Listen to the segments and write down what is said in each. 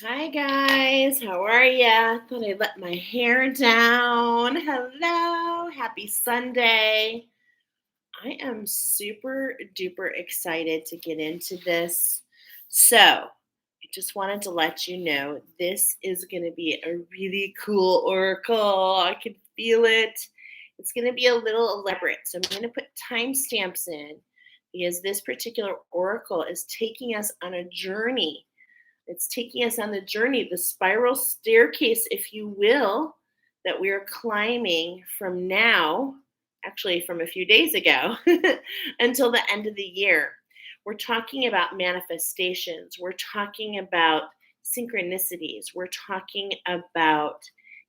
Hi guys, how are ya? Thought I'd let my hair down. Hello, happy Sunday. I am super duper excited to get into this. So, I just wanted to let you know this is going to be a really cool oracle. I can feel it. It's going to be a little elaborate. So, I'm going to put timestamps in because this particular oracle is taking us on a journey. It's taking us on the journey, the spiral staircase, if you will, that we're climbing from now, actually from a few days ago, until the end of the year. We're talking about manifestations. We're talking about synchronicities. We're talking about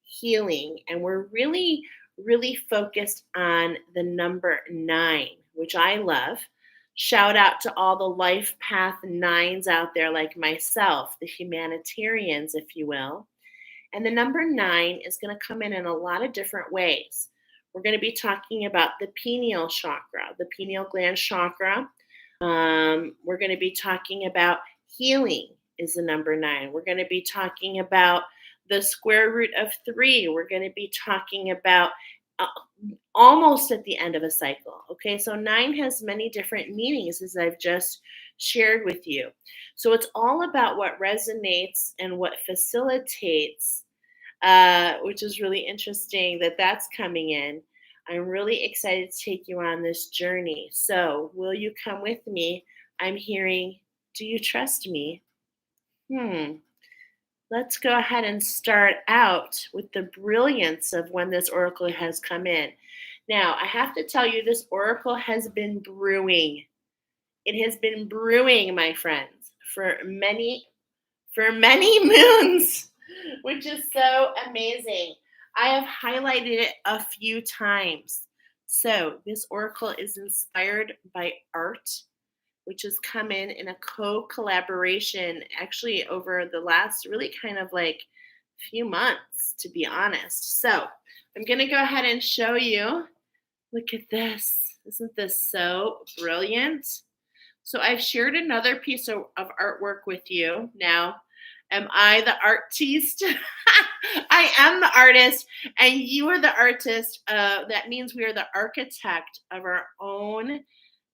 healing. And we're really, really focused on the number 9, which I love. Shout out to all the life path 9s out there, like myself, the humanitarians, if you will. And the number 9 is going to come in a lot of different ways. We're going to be talking about the pineal chakra, the pineal gland chakra. We're going to be talking about healing is the number 9. We're going to be talking about the square root of 3. We're going to be talking about uh, almost at the end of a cycle. Okay, so 9 has many different meanings, as I've just shared with you. So it's all about what resonates and what facilitates, which is really interesting that that's coming in. I'm really excited to take you on this journey. So, will you come with me? I'm hearing, do you trust me? Hmm. Let's go ahead and start out with the brilliance of when this oracle has come in. Now, I have to tell you, this oracle has been brewing. It has been brewing, my friends, for many moons, which is so amazing. I have highlighted it a few times. So, this oracle is inspired by art, which has come in a co-collaboration actually over the last really kind of like few months, to be honest. So, I'm going to go ahead and show you. Look at this. Isn't this so brilliant? So I've shared another piece of artwork with you. Now, am I the artiste? I am the artist, and you are the artist. That means we are the architect of our own,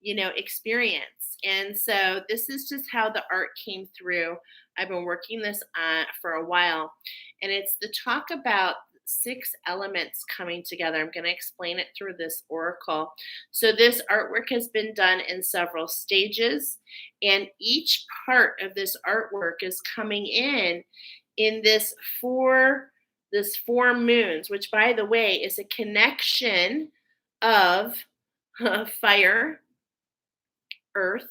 experience. And so this is just how the art came through. I've been working this on for a while, and it's the talk about 6 elements coming together. I'm going to explain it through this oracle. So this artwork has been done in several stages, and each part of this artwork is coming in this four moons, which by the way is a connection of fire, earth,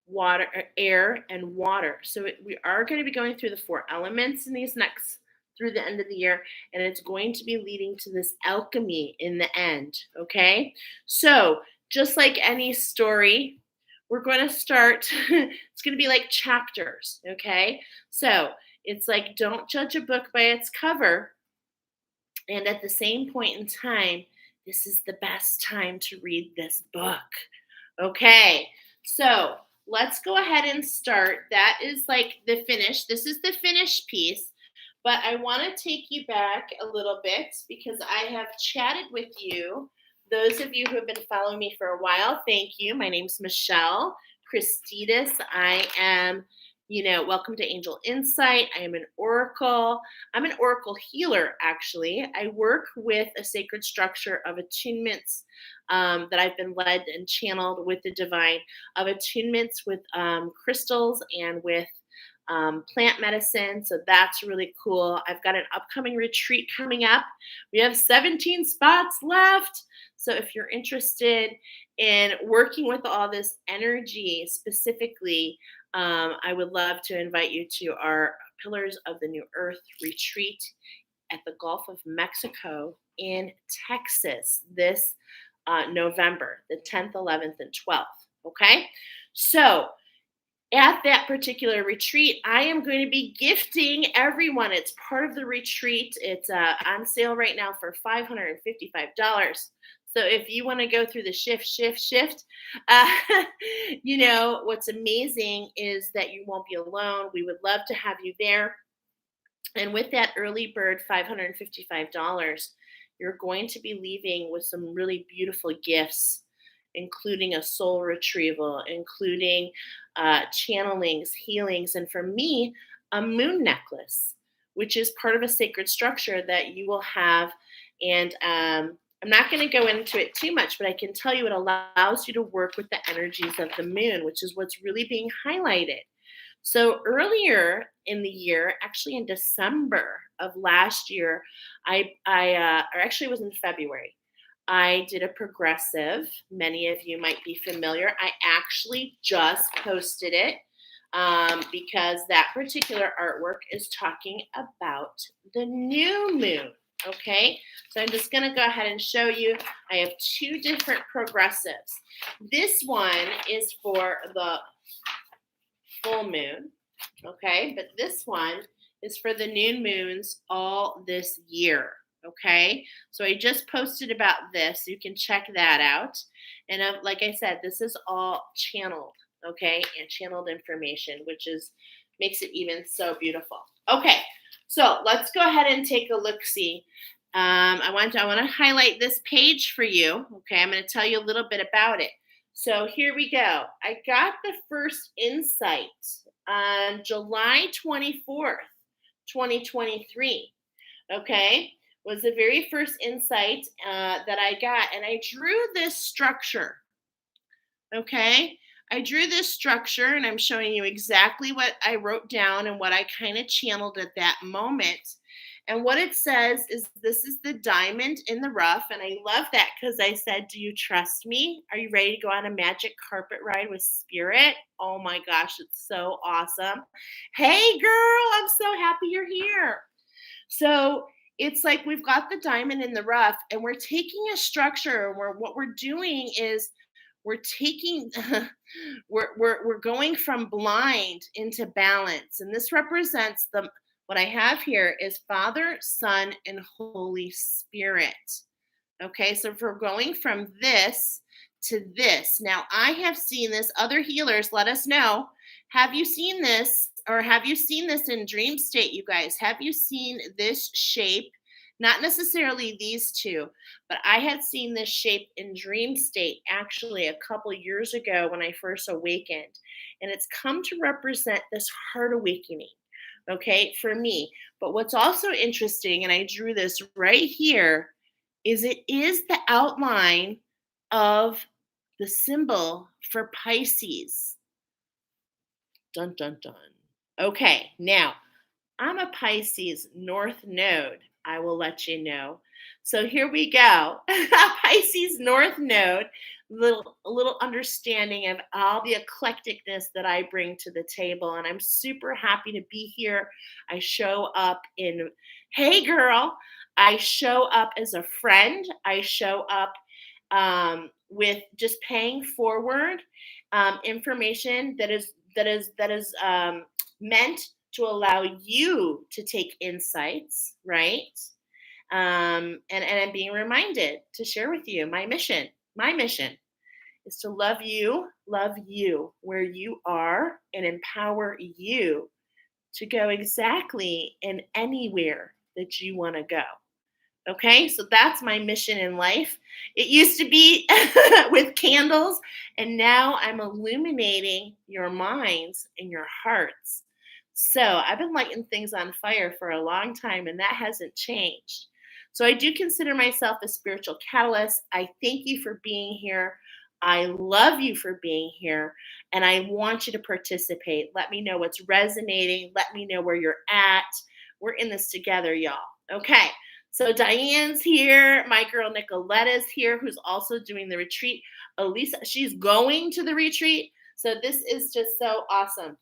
water, air, and water. So we are going to be going through the 4 elements in these next through the end of the year, and it's going to be leading to this alchemy in the end. Okay, so just like any story, we're going to start. It's going to be like chapters. Okay, so it's like don't judge a book by its cover, and at the same point in time, this is the best time to read this book. Okay, so let's go ahead and start. That is like the finish. This is the finished piece, but I want to take you back a little bit because I have chatted with you. Those of you who have been following me for a while, thank you. My name's Michelle Christidis. I am, welcome to Angel Insight. I am an oracle. I'm an oracle healer, actually. I work with a sacred structure of attunements that I've been led and channeled with the divine, of attunements with crystals and with plant medicine. So that's really cool. I've got an upcoming retreat coming up. We have 17 spots left. So if you're interested in working with all this energy specifically, I would love to invite you to our Pillars of the New Earth retreat at the Gulf of Mexico in Texas this November, the 10th, 11th, and 12th. Okay. So at that particular retreat, I am going to be gifting everyone. It's part of the retreat. It's on sale right now for $555. So if you want to go through the shift, what's amazing is that you won't be alone. We would love to have you there. And with that early bird $555, you're going to be leaving with some really beautiful gifts, including a soul retrieval, including channelings, healings, and for me, a moon necklace, which is part of a sacred structure that you will have. And I'm not going to go into it too much, but I can tell you it allows you to work with the energies of the moon, which is what's really being highlighted. So earlier in the year, actually in December of last year, or actually it was in February, I did a progressive. Many of you might be familiar. I actually just posted it because that particular artwork is talking about the new moon. Okay, so I'm just going to go ahead and show you. I have two different progressives. This one is for the full moon, okay? But this one is for the new moons all this year, okay? So I just posted about this. You can check that out. And like I said, this is all channeled, okay? And channeled information, which makes it even so beautiful. Okay, so let's go ahead and take a look-see. I want to highlight this page for you, okay? I'm going to tell you a little bit about it. So here we go. I got the first insight on July 24th, 2023. Okay, was the very first insight that I got. And I drew this structure. Okay, I drew this structure and I'm showing you exactly what I wrote down and what I kind of channeled at that moment. And what it says is this is the diamond in the rough. And I love that because I said, do you trust me? Are you ready to go on a magic carpet ride with spirit? Oh my gosh, it's so awesome. Hey girl, I'm so happy you're here. So it's like we've got the diamond in the rough and we're taking a structure where what we're doing is we're taking we're going from blind into balance. And this represents what I have here is Father, Son, and Holy Spirit. Okay, so if we're going from this to this, now I have seen this. Other healers, let us know. Have you seen this, or have you seen this in dream state, you guys? Have you seen this shape? Not necessarily these two, but I had seen this shape in dream state actually a couple years ago when I first awakened. And it's come to represent this heart awakening, okay, for me. But what's also interesting, and I drew this right here, is it is the outline of the symbol for Pisces. Dun, dun, dun. Okay, now I'm a Pisces North Node. I will let you know. So here we go. Pisces North Node, a little understanding of all the eclecticness that I bring to the table. And I'm super happy to be here. I show up hey girl, I show up as a friend. I show up with just paying forward information that is meant to allow you to take insights, right? And I'm being reminded to share with you my mission. My mission is to love you where you are and empower you to go exactly and anywhere that you want to go. Okay, so that's my mission in life. It used to be with candles, and now I'm illuminating your minds and your hearts. So I've been lighting things on fire for a long time, and that hasn't changed. So I do consider myself a spiritual catalyst. I thank you for being here. I love you for being here, and I want you to participate. Let me know what's resonating. Let me know where you're at. We're in this together, y'all. Okay. So Diane's here. My girl Nicoletta's here, who's also doing the retreat. Elisa, she's going to the retreat. So this is just so awesome.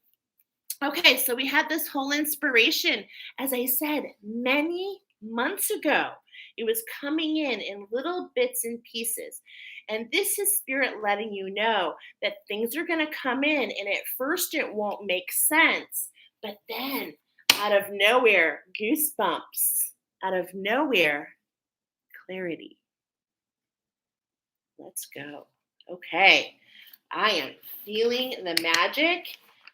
Okay, so we had this whole inspiration, as I said, many months ago. It was coming in little bits and pieces. And this is spirit letting you know that things are going to come in. And at first it won't make sense. But then out of nowhere, goosebumps. Out of nowhere, clarity. Let's go. Okay. I am feeling the magic.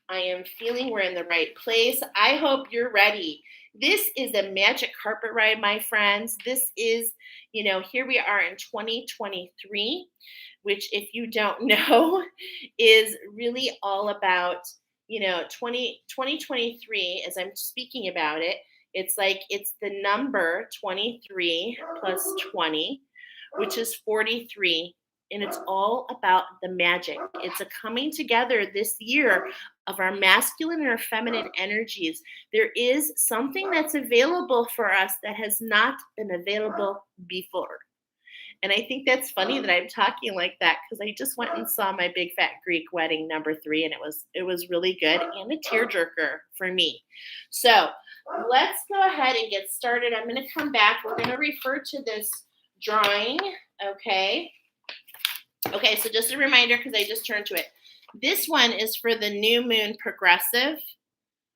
I am feeling we're in the right place. I hope you're ready. This is a magic carpet ride, my friends. This is, here we are in 2023, which, if you don't know, is really all about, 2023, as I'm speaking about it. It's like it's the number 23 plus 20, which is 43. And it's all about the magic. It's a coming together this year of our masculine and our feminine energies. There is something that's available for us that has not been available before. And I think that's funny that I'm talking like that, because I just went and saw my Big Fat Greek Wedding #3, and it was really good and a tearjerker for me. So let's go ahead and get started. I'm going to come back. We're going to refer to this drawing. Okay. Okay, so just a reminder, because I just turned to it. This one is for the new moon progressive,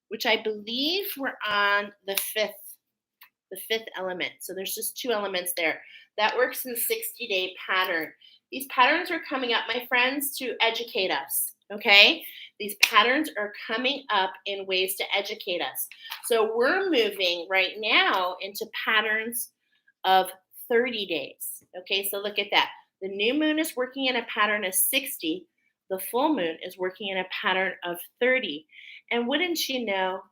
which I believe we're on the fifth element. So there's just 2 elements there. That works in 60-day pattern. These patterns are coming up, my friends, to educate us. Okay? These patterns are coming up in ways to educate us. So we're moving right now into patterns of 30 days. Okay, so look at that. The new moon is working in a pattern of 60. The full moon is working in a pattern of 30. And wouldn't you know,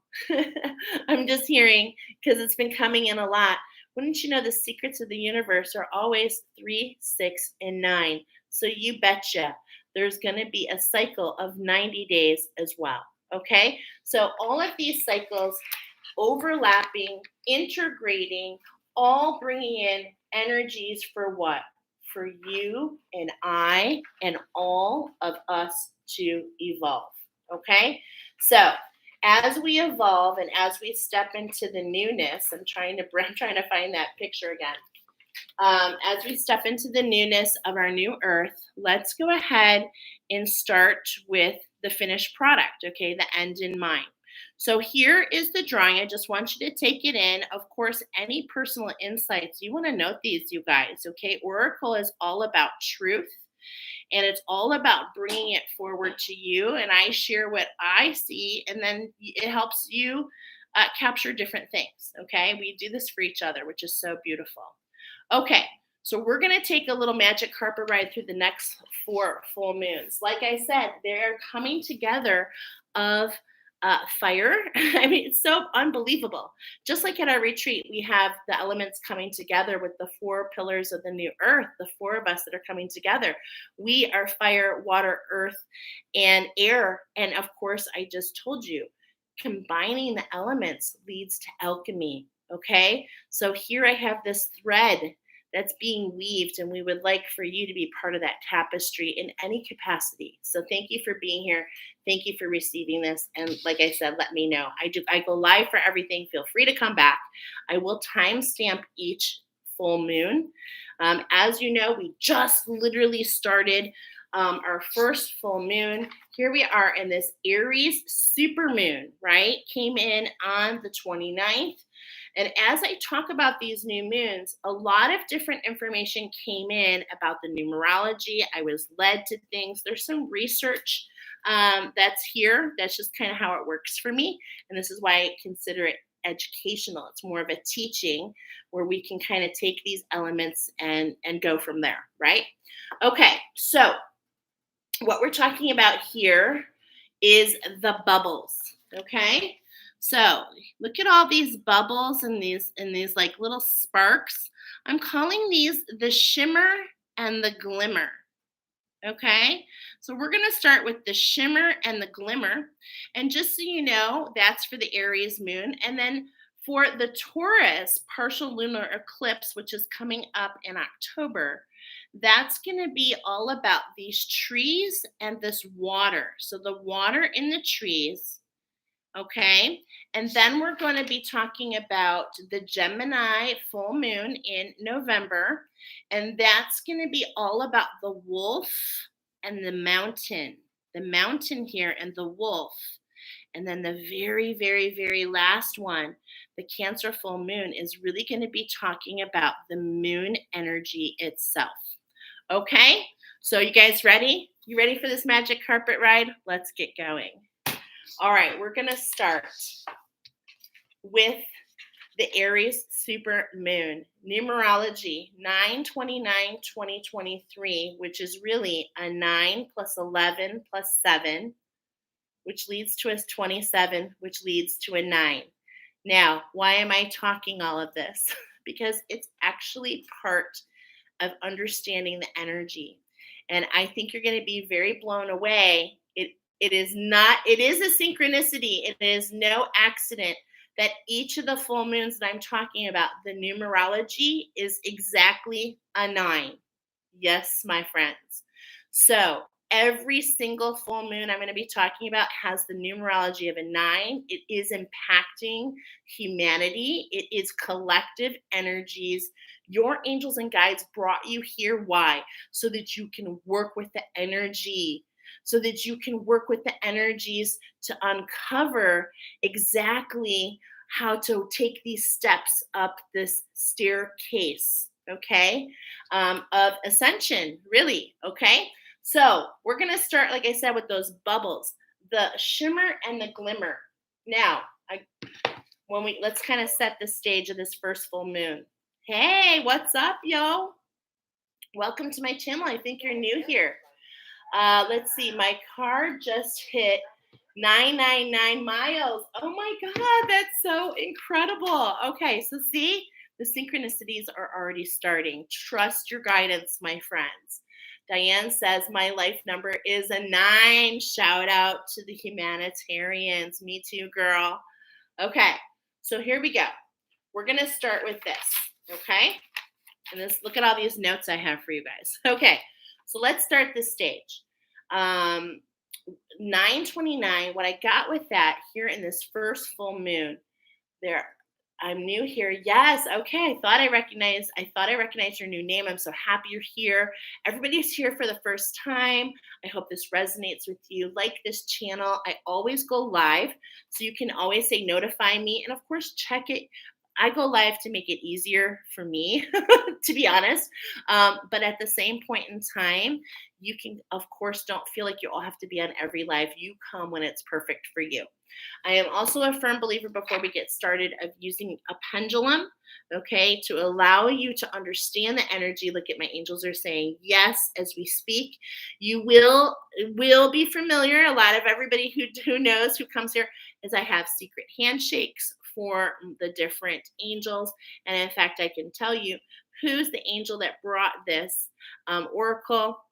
I'm just hearing, because it's been coming in a lot, wouldn't you know the secrets of the universe are always 3, 6, and 9. So you betcha there's going to be a cycle of 90 days as well. Okay, so all of these cycles overlapping, integrating, all bringing in energies for what? For you and I and all of us to evolve. Okay? So as we evolve and as we step into the newness, I'm trying to find that picture again. As we step into the newness of our new earth, let's go ahead and start with the finished product, okay? The end in mind. So here is the drawing. I just want you to take it in. Of course, any personal insights, you want to note these, you guys, okay? Oracle is all about truth, and it's all about bringing it forward to you. And I share what I see, and then it helps you capture different things, okay? We do this for each other, which is so beautiful. Okay, so we're going to take a little magic carpet ride through the next 4 full moons. Like I said, they're coming together of fire. I mean, it's so unbelievable. Just like at our retreat, we have the elements coming together with the 4 pillars of the new earth, the 4 of us that are coming together. We are fire, water, earth, and air. And of course, I just told you, combining the elements leads to alchemy. Okay, so here I have this thread that's being weaved, and we would like for you to be part of that tapestry in any capacity. So thank you for being here. Thank you for receiving this. And like I said, let me know. I go live for everything. Feel free to come back. I will timestamp each full moon. As you know, we just literally started our first full moon. Here we are in this Aries supermoon, right? Came in on the 29th. And as I talk about these new moons, a lot of different information came in about the numerology. I was led to things. There's some research that's here. That's just kind of how it works for me. And this is why I consider it educational. It's more of a teaching where we can kind of take these elements and go from there, right? Okay, so what we're talking about here is the bubbles, okay? So look at all these bubbles and these like little sparks. I'm calling these the shimmer and the glimmer. Okay, so we're going to start with the shimmer and the glimmer. And just so you know, that's for the Aries moon. And then for the Taurus partial lunar eclipse, which is coming up in October, that's going to be all about these trees and this water. So the water in the trees. Okay, and then we're going to be talking about the Gemini full moon in November, and that's going to be all about the wolf and the mountain here and the wolf. And then the very, very, very last one, the Cancer full moon, is really going to be talking about the moon energy itself. Okay, so you guys ready? You ready for this magic carpet ride? Let's get going. All right, we're going to start with the Aries super moon. Numerology 9/29/2023, which is really a 9 plus 11 plus 7, which leads to a 27, which leads to a 9. Now, why am I talking all of this? Because it's actually part of understanding the energy. And I think you're going to be very blown away. It is not, it is a synchronicity. It is no accident that each of the full moons that I'm talking about, the numerology is exactly a 9. Yes, my friends. So every single full moon I'm going to be talking about has the numerology of a 9. It is impacting humanity. It is collective energies. Your angels and guides brought you here. Why? So that you can work with the energy, so that you can work with the energies to uncover exactly how to take these steps up this staircase, okay, of ascension, really, okay? So we're going to start, like I said, with those bubbles, the shimmer and the glimmer. Now, let's kind of set the stage of this first full moon. Hey, what's up, yo? Welcome to my channel. I think you're new here. Let's see. My car just hit 999 miles. Oh my God, that's so incredible. Okay, so see, the synchronicities are already starting. Trust your guidance, my friends. Diane says my life number is a 9. Shout out to the humanitarians. Me too, girl. Okay, so here we go. We're going to start with this, okay? And look at all these notes I have for you guys. Okay, so let's start this stage. 9/29, what I got with that here in this first full moon, I'm new here. Yes, okay. I thought I recognized your new name. I'm so happy you're here. Everybody's here for the first time. I hope this resonates with you. Like this channel. I always go live, so you can always say notify me, and of course check it. I go live to make it easier for me, to be honest. But at the same point in time, you can, of course, don't feel like you all have to be on every live. You come when it's perfect for you. I am also a firm believer, before we get started, of using a pendulum, okay, to allow you to understand the energy. Look at my angels are saying yes as we speak. You will be familiar. A lot of everybody who knows, who comes here, is I have secret handshakes for the different angels. And in fact, I can tell you who's the angel that brought this oracle.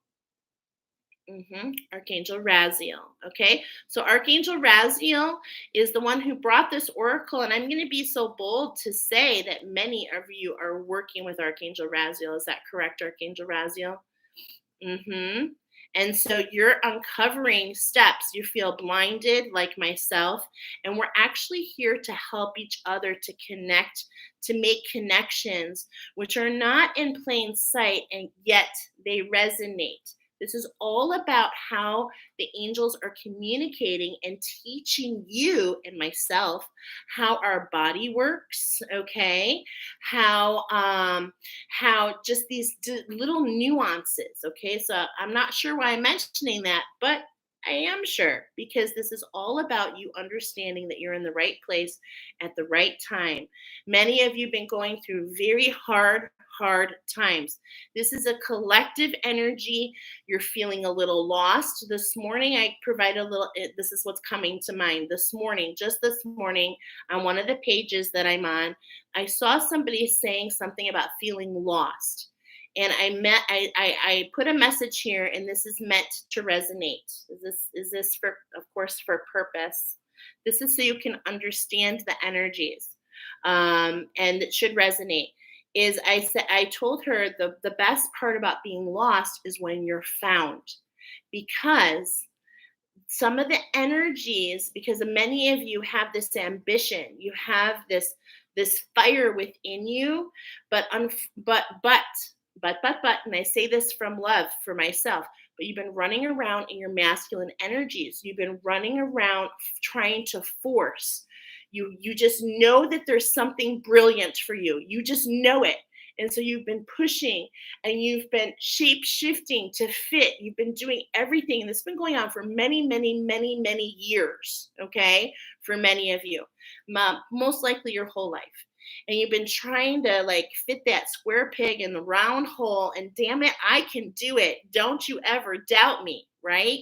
Archangel Raziel. Okay, so Archangel Raziel is the one who brought this oracle, and I'm going to be so bold to say that many of you are working with Archangel Raziel. Is that correct, Archangel Raziel? And so you're uncovering steps. You feel blinded like myself, and we're actually here to help each other to connect, to make connections which are not in plain sight, and yet they resonate. This is all about how the angels are communicating and teaching you and myself how our body works, okay? How just these little nuances, okay? So I'm not sure why I'm mentioning that, but I am sure, because this is all about you understanding that you're in the right place at the right time. Many of you have been going through very hard times. This is a collective energy. You're feeling a little lost. This morning, I provide this is what's coming to mind. Just this morning, on one of the pages that I'm on, I saw somebody saying something about feeling lost. And I put a message here, and this is meant to resonate. Is this for, of course, for purpose? This is so you can understand the energies, and it should resonate. I told her the best part about being lost is when you're found, because some of the energies, because many of you have this ambition, you have this fire within you, but and I say this from love for myself, but you've been running around in your masculine energies. You've been running around trying to force. You just know that there's something brilliant for you. You just know it. And so you've been pushing and you've been shape shifting to fit. You've been doing everything. And this has been going on for many, many, many, many years. Okay. For many of you, most likely your whole life. And you've been trying to like fit that square peg in the round hole. And damn it, I can do it. Don't you ever doubt me. Right.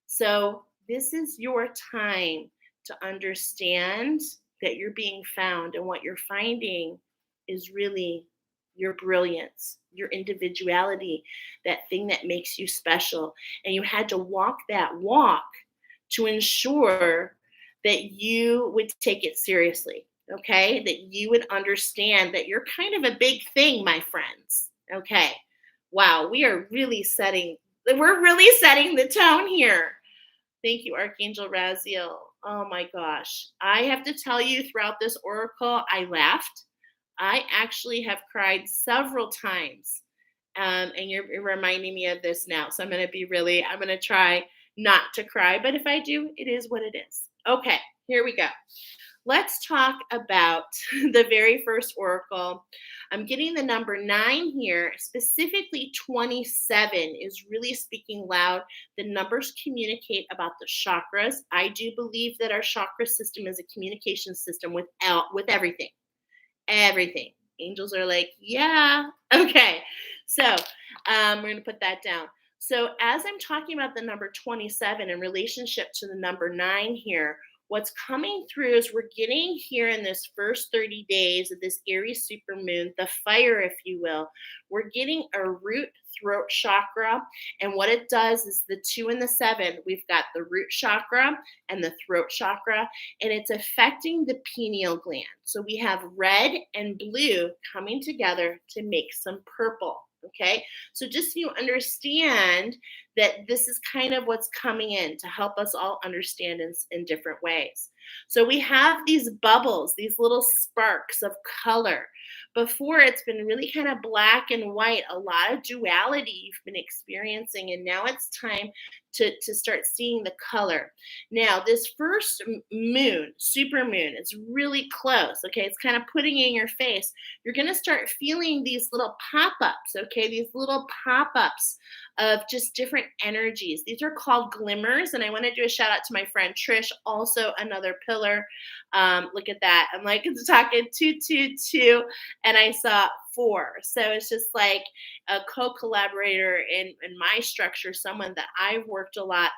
So this is your time to understand that you're being found, and what you're finding is really your brilliance, your individuality, that thing that makes you special. And you had to walk that walk to ensure that you would take it seriously, okay? That you would understand that you're kind of a big thing, my friends, okay? Wow, we're really setting the tone here. Thank you, Archangel Raziel. Oh my gosh. I have to tell you, throughout this oracle, I laughed. I actually have cried several times. And you're reminding me of this now. So I'm going to try not to cry. But if I do, it is what it is. Okay, here we go. Let's talk about the very first oracle. I'm getting the number 9 here, specifically 27 is really speaking loud. The numbers communicate about the chakras. I do believe that our chakra system is a communication system with everything. Everything. Angels are like, yeah. Okay. So we're going to put that down. So as I'm talking about the number 27 in relationship to the number 9 here, what's coming through is we're getting here in this first 30 days of this Aries supermoon, the fire, if you will, we're getting a root throat chakra. And what it does is the 2 and the 7, we've got the root chakra and the throat chakra, and it's affecting the pineal gland. So we have red and blue coming together to make some purple. Okay, so just so you understand that this is kind of what's coming in to help us all understand in different ways. So we have these bubbles, these little sparks of color. Before, it's been really kind of black and white, a lot of duality you've been experiencing, and now it's time to start seeing the color. Now, this first moon, super moon, it's really close, okay? It's kind of putting in your face. You're going to start feeling these little pop-ups, okay? These little pop-ups of just different energies. These are called glimmers, and I want to do a shout out to my friend Trish, also another pillar. Look at that. I'm like, it's talking 222, and I saw 4. So it's just like a co-collaborator in my structure, someone that I've worked a lot,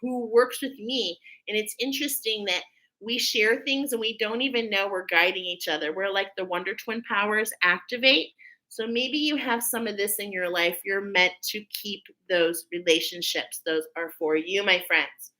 who works with me. And it's interesting that we share things and we don't even know we're guiding each other. We're like the Wonder Twin powers activate. So maybe you have some of this in your life. You're meant to keep those relationships. Those are for you, my friends.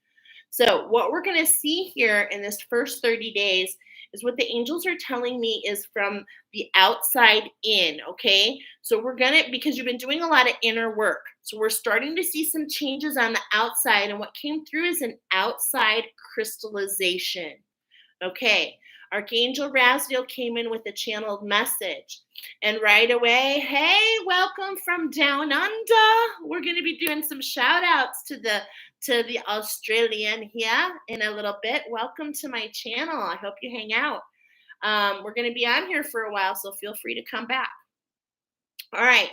So what we're going to see here in this first 30 days is what the angels are telling me is from the outside in, okay? So we're going to, because you've been doing a lot of inner work, so we're starting to see some changes on the outside, and what came through is an outside crystallization, okay? Archangel Raziel came in with a channeled message. And right away, hey, welcome from down under. We're going to be doing some shout outs to the Australian here in a little bit. Welcome to my channel. I hope you hang out. We're going to be on here for a while, so feel free to come back. All right.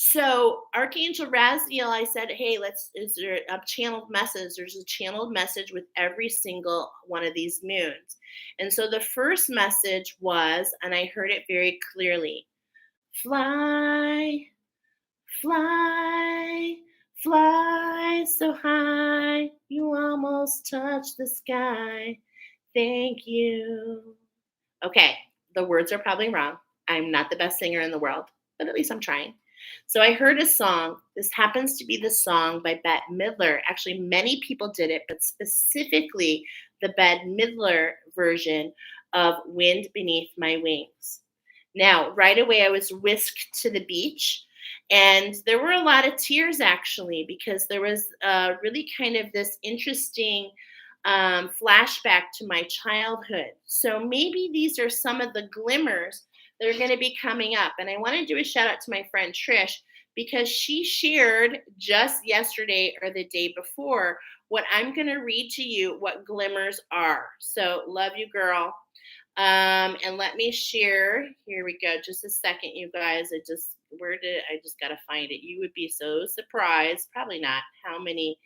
So Archangel Raziel, I said, hey, is there a channeled message? There's a channeled message with every single one of these moons. And so the first message was, and I heard it very clearly, fly, fly, fly so high, you almost touch the sky. Thank you. Okay, the words are probably wrong. I'm not the best singer in the world, but at least I'm trying. So I heard a song. This happens to be the song by Bette Midler. Actually, many people did it, but specifically the Bette Midler version of Wind Beneath My Wings. Now, right away, I was whisked to the beach, and there were a lot of tears, actually, because there was really kind of this interesting flashback to my childhood. So maybe these are some of the glimmers that are going to be coming up. And I want to do a shout out to my friend Trish, because she shared just yesterday or the day before what I'm going to read to you, what glimmers are. So love you, girl. And let me share. Here we go. Just a second, you guys. I just gotta find it. You would be so surprised. Probably not how many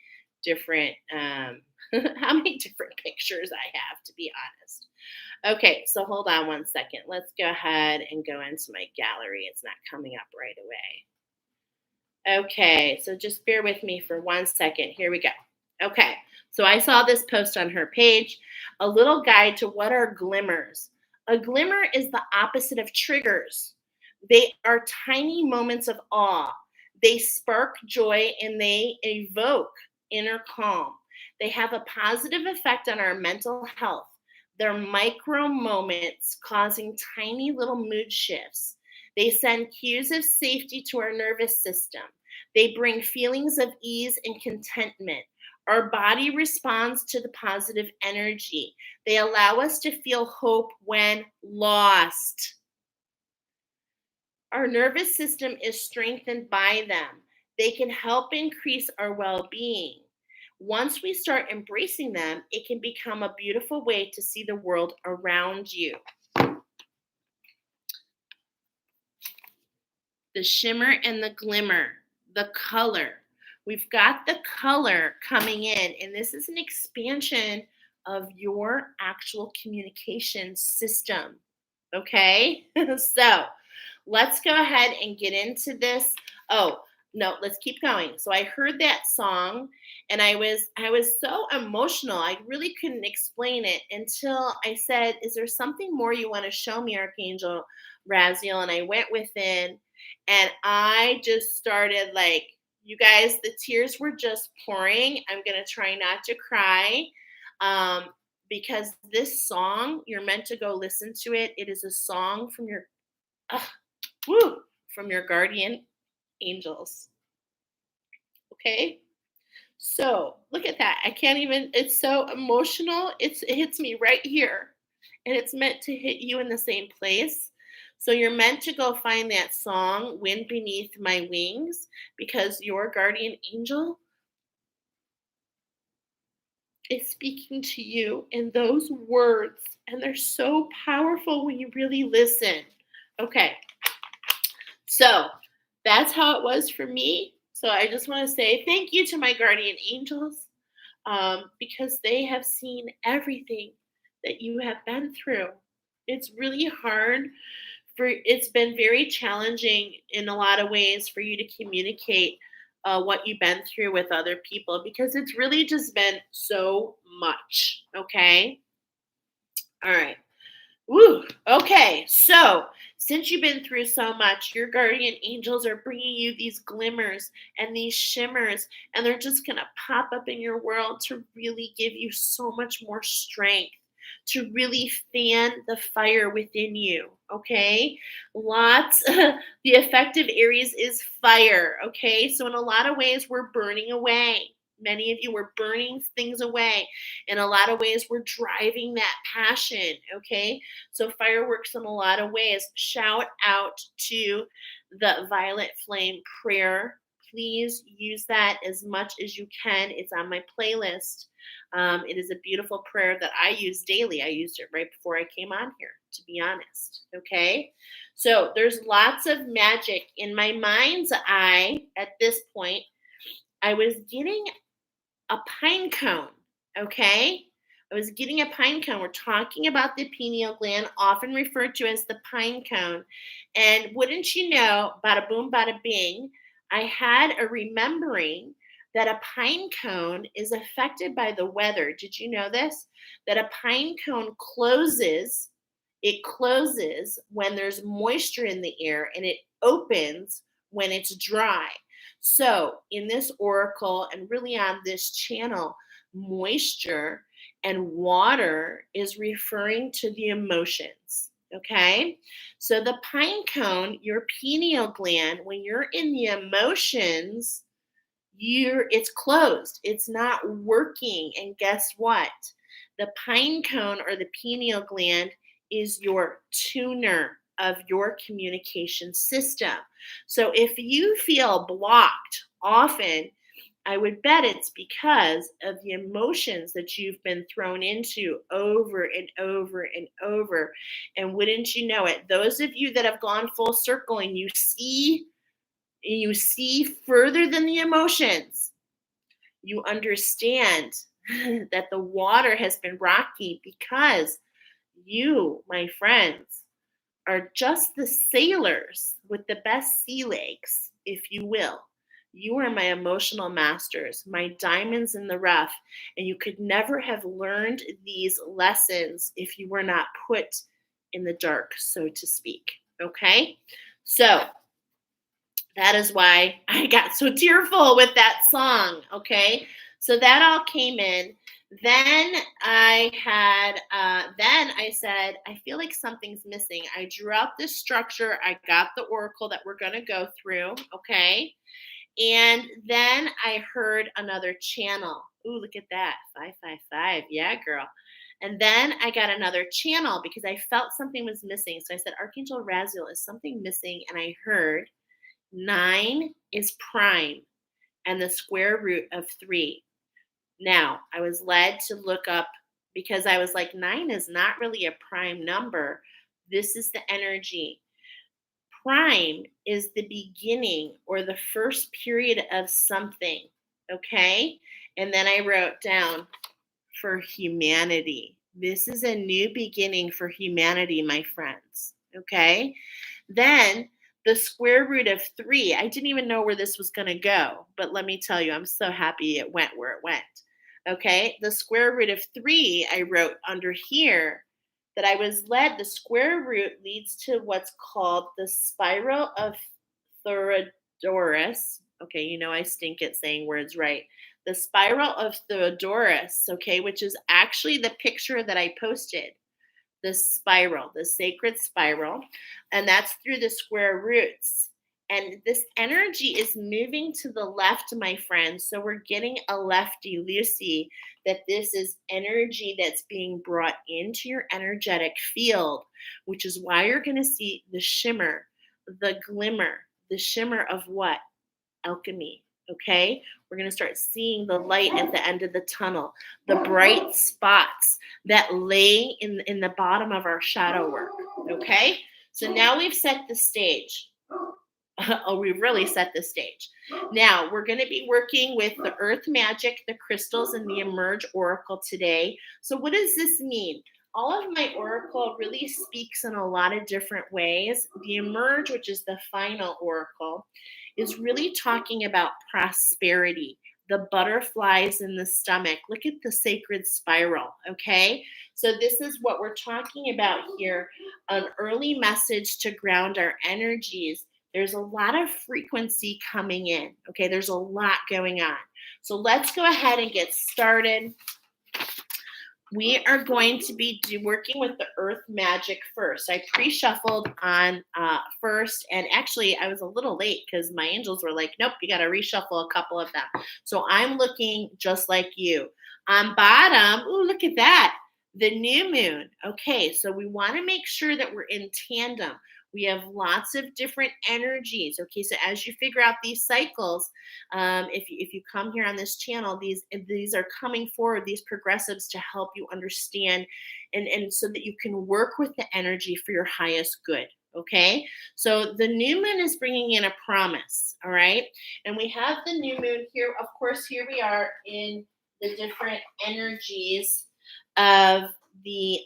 different how many different pictures I have, to be honest. Okay, so hold on one second. Let's go ahead and go into my gallery. It's not coming up right away. Okay, so just bear with me for one second. Here we go. Okay, so I saw this post on her page, a little guide to what are glimmers. A glimmer is the opposite of triggers. They are tiny moments of awe. They spark joy and they evoke inner calm. They have a positive effect on our mental health. They're micro moments causing tiny little mood shifts. They send cues of safety to our nervous system. They bring feelings of ease and contentment. Our body responds to the positive energy. They allow us to feel hope when lost. Our nervous system is strengthened by them. They can help increase our well being. Once we start embracing them, it can become a beautiful way to see the world around you. The shimmer and the glimmer, the color. We've got the color coming in, and this is an expansion of your actual communication system. Okay? So let's go ahead and get into this. Oh, no, let's keep going. So I heard that song and I was so emotional. I really couldn't explain it until I said, "Is there something more you want to show me, Archangel Raziel?" And I went within and I just started like, you guys, the tears were just pouring. I'm going to try not to cry. Um, because this song, you're meant to go listen to it. It is a song from your from your guardian angels. Okay? So, look at that. I can't even, it's so emotional. It hits me right here. And it's meant to hit you in the same place. So, you're meant to go find that song, Wind Beneath My Wings, because your guardian angel is speaking to you in those words. And they're so powerful when you really listen. Okay. So that's how it was for me. So I just want to say thank you to my guardian angels because they have seen everything that you have been through. It's really hard it's been very challenging in a lot of ways for you to communicate what you've been through with other people because it's really just been so much. Okay. All right. Woo. Okay. So, since you've been through so much, your guardian angels are bringing you these glimmers and these shimmers, and they're just going to pop up in your world to really give you so much more strength, to really fan the fire within you. Okay. Lots, the effective Aries is fire. Okay. So, in a lot of ways, we're burning away. Many of you were burning things away. In a lot of ways, we're driving that passion. Okay. So fireworks in a lot of ways. Shout out to the Violet Flame prayer. Please use that as much as you can. It's on my playlist. It is a beautiful prayer that I use daily. I used it right before I came on here, to be honest. Okay. So there's lots of magic in my mind's eye at this point. I was getting a pine cone. Okay. I was getting a pine cone. We're talking about the pineal gland, often referred to as the pine cone. And wouldn't you know, bada boom, bada bing, I had a remembering that a pine cone is affected by the weather. Did you know this? That a pine cone closes, it closes when there's moisture in the air and it opens when it's dry. So, in this oracle and really on this channel, moisture and water is referring to the emotions. Okay. So, the pine cone, your pineal gland, when you're in the emotions, it's closed. It's not working. And guess what? The pine cone or the pineal gland is your tuner of your communication system. So if you feel blocked often I would bet it's because of the emotions that you've been thrown into over and over and over. And wouldn't you know it, those of you that have gone full circle and you see further than the emotions, you understand that the water has been rocky because you, my friends, are just the sailors with the best sea legs, if you will. You are my emotional masters, my diamonds in the rough, and you could never have learned these lessons if you were not put in the dark, so to speak. Okay? So, that is why I got so tearful with that song. Okay, so that all came in. Then then I said, I feel like something's missing. I drew out this structure. I got the oracle that we're going to go through. Okay, and then I heard another channel. Ooh, look at that, 555. Yeah, girl. And then I got another channel because I felt something was missing. So I said, Archangel Raziel, is something missing? And I heard 9 is prime and the square root of 3. Now, I was led to look up because I was like, 9 is not really a prime number. This is the energy. Prime is the beginning or the first period of something. Okay. And then I wrote down for humanity. This is a new beginning for humanity, my friends. Okay. Then the square root of 3, I didn't even know where this was going to go, but let me tell you, I'm so happy it went where it went. Okay, the square root of 3, I wrote under here that I was led, the square root leads to what's called the spiral of Theodorus. Okay, you know I stink at saying words right. The spiral of Theodorus, okay, which is actually the picture that I posted, the spiral, the sacred spiral, and that's through the square roots. And this energy is moving to the left, my friends. So we're getting a lefty loosey, that this is energy that's being brought into your energetic field, which is why you're going to see the shimmer, the glimmer, the shimmer of what? Alchemy. Okay, we're going to start seeing the light at the end of the tunnel, the bright spots that lay in the bottom of our shadow work. Okay, so now we've set the stage. Oh, we really set the stage. Now we're going to be working with the earth magic, the crystals, and the emerge oracle today. So what does this mean? All of my oracle really speaks in a lot of different ways. The emerge, which is the final oracle, is really talking about prosperity, the butterflies in the stomach. Look at the sacred spiral, okay? So this is what we're talking about here, an early message to ground our energies. There's a lot of frequency coming in, okay? There's a lot going on. So let's go ahead and get started. We are going to be working with the earth magic first. I pre-shuffled on first, and actually I was a little late because my angels were like, nope, you got to reshuffle a couple of them. So I'm looking just like you. On bottom, ooh, look at that, the new moon. Okay, so we want to make sure that we're in tandem. We have lots of different energies. Okay, so as you figure out these cycles, if you come here on this channel, these are coming forward, these progressives, to help you understand and so that you can work with the energy for your highest good. Okay, so the new moon is bringing in a promise. All right, and we have the new moon here. Of course, here we are in the different energies of the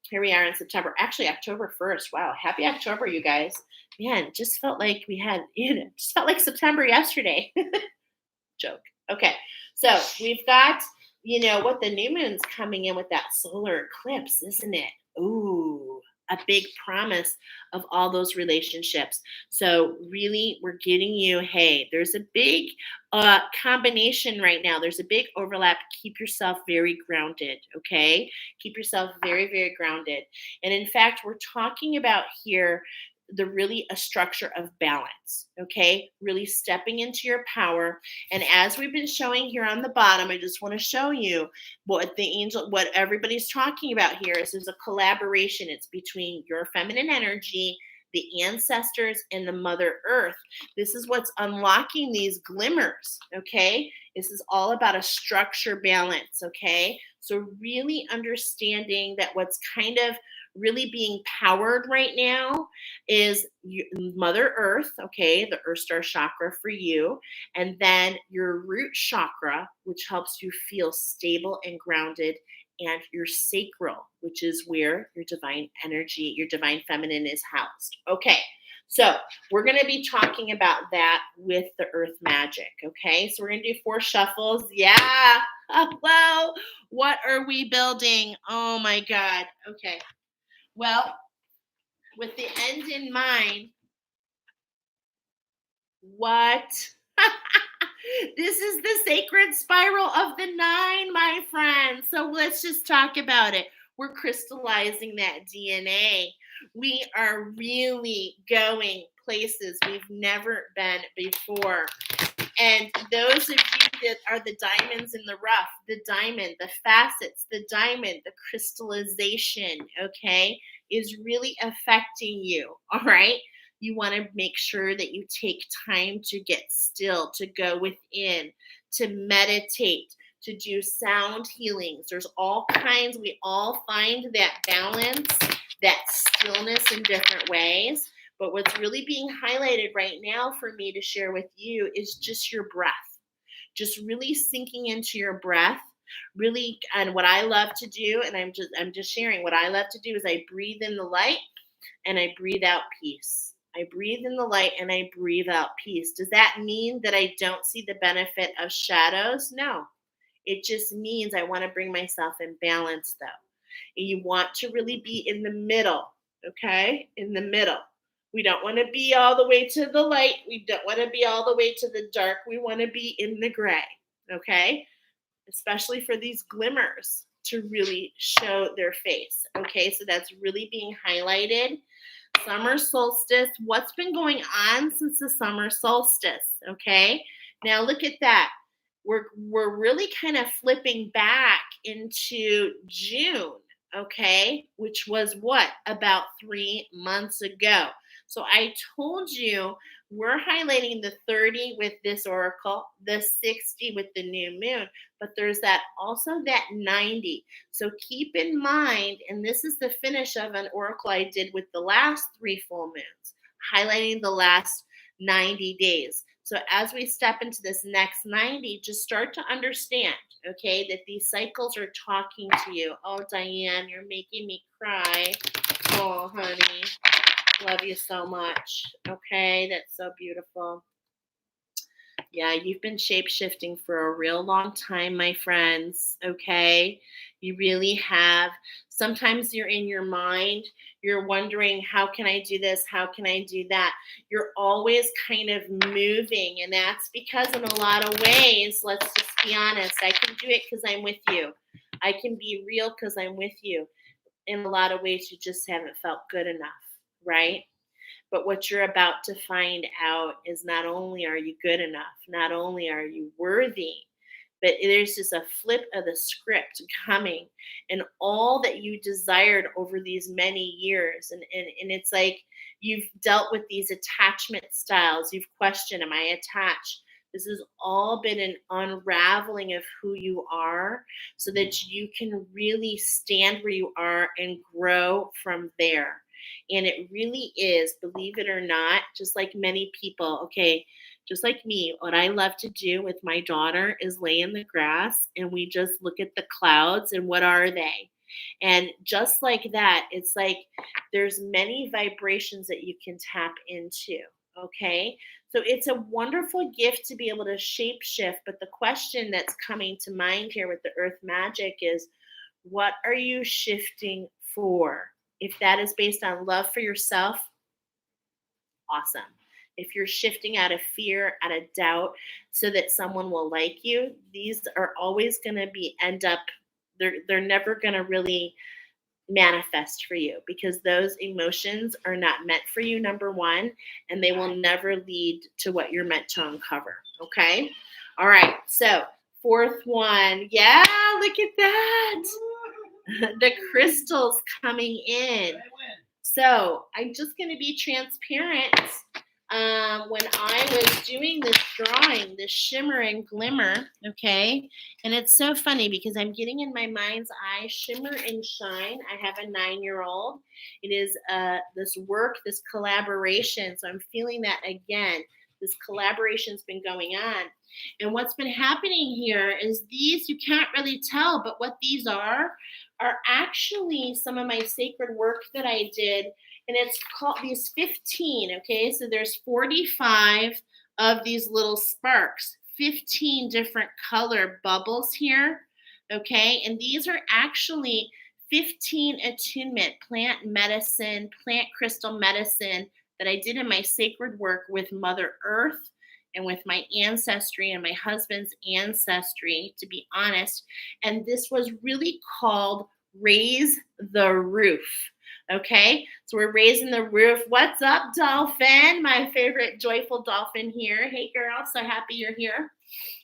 here we are in September, actually October 1st. Wow, happy October, you guys. Man, just felt like we had, just felt like September yesterday. Joke. Okay, so we've got, what the new moon's coming in with that solar eclipse, isn't it? Ooh, a big promise of all those relationships. So really, we're getting you, hey, there's a big combination right now. There's a big overlap. Keep yourself very grounded, okay? Keep yourself very, very grounded. And in fact, we're talking about here a structure of balance, okay? Really stepping into your power. And as we've been showing here on the bottom, I just want to show you what everybody's talking about here is there's a collaboration. It's between your feminine energy, the ancestors, and the Mother Earth. This is what's unlocking these glimmers, okay? This is all about a structure balance, okay? So really understanding that what's kind of really being powered right now is Mother Earth, okay, the Earth Star chakra for you, and then your root chakra, which helps you feel stable and grounded, and your sacral, which is where your divine energy, your divine feminine is housed. Okay, so we're going to be talking about that with the earth magic. Okay, so we're going to do 4 shuffles. Yeah. Hello. What are we building? Oh my God. Okay. Well, with the end in mind, what? This is the sacred spiral of the 9, my friends. So let's just talk about it. We're crystallizing that DNA. We are really going places we've never been before. And those of you that are the diamonds in the rough, the diamond, the facets, the diamond, the crystallization, okay, is really affecting you. All right. You want to make sure that you take time to get still, to go within, to meditate, to do sound healings. There's all kinds. We all find that balance, that stillness in different ways. But what's really being highlighted right now for me to share with you is just your breath. Just really sinking into your breath. Really, and what I love to do, and I'm just sharing, what I love to do is I breathe in the light and I breathe out peace. I breathe in the light and I breathe out peace. Does that mean that I don't see the benefit of shadows? No. It just means I want to bring myself in balance, though. And you want to really be in the middle, okay? In the middle. We don't want to be all the way to the light. We don't want to be all the way to the dark. We want to be in the gray, okay? Especially for these glimmers to really show their face, okay? So that's really being highlighted. Summer solstice. What's been going on since the summer solstice, okay? Now look at that. We're really kind of flipping back into June, okay, which was what, about 3 months ago. So I told you we're highlighting the 30 with this oracle, the 60 with the new moon, but there's that also that 90. So keep in mind, and this is the finish of an oracle I did with the last 3 full moons, highlighting the last 90 days. So as we step into this next 90, just start to understand, okay, that these cycles are talking to you. Oh, Diane, you're making me cry. Oh, honey, love you so much. Okay, that's so beautiful. Yeah, you've been shape-shifting for a real long time, my friends, okay? You really have. Sometimes you're in your mind, you're wondering, how can I do this? How can I do that? You're always kind of moving, and that's because in a lot of ways, let's just be honest, I can do it because I'm with you. I can be real because I'm with you. In a lot of ways, you just haven't felt good enough, right? But what you're about to find out is not only are you good enough, not only are you worthy, but there's just a flip of the script coming, and all that you desired over these many years. And it's like you've dealt with these attachment styles. You've questioned, am I attached? This has all been an unraveling of who you are so that you can really stand where you are and grow from there. And it really is, believe it or not, just like many people, okay, just like me, what I love to do with my daughter is lay in the grass and we just look at the clouds and what are they? And just like that, it's like there's many vibrations that you can tap into, okay? So it's a wonderful gift to be able to shape shift. But the question that's coming to mind here with the earth magic is, what are you shifting for? If that is based on love for yourself, awesome. If you're shifting out of fear, out of doubt, so that someone will like you, these are always going to be they're never going to really manifest for you because those emotions are not meant for you, number one, and they will never lead to what you're meant to uncover. Okay. All right. So 4th one. Yeah, look at that. The crystals coming in. So I'm just going to be transparent. When I was doing this drawing, this shimmer and glimmer, okay, and it's so funny because I'm getting in my mind's eye shimmer and shine. I have a 9-year-old. It is this work, this collaboration. So I'm feeling that again. This collaboration's been going on. And what's been happening here is these, you can't really tell, but what these are actually some of my sacred work that I did. And it's called these 15, okay? So there's 45 of these little sparks, 15 different color bubbles here, okay? And these are actually 15 attunement, plant medicine, plant crystal medicine that I did in my sacred work with Mother Earth and with my ancestry and my husband's ancestry, to be honest. And this was really called Raise the Roof. Okay, so we're raising the roof. What's up, dolphin? My favorite joyful dolphin here. Hey, girl, so happy you're here.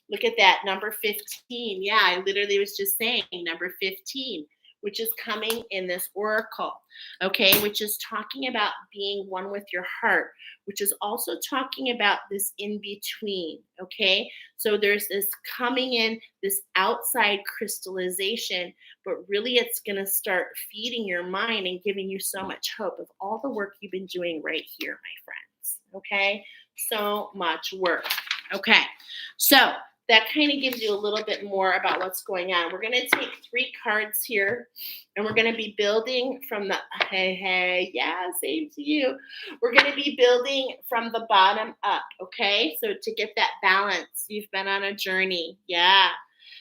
Look at that, number 15. Yeah, I literally was just saying number 15, which is coming in this oracle, okay, which is talking about being one with your heart, which is also talking about this in between, okay? So there's this coming in, this outside crystallization, but really it's going to start feeding your mind and giving you so much hope of all the work you've been doing right here, my friends, okay? So much work. Okay, so that kind of gives you a little bit more about what's going on. We're going to take 3 cards here, and we're going to be building from the, hey, yeah, same to you. We're going to be building from the bottom up, okay? So to get that balance, you've been on a journey, yeah.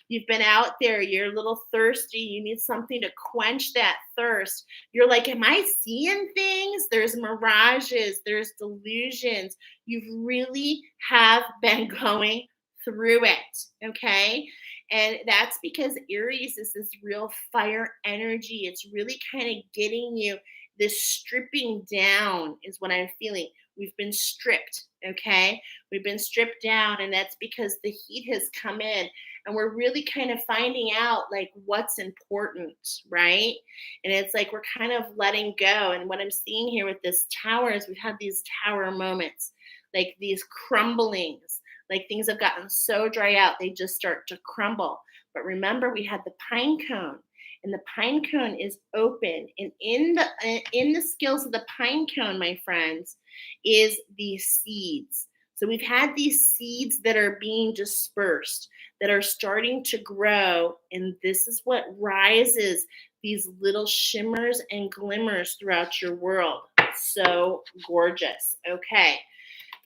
You've been out there, you're a little thirsty, you need something to quench that thirst. You're like, am I seeing things? There's mirages, there's delusions. You really have been going through it, okay? And that's because Aries is this real fire energy. It's really kind of getting you, this stripping down is what I'm feeling. We've been stripped, okay? We've been stripped down, and that's because the heat has come in, and we're really kind of finding out like what's important, right? And it's like we're kind of letting go. And what I'm seeing here with this tower is we've had these tower moments, like these crumblings, like things have gotten so dry out, they just start to crumble. But remember, we had the pine cone, and the pine cone is open. And in the skills of the pine cone, my friends, is these seeds. So we've had these seeds that are being dispersed, that are starting to grow, and this is what rises these little shimmers and glimmers throughout your world. So gorgeous. Okay.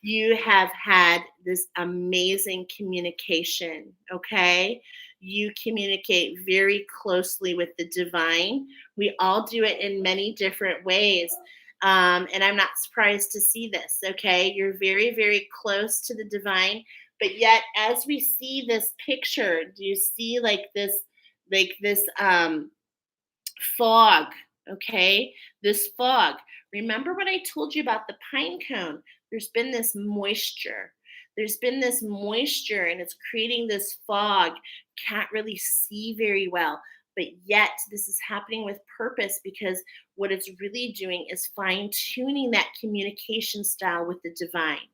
You have had this amazing communication, okay? You communicate very closely with the divine. We all do it in many different ways. And I'm not surprised to see this, okay? You're very, very close to the divine. But yet, as we see this picture, do you see like this fog, okay? This fog. Remember what I told you about the pine cone? There's been this moisture. There's been this moisture, and it's creating this fog. Can't really see very well. But yet, this is happening with purpose, because what it's really doing is fine tuning that communication style with the divine.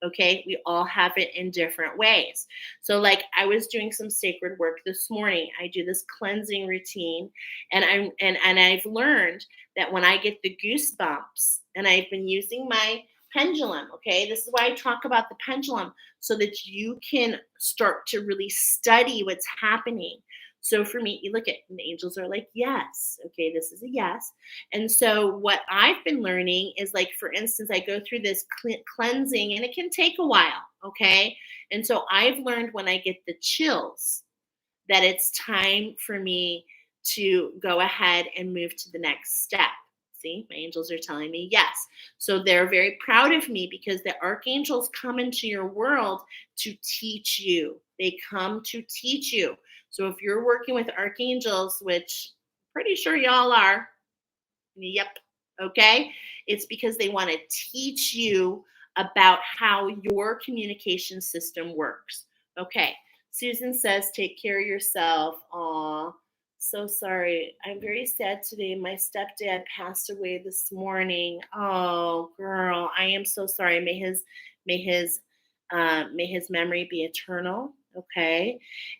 Okay, we all have it in different ways. So, like, I was doing some sacred work this morning. I do this cleansing routine, and I've learned that when I get the goosebumps, and I've been using my pendulum, okay, this is why I talk about the pendulum, so that you can start to really study what's happening. So for me, you look at, and the angels are like, yes, okay, this is a yes. And so what I've been learning is, like, for instance, I go through this cleansing, and it can take a while, okay? And so I've learned when I get the chills that it's time for me to go ahead and move to the next step. See, my angels are telling me yes. So they're very proud of me, because the archangels come into your world to teach you. They come to teach you. So if you're working with archangels, which I'm pretty sure y'all are, yep, okay, it's because they want to teach you about how your communication system works. Okay, Susan says, take care of yourself. Aw, So sorry. I'm very sad today. My stepdad passed away this morning. Oh, girl, I am so sorry. May his, may his memory be eternal. Okay,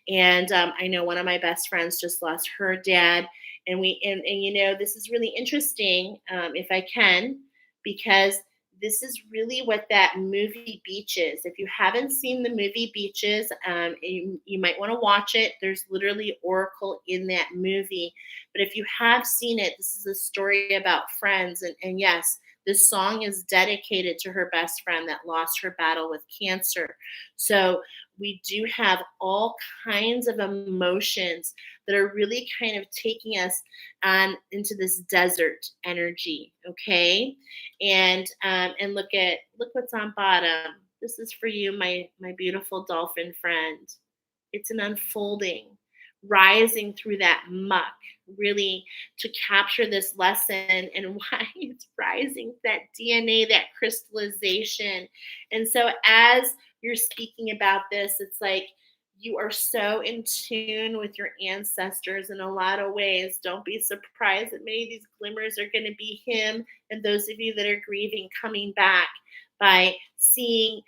and I know one of my best friends just lost her dad, and this is really interesting. If I can, because this is really what that movie Beaches. If you haven't seen the movie Beaches, you might want to watch it. There's literally Oracle in that movie. But if you have seen it, this is a story about friends. And yes, this song is dedicated to her best friend that lost her battle with cancer. So we do have all kinds of emotions that are really kind of taking us on into this desert energy. Okay, and look what's on bottom. This is for you, my beautiful dolphin friend. It's an unfolding, rising through that muck, really to capture this lesson and why it's rising, that DNA, that crystallization. And so as you're speaking about this, it's like you are so in tune with your ancestors in a lot of ways. Don't be surprised that many of these glimmers are going to be him and those of you that are grieving coming back by seeing,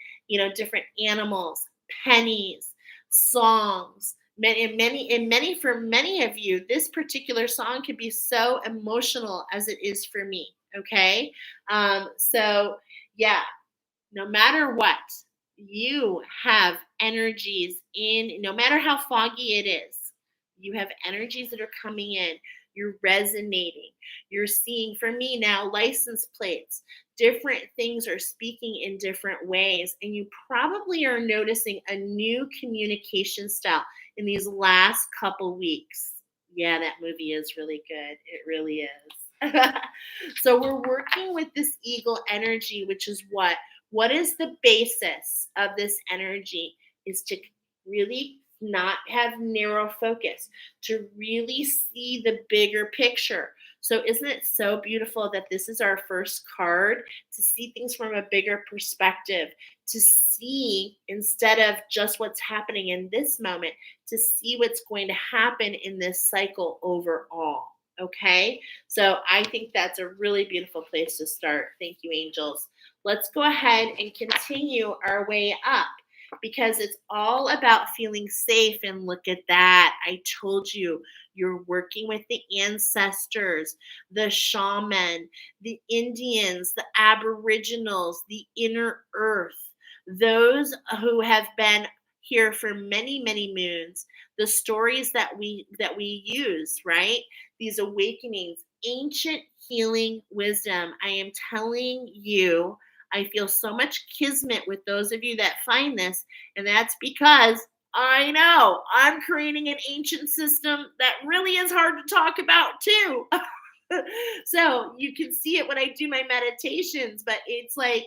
different animals, pennies, songs. For many of you, this particular song could be so emotional as it is for me. Okay. So yeah, no matter what, you have energies in, no matter how foggy it is, you have energies that are coming in. You're resonating. You're seeing, for me now, license plates. Different things are speaking in different ways. And you probably are noticing a new communication style in these last couple weeks. Yeah, that movie is really good. It really is. So we're working with this eagle energy, which is what is the basis of this energy is to really not have narrow focus, to really see the bigger picture. So isn't it so beautiful that this is our first card, to see things from a bigger perspective, to see instead of just what's happening in this moment, to see what's going to happen in this cycle overall. Okay, so I think that's a really beautiful place to start. Thank you, angels. Let's go ahead and continue our way up, because it's all about feeling safe. And look at that. I told you, you're working with the ancestors, the shaman, the Indians, the Aboriginals, the inner earth, those who have been here for many, many moons, the stories that we use, right? These awakenings, ancient healing wisdom. I am telling you, I feel so much kismet with those of you that find this, and that's because I know I'm creating an ancient system that really is hard to talk about too. So you can see it when I do my meditations, but it's like,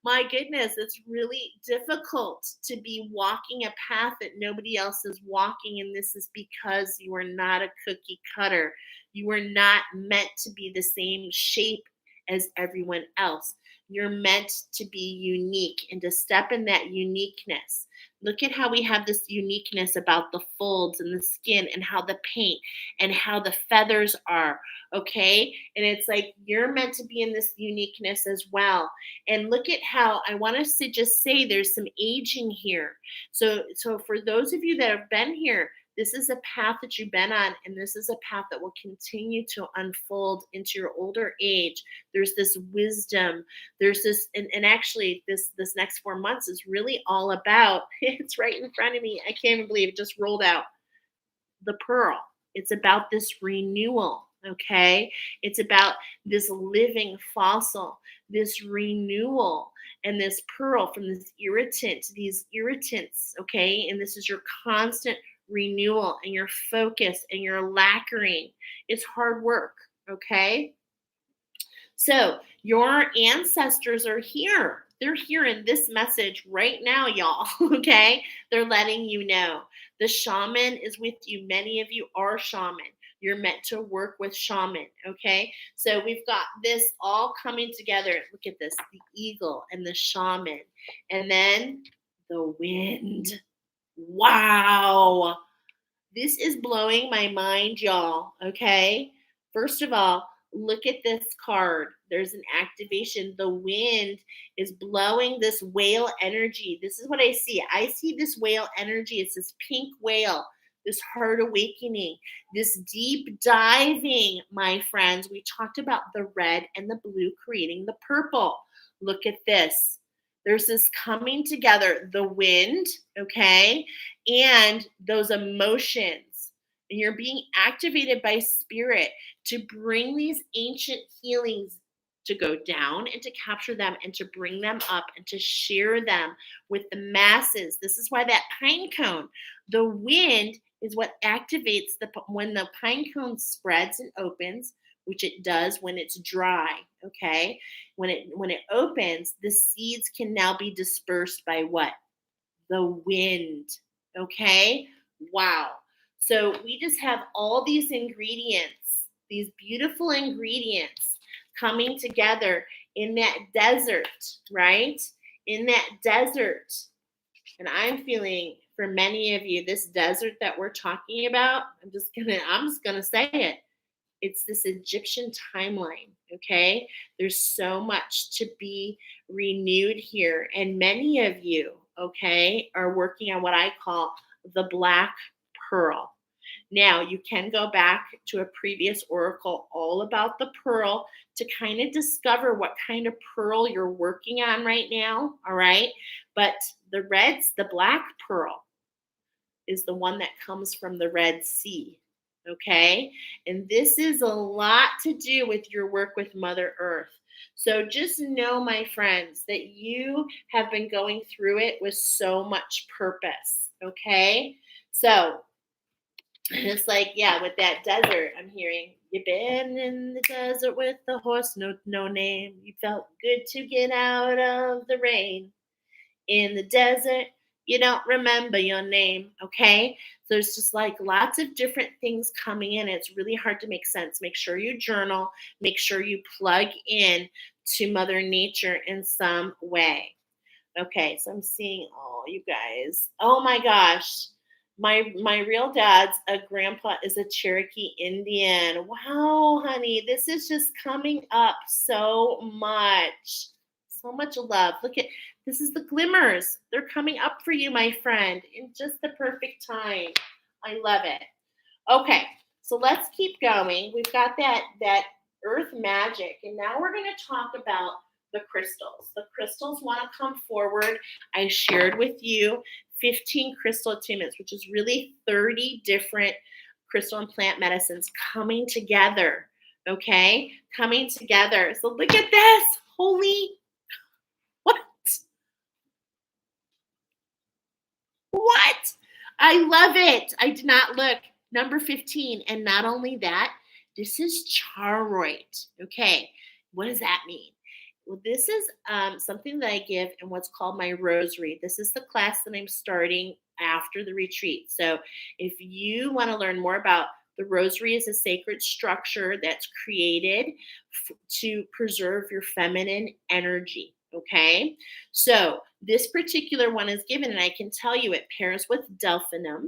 my goodness, it's really difficult to be walking a path that nobody else is walking. And this is because you are not a cookie cutter. You are not meant to be the same shape as everyone else. You're meant to be unique and to step in that uniqueness. Look at how we have this uniqueness about the folds and the skin and how the paint and how the feathers are. Okay. And it's like you're meant to be in this uniqueness as well. And look at how I want us to just say there's some aging here. So for those of you that have been here, this is a path that you've been on, and this is a path that will continue to unfold into your older age. There's this wisdom. There's this, and actually, this next 4 months is really all about. It's right in front of me. I can't even believe it just rolled out, the pearl. It's about this renewal. Okay, it's about this living fossil, this renewal, and this pearl from this irritant to these irritants. Okay, and this is your constant renewal and your focus and your lacquering. It's hard work. Okay, so your ancestors are here. They're hearing this message right now, y'all. Okay, they're letting you know. The shaman is with you. Many of you are shaman. You're meant to work with shaman. Okay, so we've got this all coming together. Look at this, the eagle and the shaman, and then the wind. Wow. This is blowing my mind, y'all. Okay. First of all, look at this card. There's an activation. The wind is blowing this whale energy. This is what I see. I see this whale energy. It's this pink whale, this heart awakening, this deep diving, my friends. We talked about the red and the blue creating the purple. Look at this. There's this coming together, the wind, okay, and those emotions. And you're being activated by spirit to bring these ancient healings to go down and to capture them and to bring them up and to share them with the masses. This is why that pine cone, the wind is what activates when the pine cone spreads and opens, which it does when it's dry, okay? When it opens, the seeds can now be dispersed by what? The wind, okay? Wow. So we just have all these ingredients, these beautiful ingredients coming together in that desert, right? In that desert. And I'm feeling for many of you, this desert that we're talking about, I'm just gonna say it. It's this Egyptian timeline, okay? There's so much to be renewed here. And many of you, okay, are working on what I call the black pearl. Now, you can go back to a previous oracle all about the pearl to kind of discover what kind of pearl you're working on right now, all right? But the black pearl is the one that comes from the Red Sea, okay? And this is a lot to do with your work with Mother Earth. So just know, my friends, that you have been going through it with so much purpose, okay? So it's like, yeah, with that desert, I'm hearing, you've been in the desert with the horse, no name. You felt good to get out of the rain. In the desert, you don't remember your name, okay? So there's just like lots of different things coming in. It's really hard to make sense. Make sure you journal. Make sure you plug in to Mother Nature in some way. Okay, so I'm seeing all you guys. Oh my gosh. My real dad's a grandpa is a Cherokee Indian. Wow, honey, this is just coming up so much. So much love. Look at this is the glimmers. They're coming up for you, my friend, in just the perfect time. I love it. Okay, so let's keep going. We've got that earth magic, and now we're going to talk about the crystals. The crystals want to come forward. I shared with you 15 crystal attunements, which is really 30 different crystal and plant medicines coming together. Okay, coming together. So look at this. Holy what? What? I love it. I did not look. Number 15. And not only that, this is charoite. Okay. What does that mean? Well, this is something that I give in what's called my rosary. This is the class that I'm starting after the retreat. So if you want to learn more about the rosary is a sacred structure that's created to preserve your feminine energy. Okay. So this particular one is given, and I can tell you it pairs with delphinum,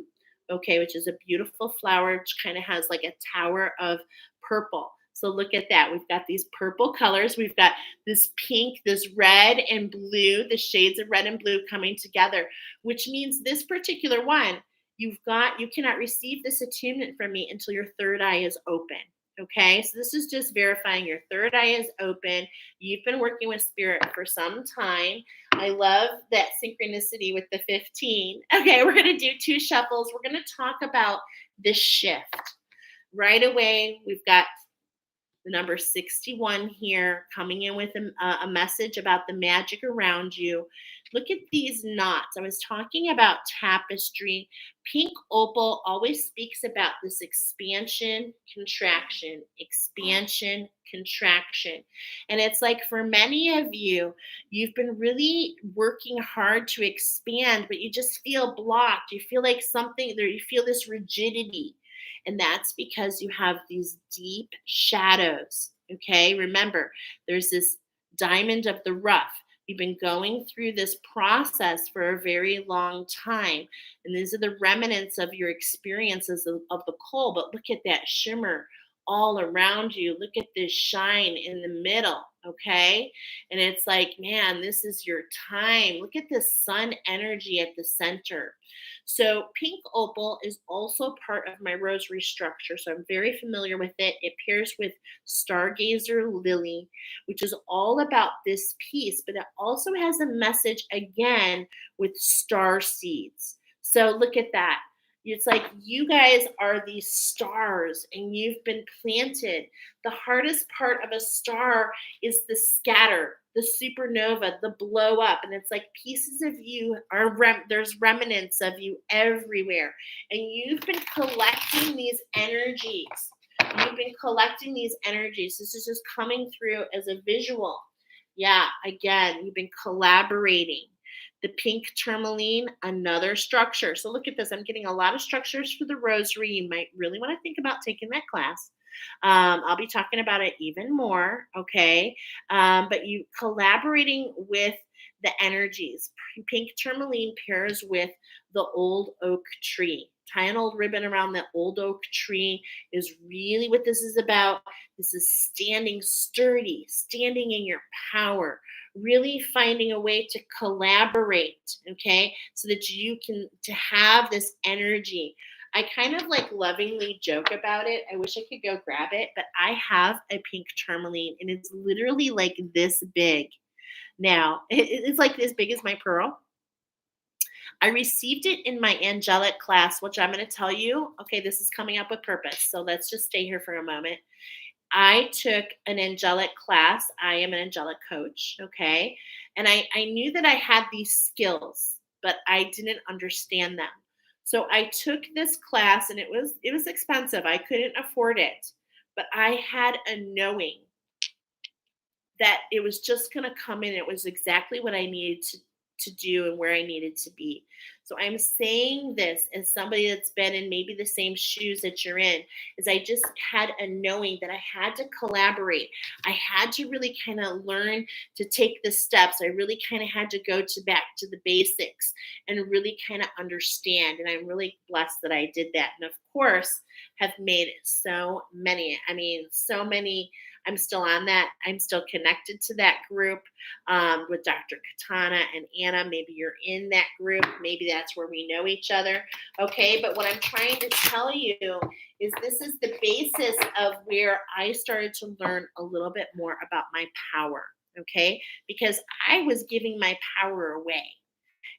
okay, which is a beautiful flower, which kind of has like a tower of purple. So look at that. We've got these purple colors. We've got this pink, this red and blue, the shades of red and blue coming together, which means this particular one, you cannot receive this attunement from me until your third eye is open. Okay, so this is just verifying your third eye is open. You've been working with spirit for some time. I love that synchronicity with the 15. Okay, we're going to do 2 shuffles. We're going to talk about the shift. Right away, we've got the number 61 here coming in with a message about the magic around you. Look at these knots. I was talking about tapestry. Pink opal always speaks about this expansion, contraction, expansion, contraction. And it's like for many of you, you've been really working hard to expand, but you just feel blocked. You feel like something there, you feel this rigidity. And that's because you have these deep shadows. Okay, remember, there's this diamond of the rough. You've been going through this process for a very long time. And these are the remnants of your experiences of the coal. But look at that shimmer all around you. Look at this shine in the middle. Okay. And it's like, man, this is your time. Look at the sun energy at the center. So, pink opal is also part of my rosary structure. So, I'm very familiar with it. It pairs with stargazer lily, which is all about this piece, but it also has a message again with star seeds. So, look at that. It's like you guys are these stars and you've been planted. The hardest part of a star is the scatter, the supernova, the blow up. And it's like pieces of you are, there's remnants of you everywhere. And you've been collecting these energies. You've been collecting these energies. This is just coming through as a visual. Yeah, again, you've been collaborating. The pink tourmaline, another structure. So look at this. I'm getting a lot of structures for the rosary. You might really want to think about taking that class. I'll be talking about it even more, okay? But you collaborating with the energies. Pink tourmaline pairs with the old oak tree. Tie an old ribbon around the old oak tree is really what this is about. This is standing sturdy, standing in your power, really finding a way to collaborate, okay? So that you can to have this energy. I kind of like lovingly joke about it. I wish I could go grab it, but I have a pink tourmaline and it's literally like this big. Now, it's like as big as my pearl. I received it in my angelic class, which I'm going to tell you. Okay, this is coming up with purpose. So let's just stay here for a moment. I took an angelic class. I am an angelic coach. Okay. And I knew that I had these skills, but I didn't understand them. So I took this class and it was expensive. I couldn't afford it. But I had a knowing that it was just going to come in. It was exactly what I needed to do and where I needed to be. So I'm saying this as somebody that's been in maybe the same shoes that you're in, is I just had a knowing that I had to collaborate. I had to really kind of learn to take the steps. I really kind of had to go to back to the basics and really kind of understand. And I'm really blessed that I did that. And of course, have made so many. I mean, so many. I'm still on that. I'm still connected to that group with Dr. Katana and Anna. Maybe you're in that group. Maybe that's where we know each other. Okay. But what I'm trying to tell you is this is the basis of where I started to learn a little bit more about my power. Okay. Because I was giving my power away.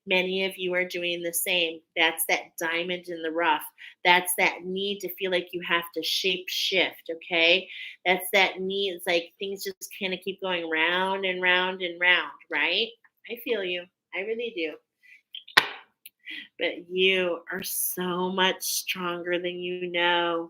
Many of you are doing the same. That's that diamond in the rough. That's that need to feel like you have to shape shift, okay? That's that need. It's like things just kind of keep going round and round and round, right? I feel you. I really do. But you are so much stronger than you know.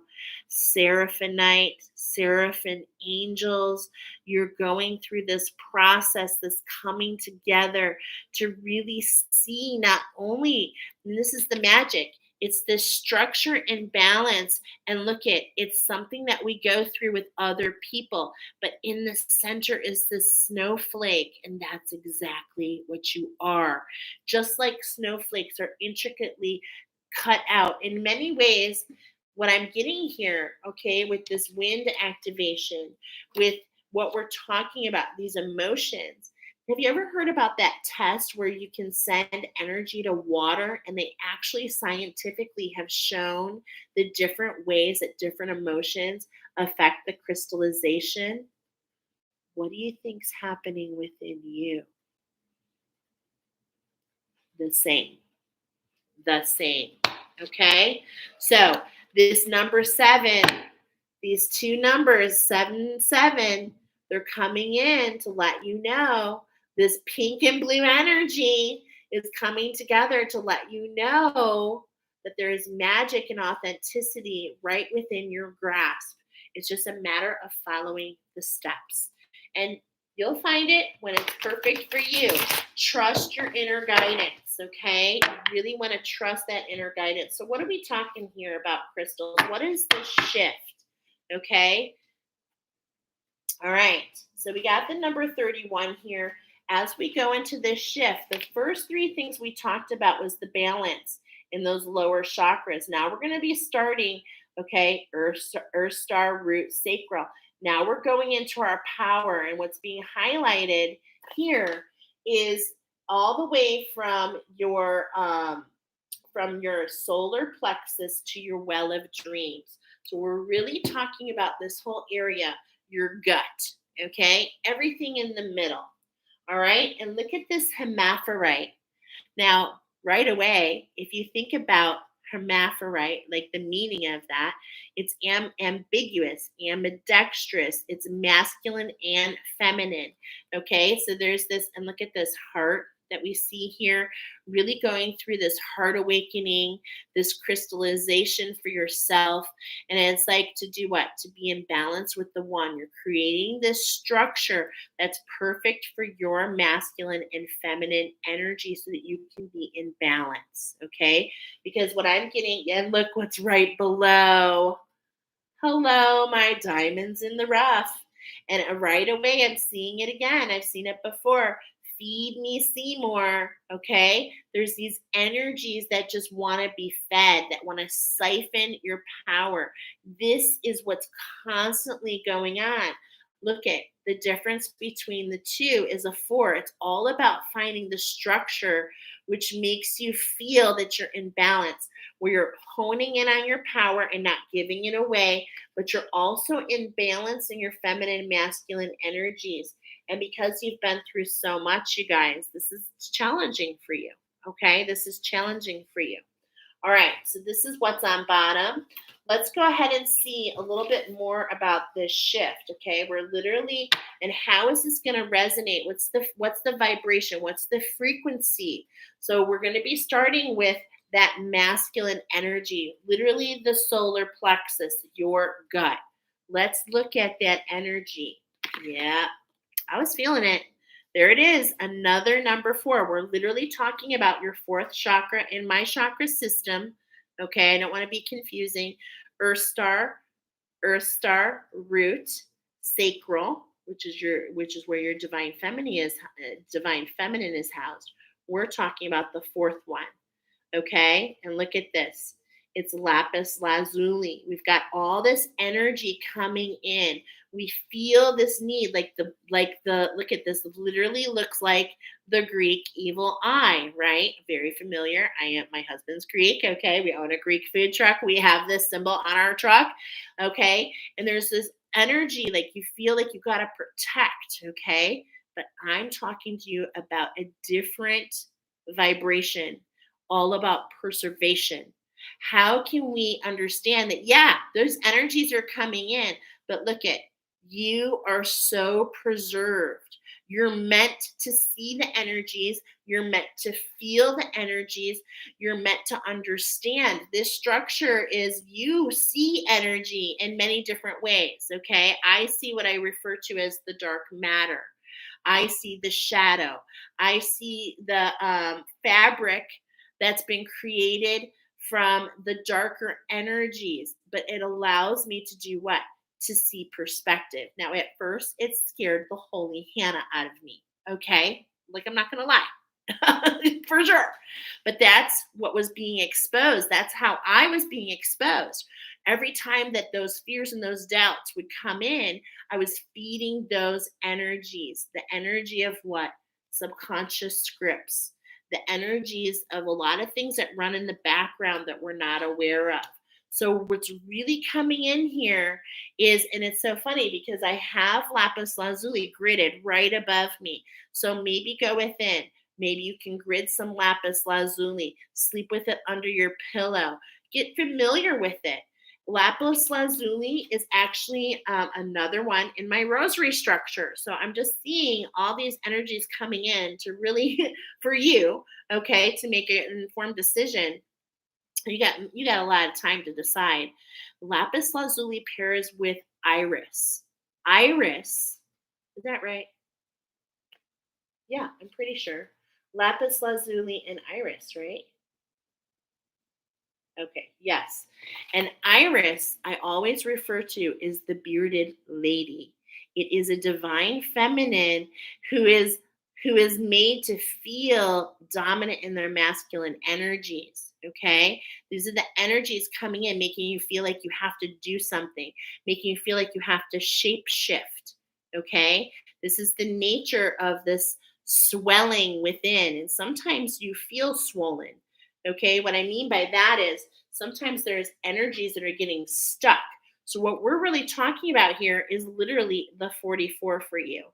Seraphinite, seraphim angels, you're going through this process, this coming together to really see not only, and this is the magic, it's this structure and balance. And look at it's something that we go through with other people, but in the center is this snowflake, and that's exactly what you are. Just like snowflakes are intricately cut out in many ways. What I'm getting here, okay, with this wind activation, with what we're talking about, these emotions. Have you ever heard about that test where you can send energy to water and they actually scientifically have shown the different ways that different emotions affect the crystallization? What do you think's happening within you? The same. The same. Okay? So this number 7, these two numbers, 7 and 7, they're coming in to let you know this pink and blue energy is coming together to let you know that there is magic and authenticity right within your grasp. It's just a matter of following the steps. And you'll find it when it's perfect for you. Trust your inner guidance, okay? You really want to trust that inner guidance. So, what are we talking here about, crystals? What is the shift? Okay. All right. So we got the number 31 here as we go into this shift, the first three things we talked about was the balance in those lower chakras. Now we're going to be starting, okay, earth star, root, sacral. Now we're going into our power, and what's being highlighted here is all the way from your solar plexus to your well of dreams. So we're really talking about this whole area, your gut, okay? Everything in the middle. All right? And look at this hermaphrodite. Now, right away, if you think about hermaphrodite, like the meaning of that, it's ambiguous, ambidextrous, it's masculine and feminine. Okay, so there's this, and look at this heart that we see here, really going through this heart awakening, this crystallization for yourself. And it's like to do what? To be in balance with the one. You're creating this structure that's perfect for your masculine and feminine energy so that you can be in balance. Okay. Because what I'm getting, and look what's right below. Hello, my diamonds in the rough. And right away, I'm seeing it again. I've seen it before. Feed me, Seymour. Okay. There's these energies that just want to be fed, that want to siphon your power. This is what's constantly going on. Look at the difference between the two is a 4. It's all about finding the structure which makes you feel that you're in balance, where you're honing in on your power and not giving it away, but you're also in balance in your feminine, masculine energies. And because you've been through so much, you guys, this is challenging for you. Okay, this is challenging for you. All right, so this is what's on bottom. Let's go ahead and see a little bit more about this shift. Okay, we're literally, and how is this going to resonate? What's the vibration? What's the frequency? So we're going to be starting with that masculine energy, literally the solar plexus, your gut. Let's look at that energy. Yeah, I was feeling it. There it is, another number 4. We're literally talking about your 4th chakra in my chakra system. Okay, I don't want to be confusing. Earth star, root, sacral, which is where your divine feminine is housed. We're talking about the 4th one. Okay, and look at this. It's lapis lazuli. We've got all this energy coming in. We feel this need, like the look at this. It literally looks like the Greek evil eye, right? Very familiar. I am, my husband's Greek. Okay, we own a Greek food truck. We have this symbol on our truck. Okay, and there's this energy, like you feel like you got to protect. Okay, but I'm talking to you about a different vibration, all about preservation. How can we understand that? Yeah, those energies are coming in, but look at, you are so preserved. You're meant to see the energies. You're meant to feel the energies. You're meant to understand. This structure is, you see energy in many different ways. Okay. I see what I refer to as the dark matter. I see the shadow. I see the fabric that's been created from the darker energies, but it allows me to do what? To see perspective. Now, at first, it scared the holy Hannah out of me. Okay. Like, I'm not going to lie. For sure. But that's what was being exposed. That's how I was being exposed. Every time that those fears and those doubts would come in, I was feeding those energies. The energy of what? Subconscious scripts. The energies of a lot of things that run in the background that we're not aware of. So what's really coming in here is, and it's so funny because I have lapis lazuli gridded right above me. So maybe go within. Maybe you can grid some lapis lazuli, sleep with it under your pillow, get familiar with it. Lapis lazuli is actually another one in my rosary structure. So I'm just seeing all these energies coming in to really, for you, okay, to make an informed decision. You got a lot of time to decide. Lapis lazuli pairs with iris. Iris, is that right? Yeah, I'm pretty sure. Lapis lazuli and iris, right? Okay, yes. And iris, I always refer to is the bearded lady. It is a divine feminine who is who is made to feel dominant in their masculine energies. Okay. These are the energies coming in, making you feel like you have to do something, making you feel like you have to shape shift. Okay. This is the nature of this swelling within. And sometimes you feel swollen. Okay. What I mean by that is sometimes there's energies that are getting stuck. So, what we're really talking about here is literally the 44 for you,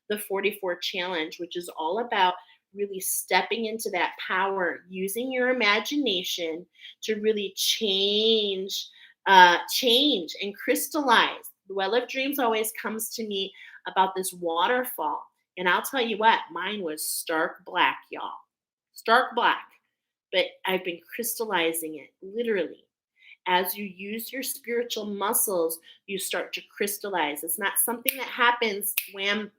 the 44 challenge, which is all about really stepping into that power, using your imagination to really change and crystallize. The Well of Dreams always comes to me about this waterfall. And I'll tell you what, mine was stark black, y'all. Stark black. But I've been crystallizing it literally. As you use your spiritual muscles, you start to crystallize. It's not something that happens wham.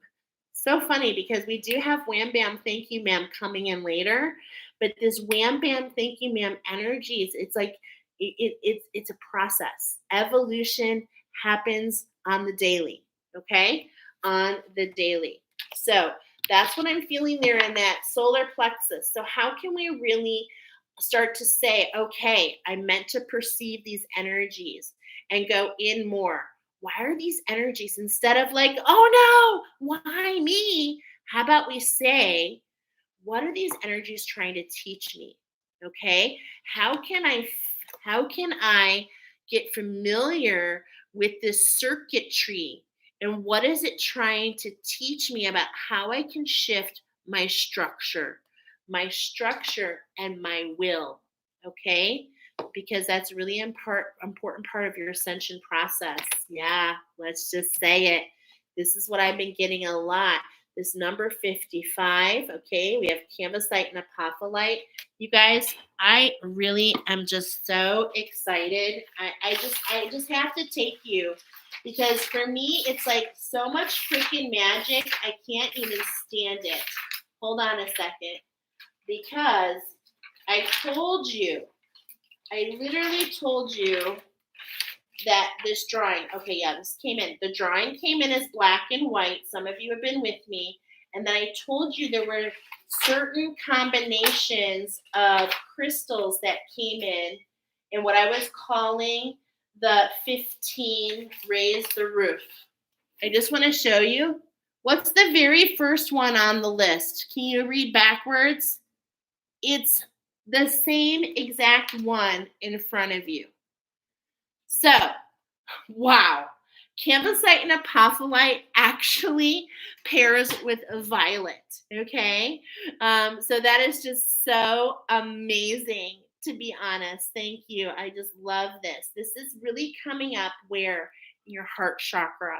So funny because we do have wham bam thank you ma'am coming in later, but this wham bam thank you ma'am energies, it's like it's a process. Evolution happens on the daily, okay? On the daily. So that's what I'm feeling there in that solar plexus. So how can we really start to say, okay, I meant to perceive these energies and go in more? Why are these energies, instead of like, oh no, why me? How about we say, what are these energies trying to teach me? Okay, how can I get familiar with this circuitry, and what is it trying to teach me about how I can shift my structure and my will? Okay, because that's really important part of your ascension process. Yeah, let's just say it. This is what I've been getting a lot. This number 55. Okay, we have canvasite and apophyllite. You guys, I really am just so excited. I just have to take you, because for me it's like so much freaking magic. I can't even stand it. Hold on a second, because I literally told you that this drawing, okay, yeah, this came in. The drawing came in as black and white. Some of you have been with me. And then I told you there were certain combinations of crystals that came in what I was calling the 15 Raise the Roof. I just want to show you. What's the very first one on the list? Can you read backwards? It's the same exact one in front of you. So, wow. Canvasite and apophyllite actually pairs with a violet. Okay. So that is just so amazing, to be honest. Thank you. I just love this. This is really coming up where your heart chakra.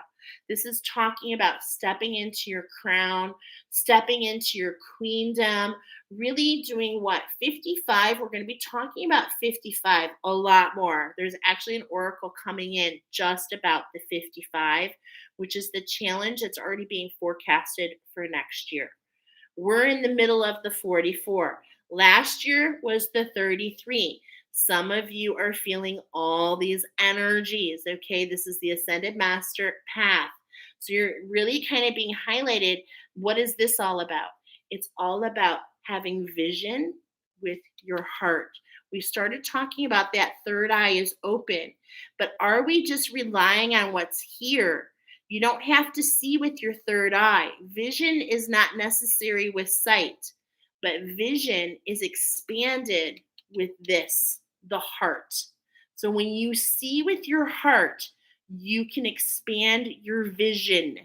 This is talking about stepping into your crown, stepping into your queendom, really doing what? 55. We're going to be talking about 55 a lot more. There's actually an oracle coming in just about the 55, which is the challenge that's already being forecasted for next year. We're in the middle of the 44. Last year was the 33. Some of you are feeling all these energies. Okay, this is the Ascended Master path. So you're really kind of being highlighted. What is this all about? It's all about having vision with your heart. We started talking about that third eye is open, but are we just relying on what's here? You don't have to see with your third eye. Vision is not necessary with sight, but vision is expanded with this, the heart. So when you see with your heart, you can expand your vision.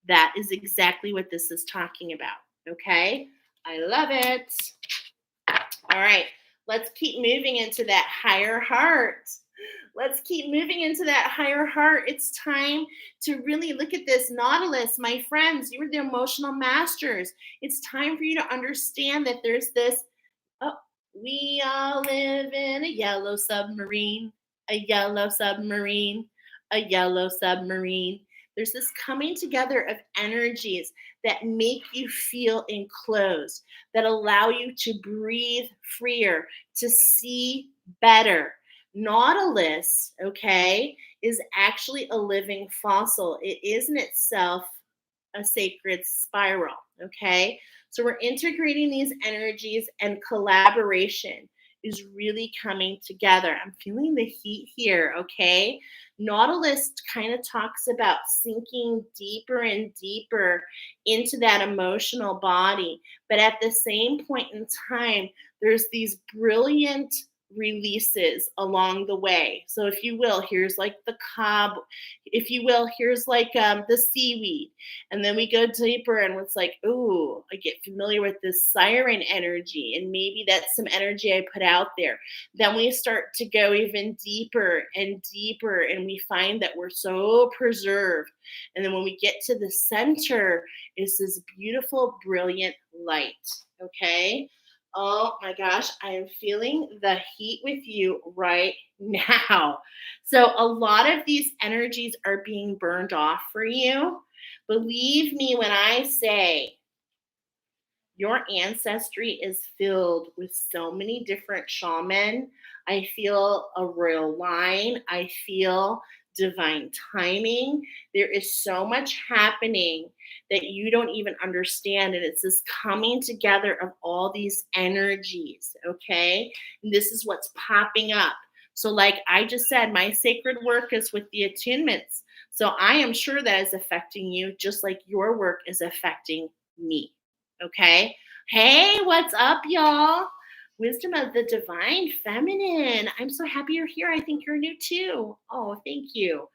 That is exactly what this is talking about. Okay? I love it. All right. Let's keep moving into that higher heart. Let's keep moving into that higher heart. It's time to really look at this. Nautilus, my friends, you are the emotional masters. It's time for you to understand that there's this, oh, we all live in a yellow submarine, a yellow submarine, a yellow submarine. There's this coming together of energies that make you feel enclosed, that allow you to breathe freer, to see better. Nautilus, okay, is actually a living fossil. It is in itself a sacred spiral. Okay. So we're integrating these energies, and collaboration is really coming together. I'm feeling the heat here. Okay. Nautilus kind of talks about sinking deeper and deeper into that emotional body. But at the same point in time, there's these brilliant releases along the way. So, if you will, here's like the cob, if you will, here's like the seaweed. And then we go deeper, and it's like, ooh, I get familiar with this siren energy. And maybe that's some energy I put out there. Then we start to go even deeper and deeper, and we find that we're so preserved. And then when we get to the center, is this beautiful, brilliant light. Okay. Oh my gosh, I am feeling the heat with you right now. So, a lot of these energies are being burned off for you. Believe me when I say your ancestry is filled with so many different shaman. I feel a royal line. I feel divine timing. There is so much happening that you don't even understand. And it's this coming together of all these energies. Okay. And this is what's popping up. So, like I just said, my sacred work is with the attunements. So, I am sure that is affecting you just like your work is affecting me. Okay. Hey, what's up, y'all? Wisdom of the Divine Feminine. I'm so happy you're here. I think you're new too. Oh, thank you.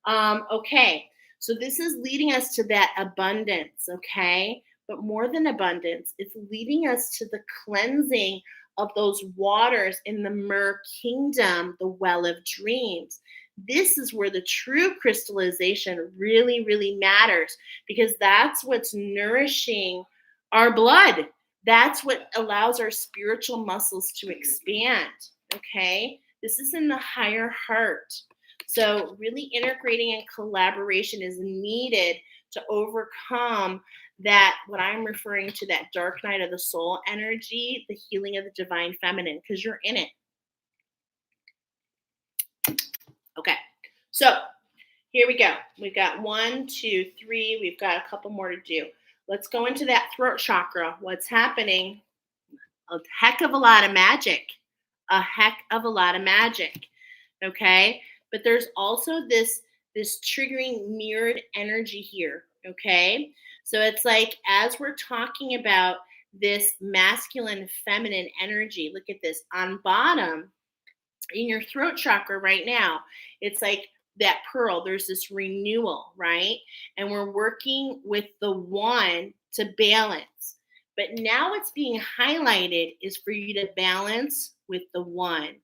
Okay. So this is leading us to that abundance. Okay. But more than abundance, it's leading us to the cleansing of those waters in the Mer Kingdom, the Well of Dreams. This is where the true crystallization really, really matters, because that's what's nourishing our blood. That's what allows our spiritual muscles to expand. Okay. This is in the higher heart. So, really integrating and collaboration is needed to overcome that, what I'm referring to, that dark night of the soul energy, the healing of the divine feminine, because you're in it. Okay. So, here we go. We've got 1, 2, 3. We've got a couple more to do. Let's go into that throat chakra. What's happening? A heck of a lot of magic. A heck of a lot of magic. Okay? But there's also this triggering mirrored energy here. Okay? So it's like, as we're talking about this masculine feminine energy, look at this on bottom in your throat chakra right now. It's like that pearl, there's this renewal, right? And we're working with the one to balance. But now what's being highlighted is for you to balance with the one.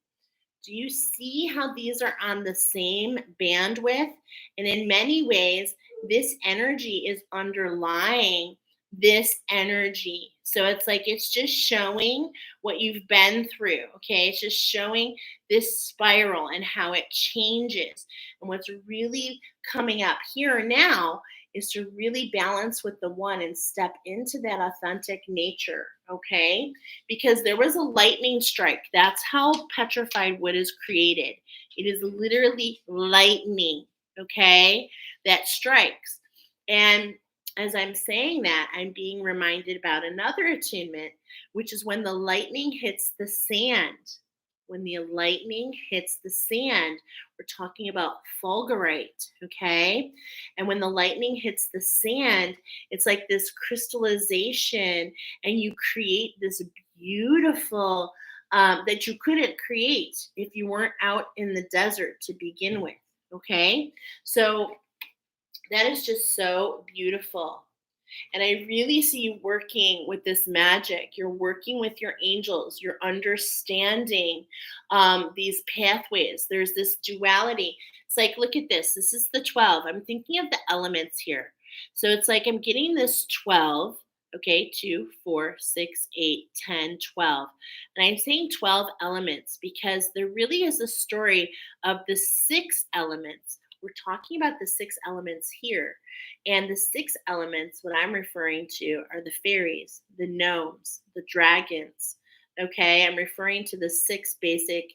Do you see how these are on the same bandwidth? And in many ways, this energy is underlying this energy. So it's like, it's just showing what you've been through. Okay. It's just showing this spiral and how it changes. And what's really coming up here now is to really balance with the one and step into that authentic nature. Okay. Because there was a lightning strike. That's how petrified wood is created. It is literally lightning, okay, that strikes. And as I'm saying that, I'm being reminded about another attunement, which is when the lightning hits the sand. When the lightning hits the sand, we're talking about fulgurite, okay? And when the lightning hits the sand, it's like this crystallization, and you create this beautiful that you couldn't create if you weren't out in the desert to begin with, okay? So that is just so beautiful. And I really see you working with this magic. You're working with your angels. You're understanding these pathways. There's this duality. It's like, look at this. This is the 12. I'm thinking of the elements here. So it's like I'm getting this 12. Okay, 2, 4, 6, 8, 10, 12. And I'm saying 12 elements because there really is a story of the 6 elements. We're talking about the 6 elements here. And the 6 elements, what I'm referring to, are the fairies, the gnomes, the dragons. Okay, I'm referring to the 6 basic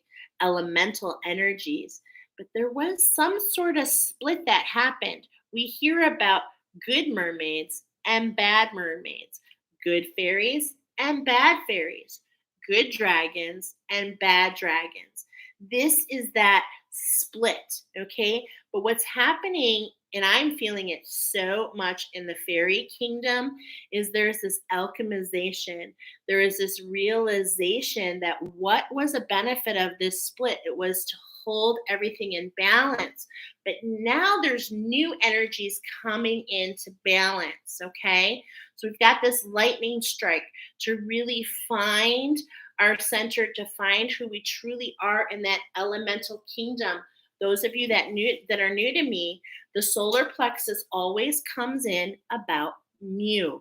elemental energies. But there was some sort of split that happened. We hear about good mermaids and bad mermaids, good fairies and bad fairies, good dragons and bad dragons. This is that split, okay? But what's happening, and I'm feeling it so much in the fairy kingdom, is there's this alchemization. There is this realization that what was a benefit of this split? It was to hold everything in balance. But now there's new energies coming into balance, okay? So we've got this lightning strike to really find our center, to find who we truly are in that elemental kingdom. Those of you that are new to me, the solar plexus always comes in about mu.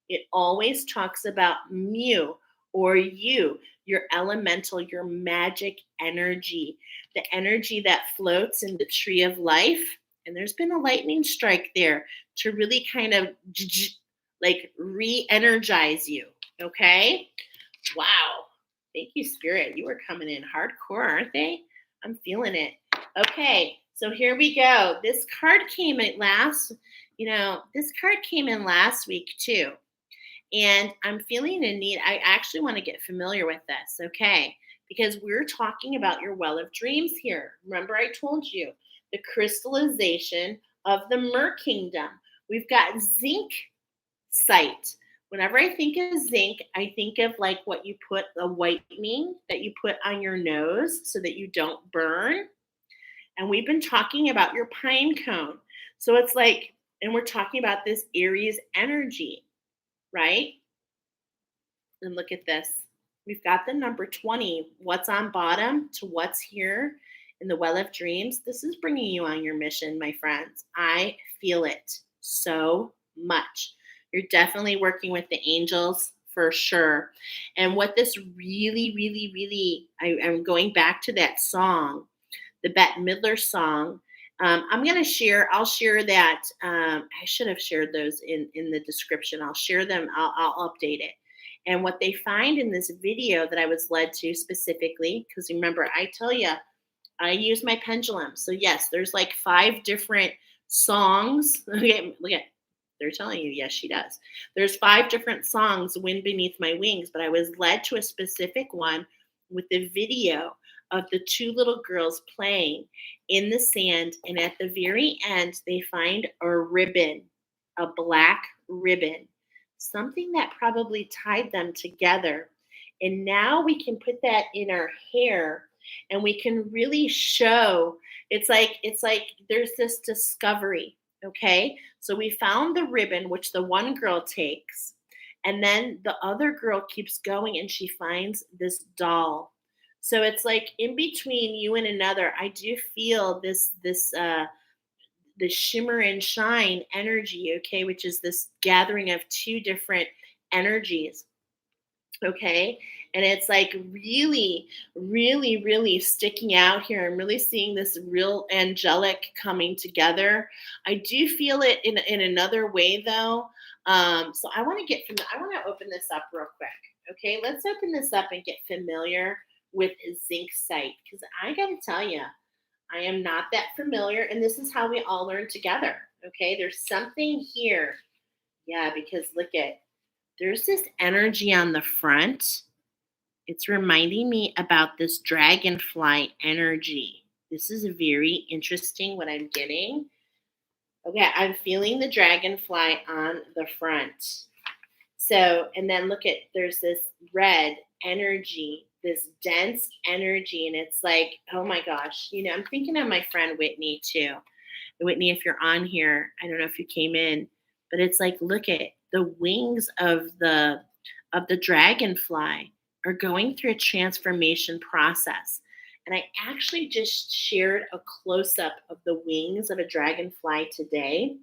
It always talks about mu, or you, your elemental, your magic energy, the energy that floats in the tree of life. And there's been a lightning strike there to really kind of like re-energize you. Okay. Wow. Thank you, Spirit. You are coming in hardcore, aren't they? I'm feeling it. Okay. So here we go. This card came in last week too. And I'm feeling a need. I actually want to get familiar with this, okay? Because we're talking about your well of dreams here. Remember, I told you the crystallization of the Mer Kingdom. We've got zinc site. Whenever I think of zinc, I think of like what you put, a whitening that you put on your nose so that you don't burn. And we've been talking about your pine cone. So it's like, and we're talking about this Aries energy, right? And look at this. We've got the number 20. What's on bottom to what's here in the well of dreams. This is bringing you on your mission, my friends. I feel it so much. You're definitely working with the angels for sure. And what this really, really, really, I'm going back to that song, the Bette Midler song. I'll share that. I should have shared those in the description. I'll share them. I'll update it. And what they find in this video that I was led to specifically, because remember, I tell you, I use my pendulum. So yes, there's like 5 different songs. Okay, look at, they're telling you, yes, she does. There's 5 different songs, Wind Beneath My Wings, but I was led to a specific one with the video of the 2 little girls playing in the sand. And at the very end, they find a ribbon, a black ribbon, something that probably tied them together. And now we can put that in our hair and we can really show, it's like there's this discovery, okay? So we found the ribbon, which the one girl takes, and then the other girl keeps going and she finds this doll. So it's like in between you and another, I do feel the shimmer and shine energy, okay, which is this gathering of 2 different energies, okay? And it's like really, really, really sticking out here. I'm really seeing this real angelic coming together. I do feel it in another way though. So I want to open this up real quick. Okay, let's open this up and get familiar with zinc site, because I got to tell you, I am not that familiar, and this is how we all learn together. Okay, there's something here. Yeah, because look at, there's this energy on the front. It's reminding me about this dragonfly energy. This is very interesting what I'm getting. Okay, I'm feeling the dragonfly on the front. So, and then look at, there's this red energy, this dense energy, and it's like, oh my gosh, I'm thinking of my friend Whitney too. Whitney, if you're on here, I don't know if you came in, but it's like, look at the wings of the dragonfly are going through a transformation process. And I actually just shared a close-up of the wings of a dragonfly today.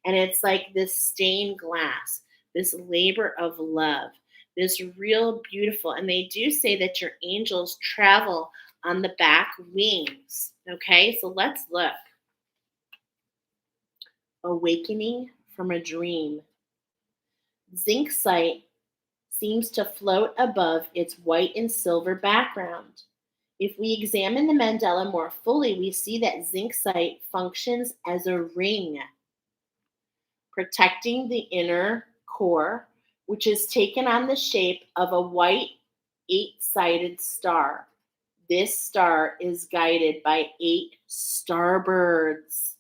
And it's like this stained glass, this labor of love, this real beautiful. And they do say that your angels travel on the back wings. Okay, so let's look. Awakening from a dream. Zinc site seems to float above its white and silver background. If we examine the mandala more fully, we see that zinc site functions as a ring. protecting the inner core, which is taken on the shape of a white 8-sided star. This star is guided by 8 starbirds.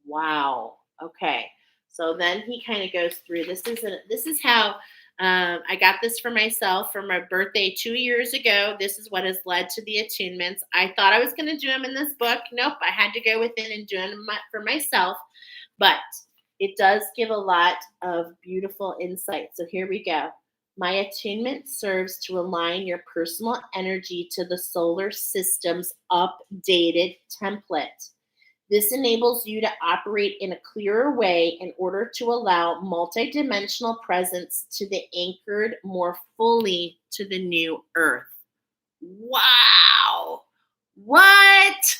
Wow. Okay. So then he kind of goes through. This is how I got this for myself for my birthday 2 years ago. This is what has led to the attunements. I thought I was going to do them in this book. Nope. I had to go within and do them for myself. But it does give a lot of beautiful insight. So here we go. My attunement serves to align your personal energy to the solar system's updated template. This enables you to operate in a clearer way in order to allow multidimensional presence to be anchored more fully to the new earth. Wow! What?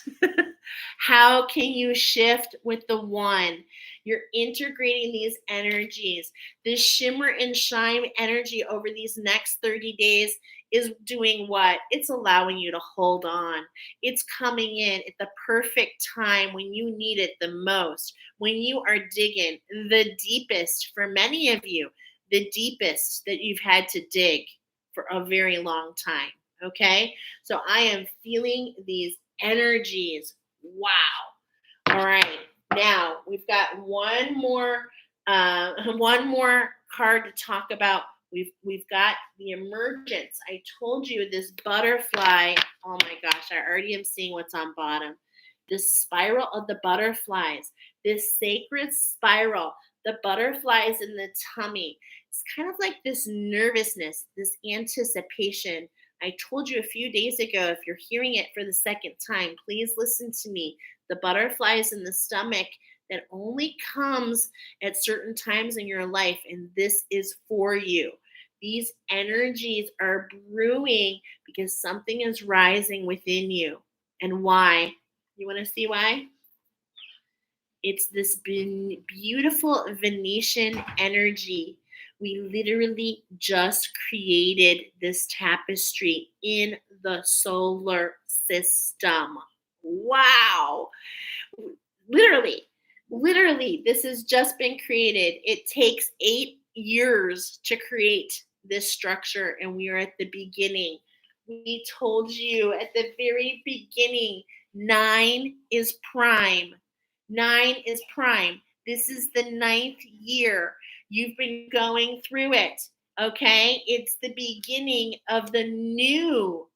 How can you shift with the one? You're integrating these energies. This shimmer and shine energy over these next 30 days is doing what? It's allowing you to hold on. It's coming in at the perfect time when you need it the most, when you are digging the deepest, for many of you, the deepest that you've had to dig for a very long time. Okay? So I am feeling these energies. Wow. All right. Now we've got one more card to talk about. We've got the emergence. I told you this butterfly. Oh my gosh, I already am seeing what's on bottom. This spiral of the butterflies, this sacred spiral, the butterflies in the tummy. It's kind of like this nervousness, this anticipation. I told you a few days ago, if you're hearing it for the second time, please listen to me. The butterflies in the stomach that only comes at certain times in your life, and this is for you. These energies are brewing because something is rising within you. And why? You want to see why? It's this beautiful Venetian energy. We literally just created this tapestry in the solar system. Wow. Literally, this has just been created. It takes 8 years to create this structure, and we are at the beginning. We told you at the very beginning, 9 is prime. 9 is prime. This is the 9th year. You've been going through it. Okay? It's the beginning of the new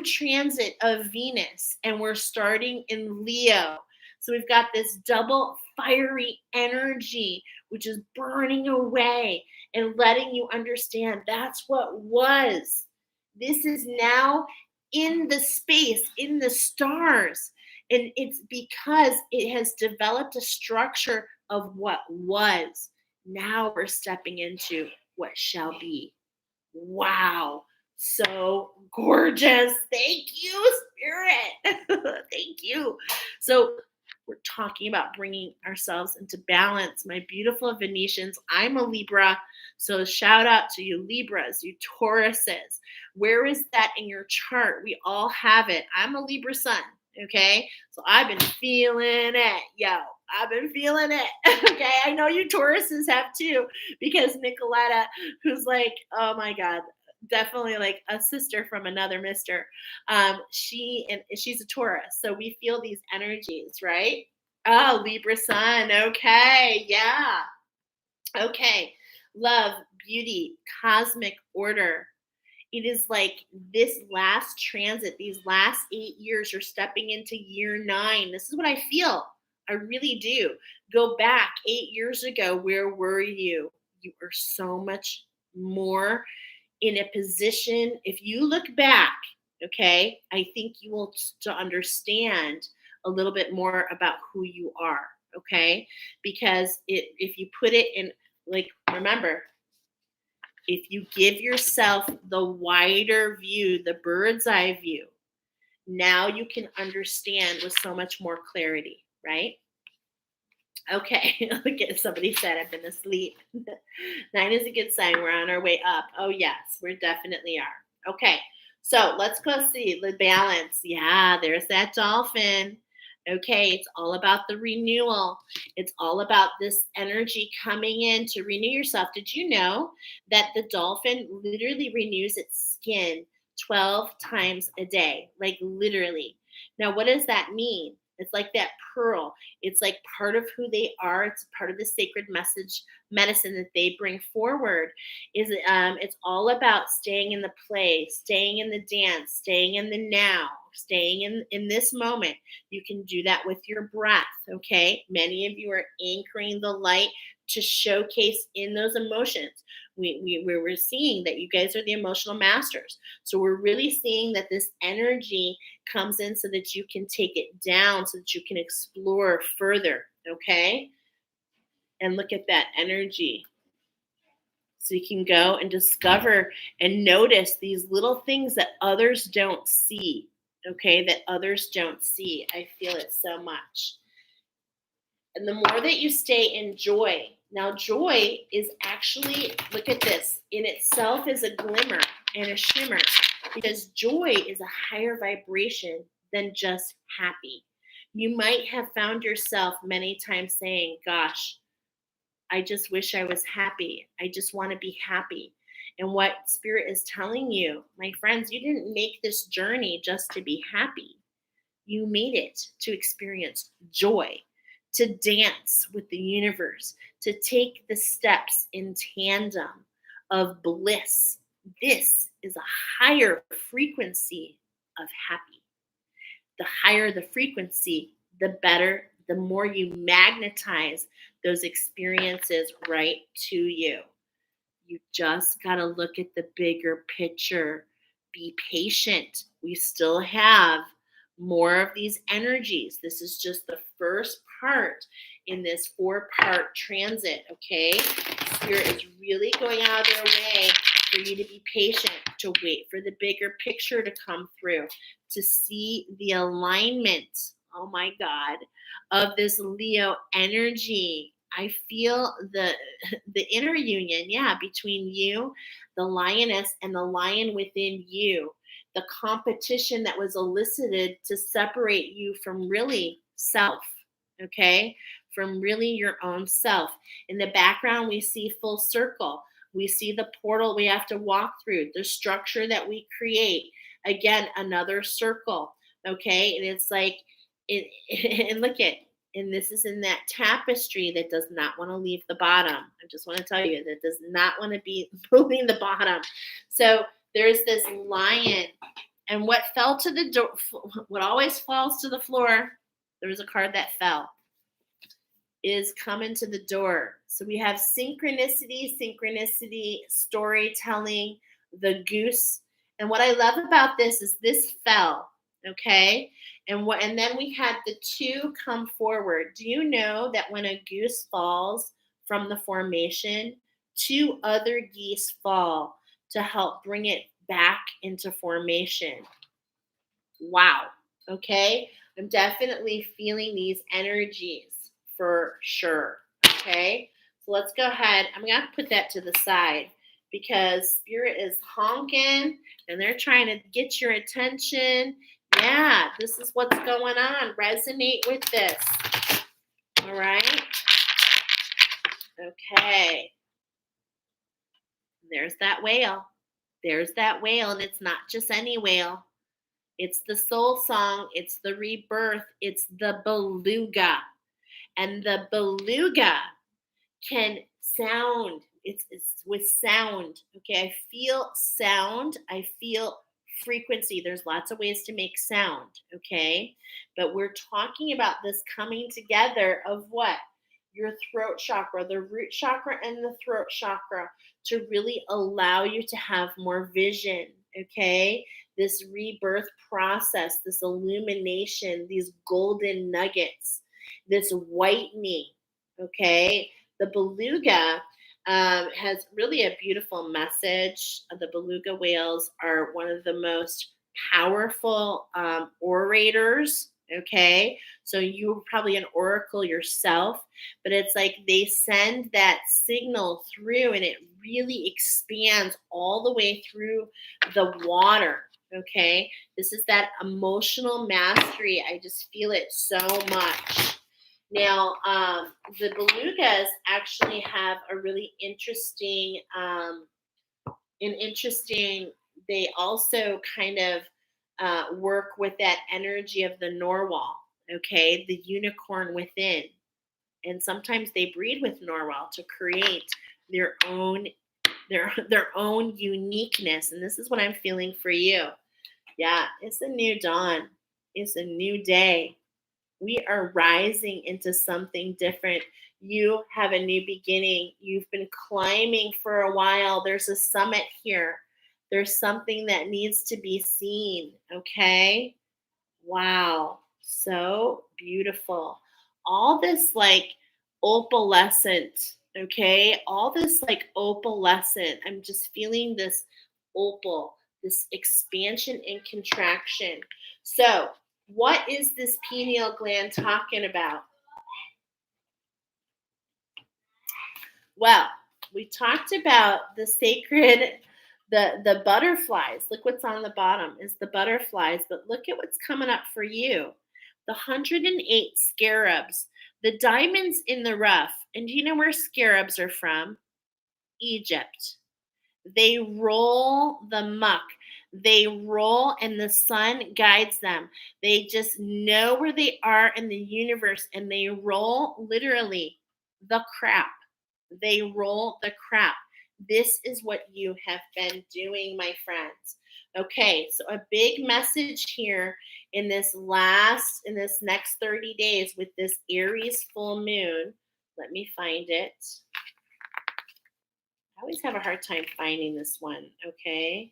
transit of Venus, and we're starting in Leo. So we've got this double fiery energy, which is burning away and letting you understand that's what was. This is now in the space, in the stars. And it's because it has developed a structure of what was. Now we're stepping into what shall be. Wow. So gorgeous. Thank you, Spirit. Thank you. So we're talking about bringing ourselves into balance. My beautiful Venetians, I'm a Libra. So shout out to you Libras, you Tauruses. Where is that in your chart? We all have it. I'm a Libra sun. Okay. So I've been feeling it. Yo, I've been feeling it. Okay. I know you Tauruses have too, because Nicoletta, who's like, oh my God, definitely like a sister from another mister. She's a Taurus, so we feel these energies, right? Oh, Libra sun. Okay, yeah. Okay, love, beauty, cosmic order. It is like this last transit, these last 8 years, you're stepping into year 9. This is what I feel. I really do. Go back 8 years ago. Where were you? You are so much more in a position. If you look back, okay, I think you will to understand a little bit more about who you are, okay? Because if you put it in, like, remember, if you give yourself the wider view, the bird's eye view, now you can understand with so much more clarity, right? Okay, look at somebody said I've been asleep. 9 is a good sign. We're on our way up. Oh, yes, we definitely are. Okay, so let's go see the balance. Yeah, there's that dolphin. Okay, it's all about the renewal. It's all about this energy coming in to renew yourself. Did you know that the dolphin literally renews its skin 12 times a day? Like literally. Now, what does that mean? It's like that pearl. It's like part of who they are. It's part of the sacred message medicine that they bring forward. It's all about staying in the play, staying in the dance, staying in the now, staying in this moment. You can do that with your breath, okay? Many of you are anchoring the light to showcase in those emotions. We're seeing that you guys are the emotional masters. So we're really seeing that this energy comes in so that you can take it down, so that you can explore further, okay? And look at that energy. So you can go and discover and notice these little things that others don't see, okay? That others don't see. I feel it so much. And the more that you stay in joy, now joy is actually, look at this, in itself is a glimmer and a shimmer, because joy is a higher vibration than just happy. You might have found yourself many times saying, gosh, I just wish I was happy. I just want to be happy. And what Spirit is telling you, my friends, you didn't make this journey just to be happy. You made it to experience joy, to dance with the universe, to take the steps in tandem of bliss. This is a higher frequency of happy. The higher the frequency, the better, the more you magnetize those experiences right to you. You just got to look at the bigger picture. Be patient. We still have more of these energies. This is just the first part in this 4-part transit, okay? Spirit is really going out of their way for you to be patient, to wait for the bigger picture to come through, to see the alignment, oh my God, of this Leo energy. I feel the inner union, yeah, between you, the lioness, and the lion within you. The competition that was elicited to separate you from really self, okay? From really your own self. In the background, we see full circle. We see the portal we have to walk through, the structure that we create. Again, another circle, okay? And it's like, and look at, and this is in that tapestry that does not want to leave the bottom. I just want to tell you that does not want to be moving the bottom. So there's this lion, and what fell to the door, what always falls to the floor, there was a card that fell, is coming to the door. So we have synchronicity, storytelling, the goose. And what I love about this is this fell, okay? And then we had the 2 come forward. Do you know that when a goose falls from the formation, 2 other geese fall to help bring it back into formation? Wow. Okay. I'm definitely feeling these energies for sure. Okay. So let's go ahead. I'm going to put that to the side because Spirit is honking and they're trying to get your attention. Yeah, this is what's going on. Resonate with this. All right. Okay. There's that whale. There's that whale. And it's not just any whale. It's the soul song. It's the rebirth. It's the beluga. And the beluga can sound. It's with sound. Okay, I feel sound. I feel frequency. There's lots of ways to make sound. Okay, but we're talking about this coming together of what? Your throat chakra, the root chakra, and the throat chakra to really allow you to have more vision. Okay, this rebirth process, this illumination, these golden nuggets, this whitening. Okay, the beluga has really a beautiful message. The beluga whales are one of the most powerful orators. Okay, so you're probably an oracle yourself, but it's like they send that signal through and it really expands all the way through the water. Okay, this is that emotional mastery. I just feel it so much. Now, the belugas actually have a really interesting. They also kind of work with that energy of the narwhal. Okay, the unicorn within, and sometimes they breed with narwhal to create their own their own uniqueness. And this is what I'm feeling for you. Yeah, it's a new dawn. It's a new day. We are rising into something different. You have a new beginning. You've been climbing for a while. There's a summit here. There's something that needs to be seen. Okay. Wow. So beautiful. All this like opalescent. Okay. All this like opalescent. I'm just feeling this opal, this expansion and contraction. So, what is this pineal gland talking about? Well, we talked about the sacred, the butterflies. Look what's on the bottom is the butterflies, but look at what's coming up for you. The 108 scarabs, the diamonds in the rough. And do you know where scarabs are from? Egypt. They roll the muck. They roll and the sun guides them. They just know where they are in the universe and they roll literally the crap. They roll the crap. This is what you have been doing, my friends. Okay, so a big message here in this next 30 days with this Aries full moon. Let me find it. I always have a hard time finding this one, okay?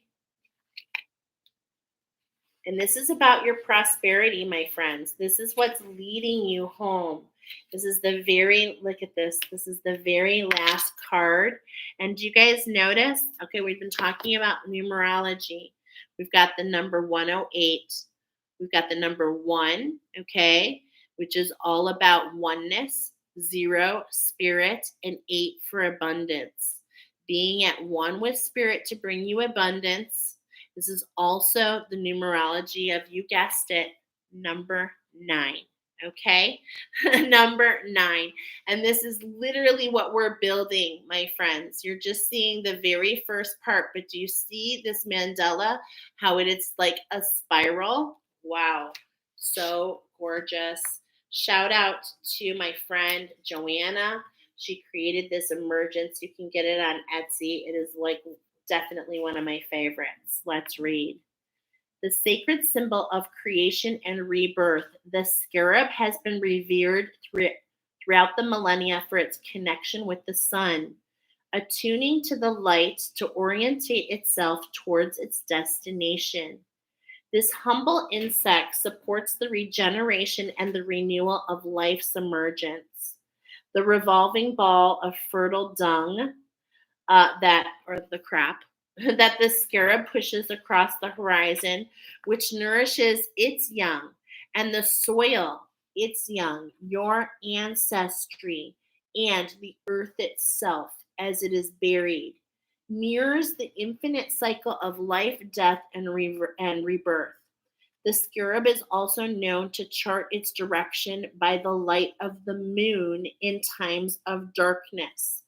And this is about your prosperity, my friends. This is what's leading you home. Look at this. This is the very last card. And do you guys notice? Okay, we've been talking about numerology. We've got the number 108. We've got the number 1, okay, which is all about oneness, 0, spirit, and 8 for abundance. Being at one with spirit to bring you abundance. This is also the numerology of, you guessed it, number 9. Okay, number 9. And this is literally what we're building, my friends. You're just seeing the very first part, but do you see this mandala? How it's like a spiral? Wow, so gorgeous. Shout out to my friend Joanna. She created this emergence. You can get it on Etsy. It is like definitely one of my favorites. Let's read. The sacred symbol of creation and rebirth, the scarab has been revered throughout the millennia for its connection with the sun, attuning to the light to orientate itself towards its destination. This humble insect supports the regeneration and the renewal of life's emergence. The revolving ball of fertile dung, or the crap, that the scarab pushes across the horizon, which nourishes its young, and the soil, its young, your ancestry, and the earth itself as it is buried, mirrors the infinite cycle of life, death, and rebirth. The scarab is also known to chart its direction by the light of the moon in times of darkness.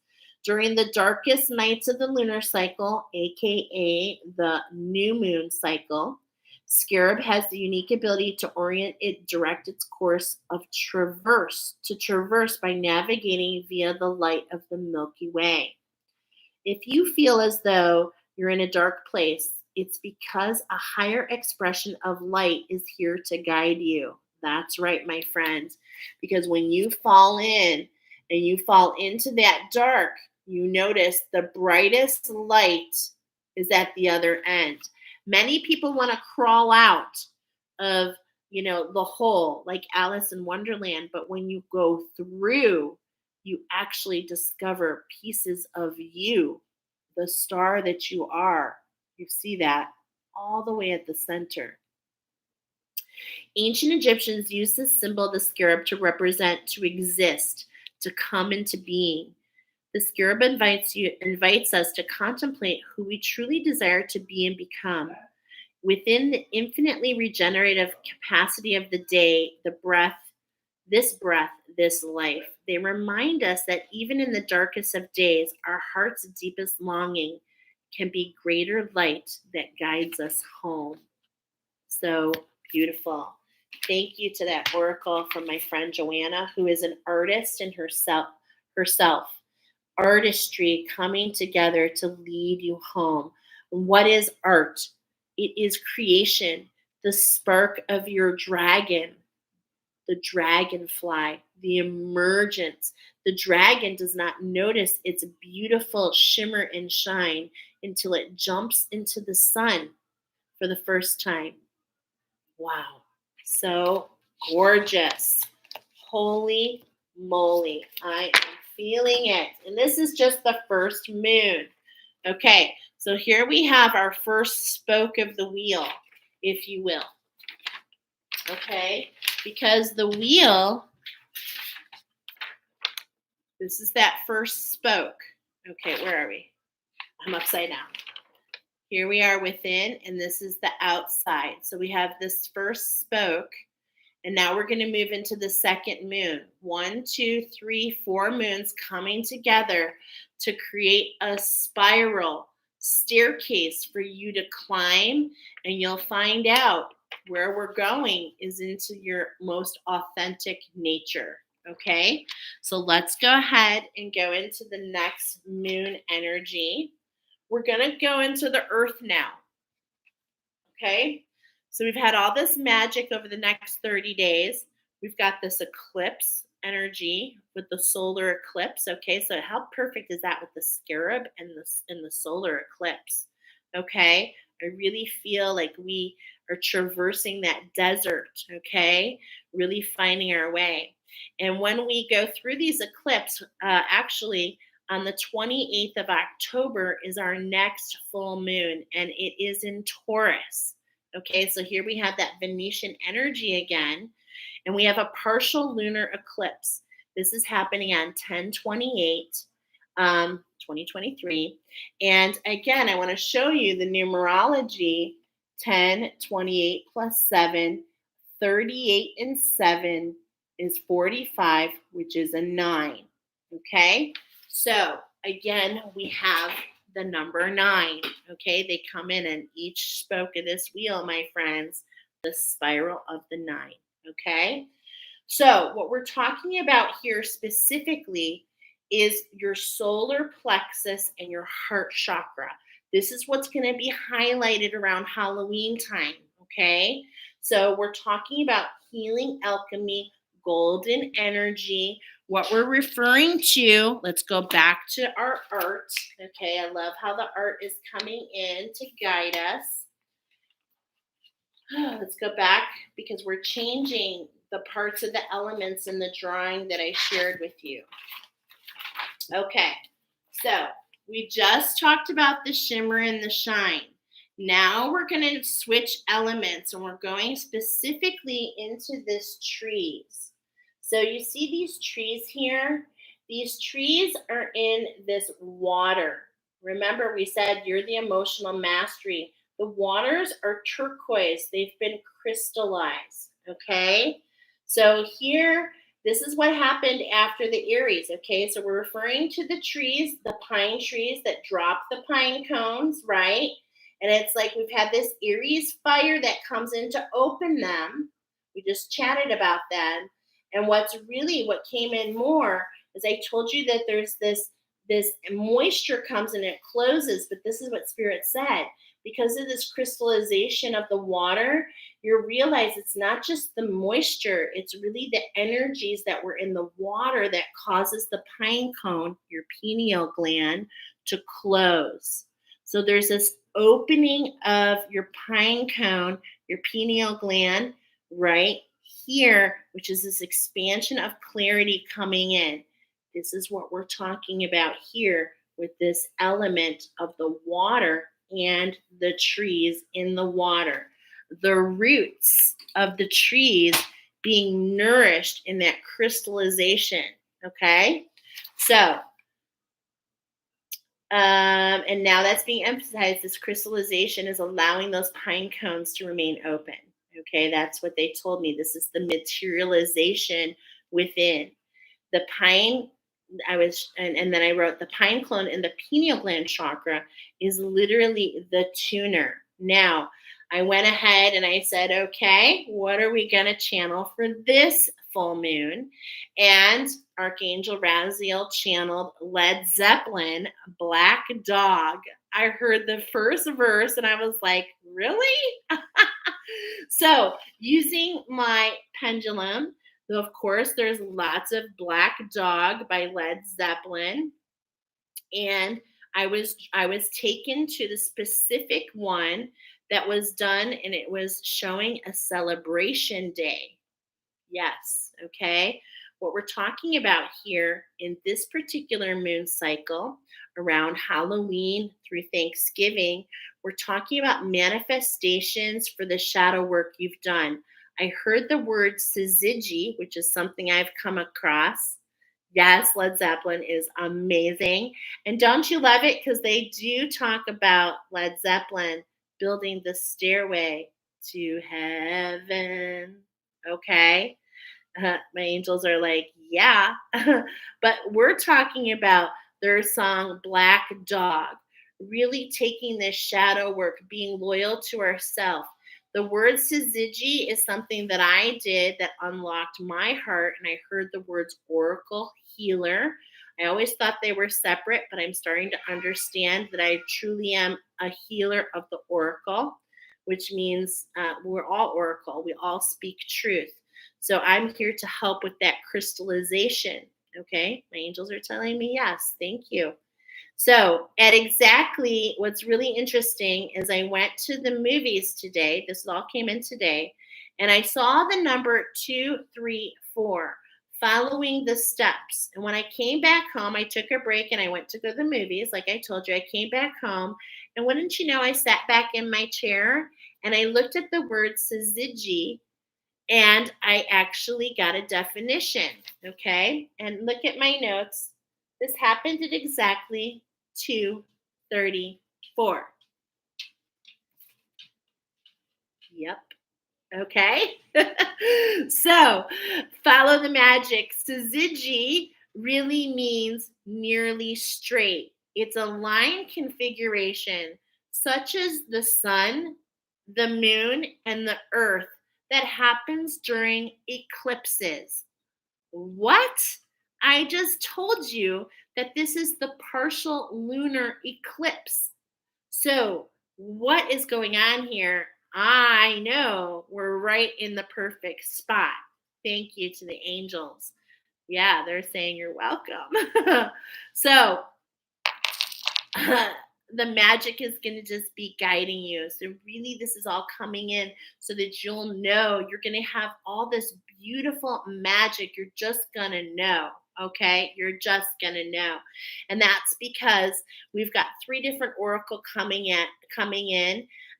During the darkest nights of the lunar cycle, aka the new moon cycle, scarab has the unique ability to direct its course of traverse by navigating via the light of the Milky Way. If you feel as though you're in a dark place, it's because a higher expression of light is here to guide you. That's right, my friends. Because when you fall in and you fall into that dark, you notice the brightest light is at the other end. Many people want to crawl out of, the hole like Alice in Wonderland, but when you go through, you actually discover pieces of you, the star that you are. You see that all the way at the center. Ancient Egyptians used this symbol, the scarab, to represent, to exist, to come into being. The scarab invites us to contemplate who we truly desire to be and become. Within the infinitely regenerative capacity of the day, breath, this life, they remind us that even in the darkest of days, our heart's deepest longing can be greater light that guides us home. So beautiful. Thank you to that oracle from my friend Joanna, who is an artist in herself. Artistry coming together to lead you home. What is art? It is creation, the spark of your dragon, the dragonfly, the emergence. The dragon does not notice its beautiful shimmer and shine until it jumps into the sun for the first time. Wow, so gorgeous. Holy moly, I am feeling it. And this is just the first moon. Okay, so here we have our first spoke of the wheel, if you will. Okay, because the wheel, this is that first spoke. Okay, where are we? I'm upside down. Here we are within, and this is the outside. So we have this first spoke, and now we're going to move into the second moon. 1, 2, 3, 4 moons coming together to create a spiral staircase for you to climb, and you'll find out where we're going is into your most authentic nature. Okay, so let's go ahead and go into the next moon energy. We're going to go into the earth now. Okay, so we've had all this magic over the next 30 days. We've got this eclipse energy with the solar eclipse. Okay, so how perfect is that with the scarab and the solar eclipse? Okay, I really feel like we are traversing that desert. Okay, really finding our way. And when we go through these eclipses, actually, on the 28th of October is our next full moon, and it is in Taurus. Okay, so here we have that Venetian energy again, and we have a partial lunar eclipse. This is happening on 10/28, 2023. And again, I want to show you the numerology 10, 28 plus 7, 38 and 7 is 45, which is a 9. Okay, so again, we have the number 9. Okay, they come in each spoke of this wheel, my friends, the spiral of the 9. Okay, so what we're talking about here specifically is your solar plexus and your heart chakra. This is what's going to be highlighted around Halloween time. Okay, so we're talking about healing alchemy, golden energy. What we're referring to, let's go back to our art. Okay, I love how the art is coming in to guide us. Let's go back because we're changing the parts of the elements in the drawing that I shared with you. Okay, so we just talked about the shimmer and the shine. Now we're going to switch elements, and we're going specifically into this trees. So you see these trees here? These trees are in this water. Remember, we said you're the emotional mastery. The waters are turquoise. They've been crystallized, okay? So here, this is what happened after the Aries, okay? So we're referring to the trees, the pine trees that drop the pine cones, right? And it's like we've had this Aries fire that comes in to open them. We just chatted about that. And what came in more is I told you that there's this moisture comes and it closes, but this is what Spirit said. Because of this crystallization of the water, you realize it's not just the moisture, it's really the energies that were in the water that causes the pine cone, your pineal gland, to close. So there's this opening of your pine cone, your pineal gland, right here, which is this expansion of clarity coming in. This is what we're talking about here with this element of the water and the trees in the water. The roots of the trees being nourished in that crystallization. Okay? So And now that's being emphasized. This crystallization is allowing those pine cones to remain open. Okay, that's what they told me. This is the materialization within. The pine, and then I wrote the pine cone in the pineal gland chakra is literally the tuner. Now, I went ahead and I said, okay, what are we going to channel for this full moon? And Archangel Raziel channeled Led Zeppelin, Black Dog. I heard the first verse and I was like, really? So, using my pendulum, of course, there's lots of Black Dog by Led Zeppelin. And I was taken to the specific one that was done, and it was showing a celebration day. Yes, okay. What we're talking about here in this particular moon cycle around Halloween through Thanksgiving, we're talking about manifestations for the shadow work you've done. I heard the word syzygy, which is something I've come across. Yes, Led Zeppelin is amazing. And don't you love it? Because they do talk about Led Zeppelin building the stairway to heaven. Okay. My angels are like, yeah. But we're talking about their song Black Dog, really taking this shadow work, being loyal to ourselves. The word syzygy is something that I did that unlocked my heart, and I heard the words oracle, healer. I always thought they were separate, but I'm starting to understand that I truly am a healer of the oracle, which means we're all oracle. We all speak truth. So I'm here to help with that crystallization. Okay. My angels are telling me yes. Thank you. So, at exactly what's really interesting is I went to the movies today. This all came in today. And I saw the number 234 following the steps. And when I came back home, I took a break and I went to go to the movies. Like I told you, I came back home. And wouldn't you know, I sat back in my chair and I looked at the word syzygy and I actually got a definition. Okay. And look at my notes. This happened at exactly 2:34. Yep. Okay. So follow the magic. Syzygy really means nearly straight. It's a line configuration such as the sun, the moon, and the earth that happens during eclipses. What? I just told you that this is the partial lunar eclipse. So, what is going on here? I know we're right in the perfect spot. Thank you to the angels. Yeah, they're saying you're welcome. So, the magic is going to just be guiding you. So, really, this is all coming in so that you'll know you're going to have all this beautiful magic. You're just going to know. Okay, you're just going to know. And that's because we've got three different oracle coming in,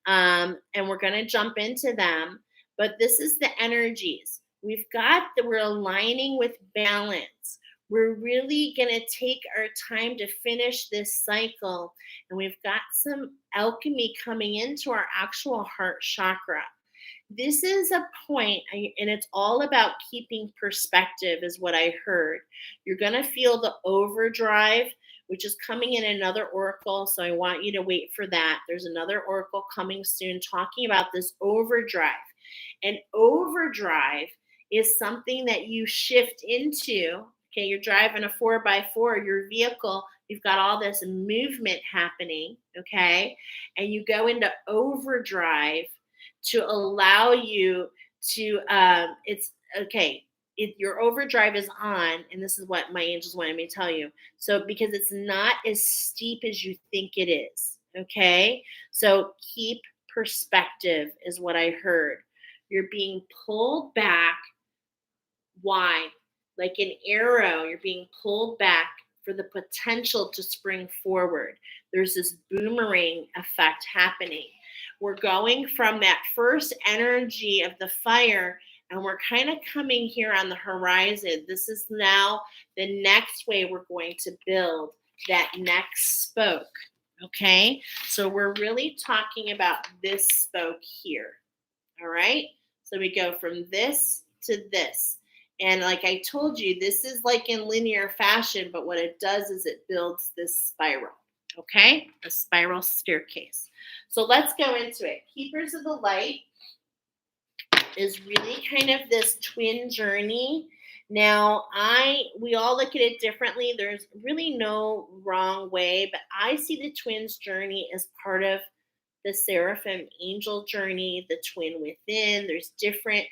and we're going to jump into them. But this is the energies. We're aligning with balance. We're really going to take our time to finish this cycle. And we've got some alchemy coming into our actual heart chakra. This is a point, and it's all about keeping perspective, is what I heard. You're going to feel the overdrive, which is coming in another oracle. So I want you to wait for that. There's another oracle coming soon talking about this overdrive. And overdrive is something that you shift into. Okay, you're driving a 4x4, your vehicle, you've got all this movement happening, okay? And you go into overdrive to allow you to, it's okay. Your overdrive is on, and this is what my angels wanted me to tell you. So, because it's not as steep as you think it is, okay? So, keep perspective, is what I heard. You're being pulled back. Why? Like an arrow, you're being pulled back for the potential to spring forward. There's this boomerang effect happening. We're going from that first energy of the fire, and we're kind of coming here on the horizon. This is now the next way we're going to build. that next spoke. Okay, so we're really talking about this spoke here. All right, so we go from this to this. And like I told you, this is like in linear fashion, but what it does is it builds this spiral. Okay, a spiral staircase. So let's go into it. Keepers of the Light is really kind of this twin journey. Now, we all look at it differently. There's really no wrong way, but I see the twins journey as part of the seraphim angel journey, the twin within. There's different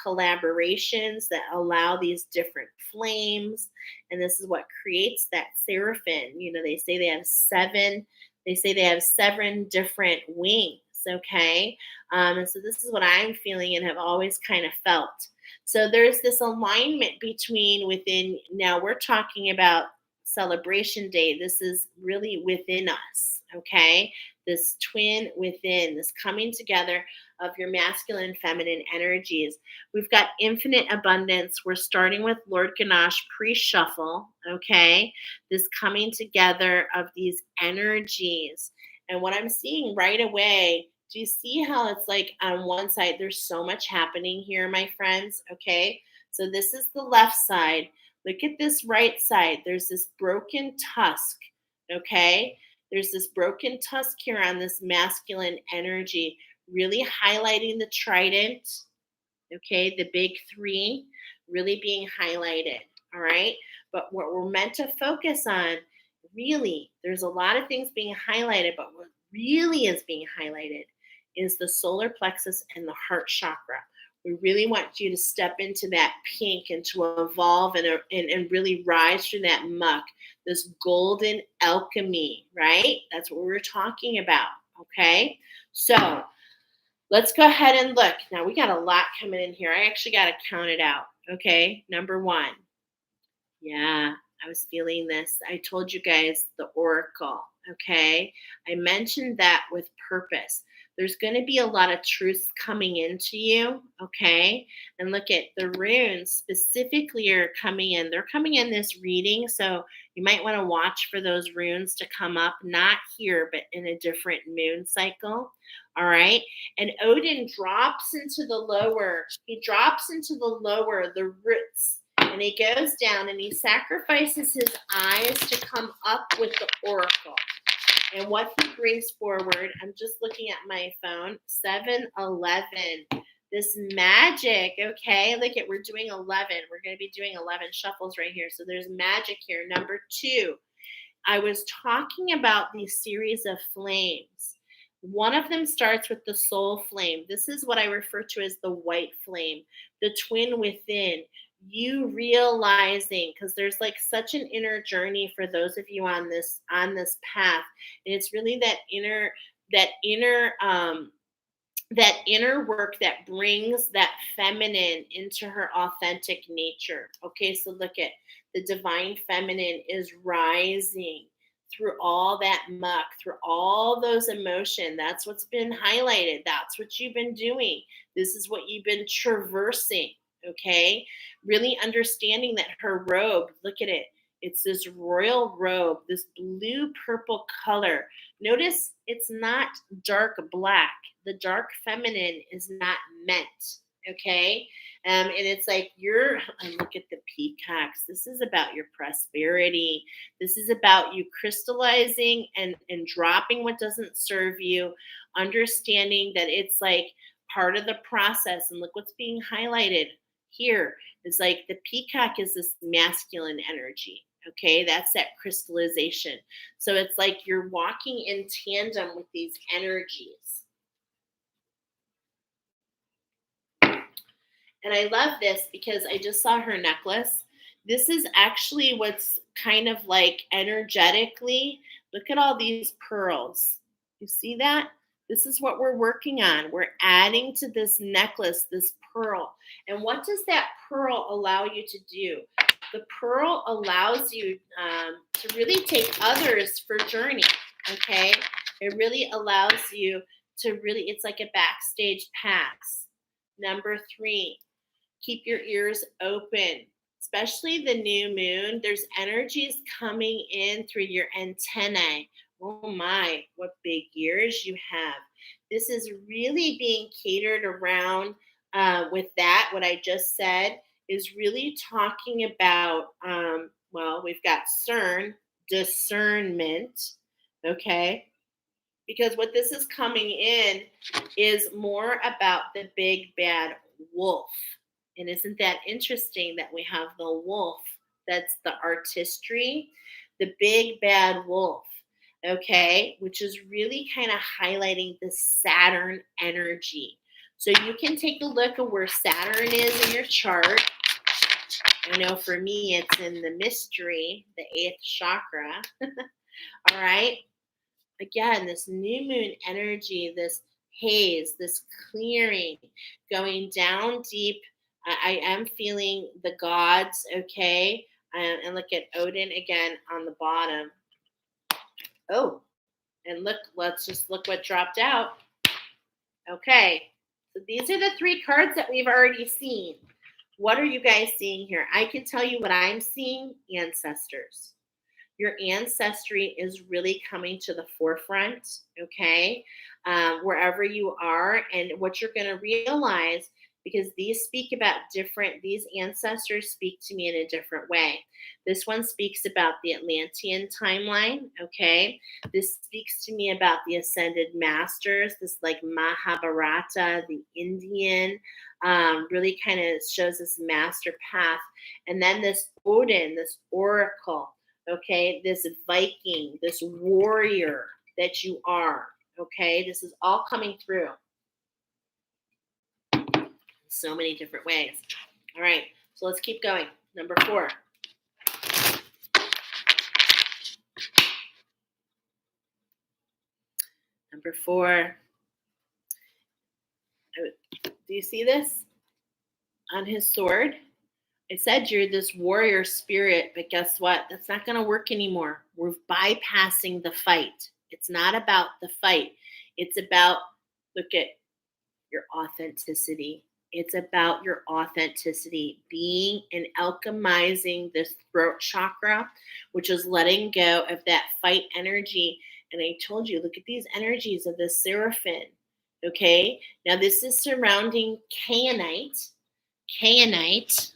collaborations that allow these different flames, and this is what creates that seraphim. You know, they say they have seven. They say they have seven different wings. Okay, and so this is what I'm feeling and have always kind of felt. So there's this alignment between within. Now we're talking about celebration day. This is really within us. Okay, this twin within, this coming together of your masculine and feminine energies. We've got infinite abundance. We're starting with Lord Ganesh pre-shuffle, okay? This coming together of these energies. And what I'm seeing right away, do you see how it's like on one side, there's so much happening here, my friends, okay? So this is the left side. Look at this right side. There's this broken tusk, okay? There's this broken tusk here on this masculine energy, really highlighting the trident, okay, the big three, really being highlighted, all right? But what we're meant to focus on, really, there's a lot of things being highlighted, but what really is being highlighted is the solar plexus and the heart chakra. We really want you to step into that pink and to evolve and really rise through that muck, this golden alchemy, right? That's what we're talking about, okay? So let's go ahead and look. Now, we got a lot coming in here. I actually got to count it out, okay? Number one. Yeah, I was feeling this. I told you guys the oracle, okay? I mentioned that with purpose. There's going to be a lot of truth coming into you, okay? And look at the runes specifically are coming in. They're coming in this reading, so you might want to watch for those runes to come up, not here, but in a different moon cycle, all right? And Odin drops into the lower, the roots, and he goes down and he sacrifices his eyes to come up with the oracle. And what he brings forward, I'm just looking at my phone, 7-11. This magic, okay? Look at, we're doing 11. We're going to be doing 11 shuffles right here. So there's magic here. Number 2, I was talking about these series of flames. One of them starts with the soul flame. This is what I refer to as the white flame, the twin within. You realizing, because there's like such an inner journey for those of you on this path, and it's really that inner work that brings that feminine into her authentic nature. Okay, so look at the divine feminine is rising through all that muck, through all those emotions. That's what's been highlighted. That's what you've been doing. This is what you've been traversing. Okay, really understanding that her robe, look at it. It's this royal robe, this blue purple color. Notice it's not dark black. The dark feminine is not meant. Okay. And it's like and look at the peacocks. This is about your prosperity. This is about you crystallizing and dropping what doesn't serve you, understanding that it's like part of the process. And look what's being highlighted here. It's like the peacock is this masculine energy. Okay, that's that crystallization. So it's like you're walking in tandem with these energies. And I love this because I just saw her necklace. This is actually what's kind of like energetically, look at all these pearls. You see that? This is what we're working on. We're adding to this necklace, this pearl. And what does that pearl allow you to do? The pearl allows you to really take others for journey, okay? It really allows you to really, it's like a backstage pass. Number 3, keep your ears open. It's especially the new moon, there's energies coming in through your antennae. Oh my, what big ears you have. This is really being catered around with that. What I just said is really talking about, well, we've got discernment, okay? Because what this is coming in is more about the big bad wolf. And isn't that interesting that we have the wolf? That's the artistry, the big bad wolf, okay, which is really kind of highlighting the Saturn energy. So you can take a look at where Saturn is in your chart. I know for me, it's in the mystery, the eighth chakra. All right. Again, this new moon energy, this haze, this clearing, going down deep. I am feeling the gods, okay? And look at Odin again on the bottom. Oh, and look, let's just look what dropped out. Okay, so these are the three cards that we've already seen. What are you guys seeing here? I can tell you what I'm seeing: ancestors. Your ancestry is really coming to the forefront, okay? Wherever you are, and what you're going to realize, because these ancestors speak to me in a different way. This one speaks about the Atlantean timeline, okay? This speaks to me about the ascended masters, this like Mahabharata, the Indian, really kind of shows this master path. And then this Odin, this oracle, okay, this Viking, this warrior that you are, okay, this is all coming through so many different ways. All right, so let's keep going. Number 4. Number 4. Do you see this on his sword? I said you're this warrior spirit, but guess what? That's not going to work anymore. We're bypassing the fight. It's not about the fight. It's about, look at your authenticity. It's about your authenticity, being and alchemizing this throat chakra, which is letting go of that fight energy. And I told you, look at these energies of the seraphim. Okay. Now this is surrounding Kayanite. Kayanite,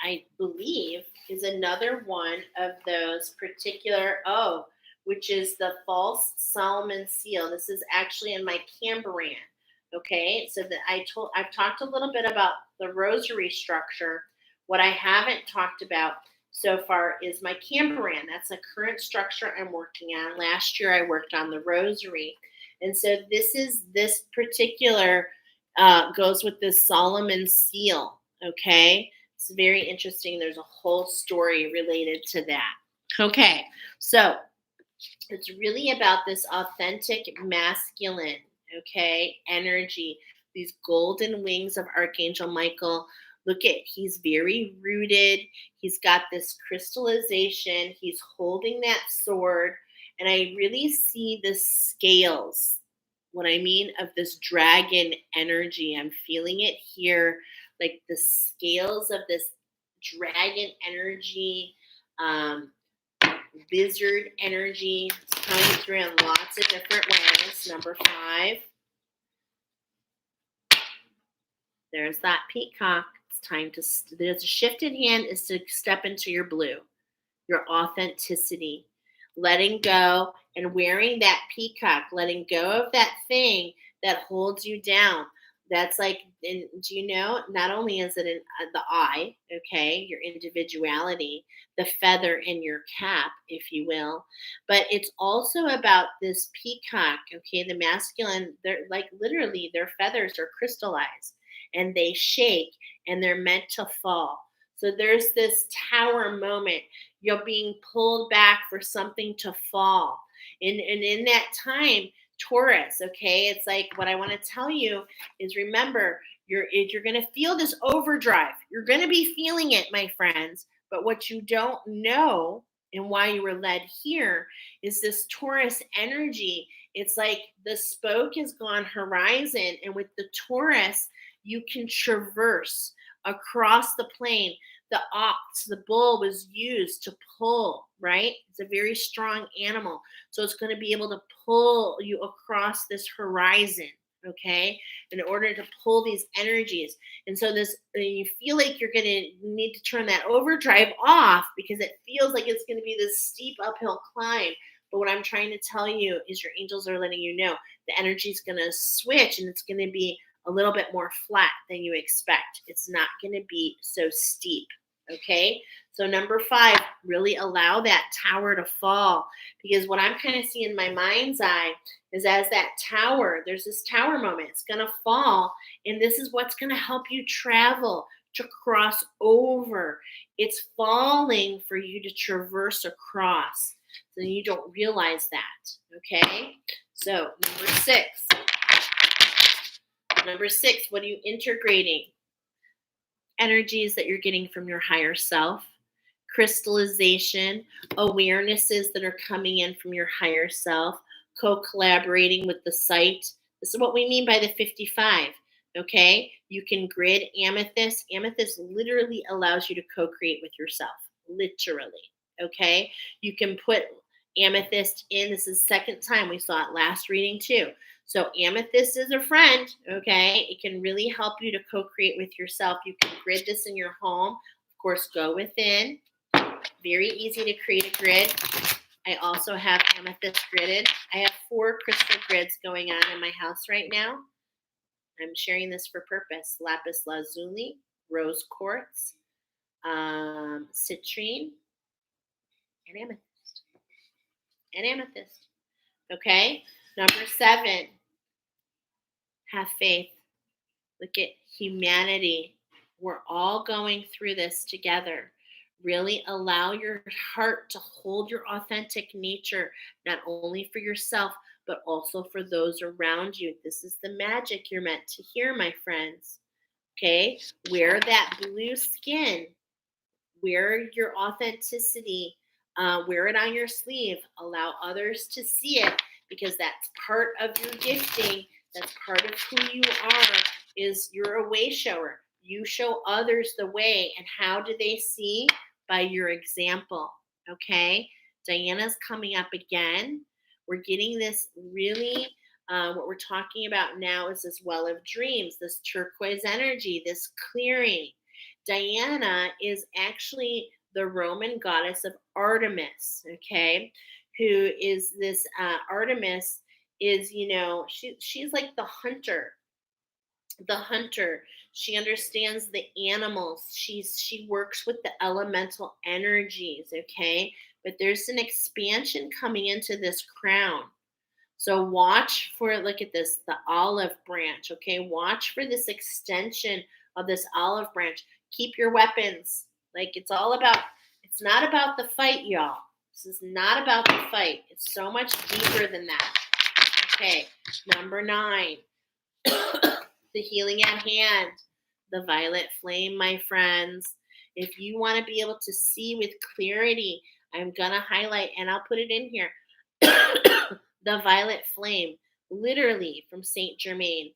I believe, is another one of those particular, which is the false Solomon seal. This is actually in my Cambrian. Okay, so that I've talked a little bit about the rosary structure. What I haven't talked about so far is my Cambrian. That's a current structure I'm working on. Last year I worked on the rosary. And so this particular goes with the Solomon seal. Okay, it's very interesting. There's a whole story related to that. Okay, so it's really about this authentic masculine, okay, energy, these golden wings of Archangel Michael. Look at, he's very rooted. He's got this crystallization. He's holding that sword. And I really see the scales, what I mean, of this dragon energy. I'm feeling it here, like the scales of this dragon energy, lizard energy coming through in lots of different ways. Number 5. There's that peacock. It's time to, there's a shifted hand is to step into your blue, your authenticity, letting go and wearing that peacock, letting go of that thing that holds you down. That's like, do you know, not only is it in the eye, okay, your individuality, the feather in your cap, if you will, but it's also about this peacock, okay, the masculine, they're like literally their feathers are crystallized and they shake and they're meant to fall. So there's this tower moment. You're being pulled back for something to fall. And in that time, Taurus, okay, it's like what I want to tell you is remember, you're going to feel this overdrive. You're going to be feeling it, my friends. But what you don't know and why you were led here is this Taurus energy. It's like the spoke has gone horizon. And with the Taurus, you can traverse across the plane. The ox, the bull, was used to pull, right? It's a very strong animal. So it's going to be able to pull you across this horizon, okay, in order to pull these energies. And so you feel like you're going to need to turn that overdrive off because it feels like it's going to be this steep uphill climb. But what I'm trying to tell you is your angels are letting you know the energy is going to switch and it's going to be a little bit more flat than you expect. It's not going to be so steep. Okay, so number 5, really allow that tower to fall, because what I'm kind of seeing in my mind's eye is as that tower, there's this tower moment, it's going to fall, and this is what's going to help you travel to cross over. It's falling for you to traverse across, so you don't realize that. Okay, so number six, what are you integrating? Energies that you're getting from your higher self, crystallization, awarenesses that are coming in from your higher self, co-collaborating with the site. This is what we mean by the 55. Okay, you can grid amethyst. Amethyst literally allows you to co-create with yourself, literally. Okay, you can put amethyst in. This is the second time we saw it last reading too. So amethyst is a friend, okay? It can really help you to co-create with yourself. You can grid this in your home. Of course, go within. Very easy to create a grid. I also have amethyst gridded. I have 4 crystal grids going on in my house right now. I'm sharing this for purpose. Lapis lazuli, rose quartz, citrine, and amethyst. Okay? Number 7. Have faith. Look at humanity. We're all going through this together. Really allow your heart to hold your authentic nature, not only for yourself, but also for those around you. This is the magic you're meant to hear, my friends. Okay? Wear that blue skin. Wear your authenticity. Wear it on your sleeve. Allow others to see it, because that's part of your gifting. That's part of who you are, is you're a way shower. You show others the way. And how do they see? By your example. Okay? Diana's coming up again. We're getting this really, what we're talking about now is this well of dreams, this turquoise energy, this clearing. Diana is actually the Roman goddess of Artemis, okay? Who is this Artemis is, she's like the hunter. She understands the animals. She works with the elemental energies, okay? But there's an expansion coming into this crown. So watch for, look at this, the olive branch, okay? Watch for this extension of this olive branch. Keep your weapons. Like, it's not about the fight, y'all. This is not about the fight. It's so much deeper than that. Okay, number 9. The healing at hand, the violet flame, my friends. If you want to be able to see with clarity, I'm going to highlight, and I'll put it in here, the violet flame, literally from Saint Germain.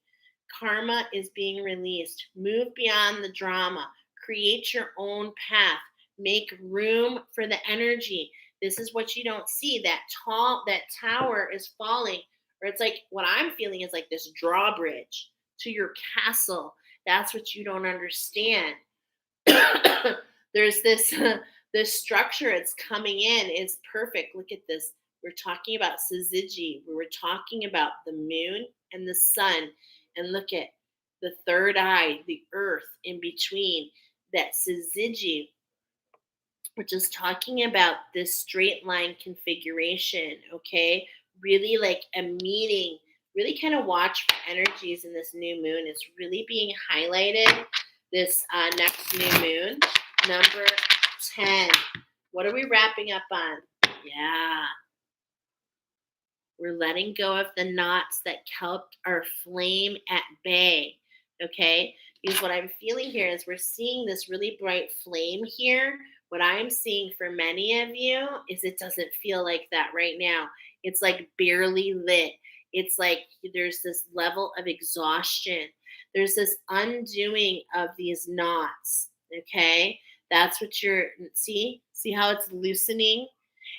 Karma is being released. Move beyond the drama. Create your own path. Make room for the energy. This is what you don't see. That tower is falling, or it's like, what I'm feeling is like this drawbridge to your castle. That's what you don't understand. There's this structure. It's coming in. It's perfect. Look at this. We're talking about syzygy. We were talking about the moon and the sun. And look at the third eye, the earth in between. That syzygy, which is talking about this straight line configuration, okay? Really like a meeting. Really kind of watch for energies in this new moon. It's really being highlighted, this next new moon. Number 10. What are we wrapping up on? Yeah. We're letting go of the knots that kept our flame at bay, okay? Because what I'm feeling here is we're seeing this really bright flame here. What I'm seeing for many of you is it doesn't feel like that right now. It's like barely lit. It's like there's this level of exhaustion. There's this undoing of these knots, okay? That's what see how it's loosening,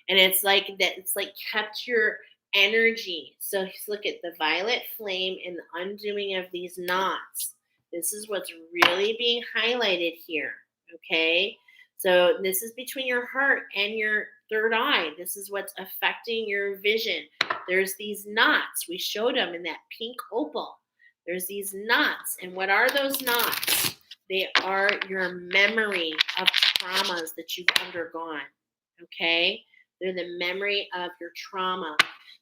and it's like that. It's like kept your energy. So look at the violet flame and the undoing of these knots. This is what's really being highlighted here. Okay. So this is between your heart and your third eye. This is what's affecting your vision. There's these knots. We showed them in that pink opal. There's these knots. And what are those knots? They are your memory of traumas that you've undergone. Okay. They're the memory of your trauma.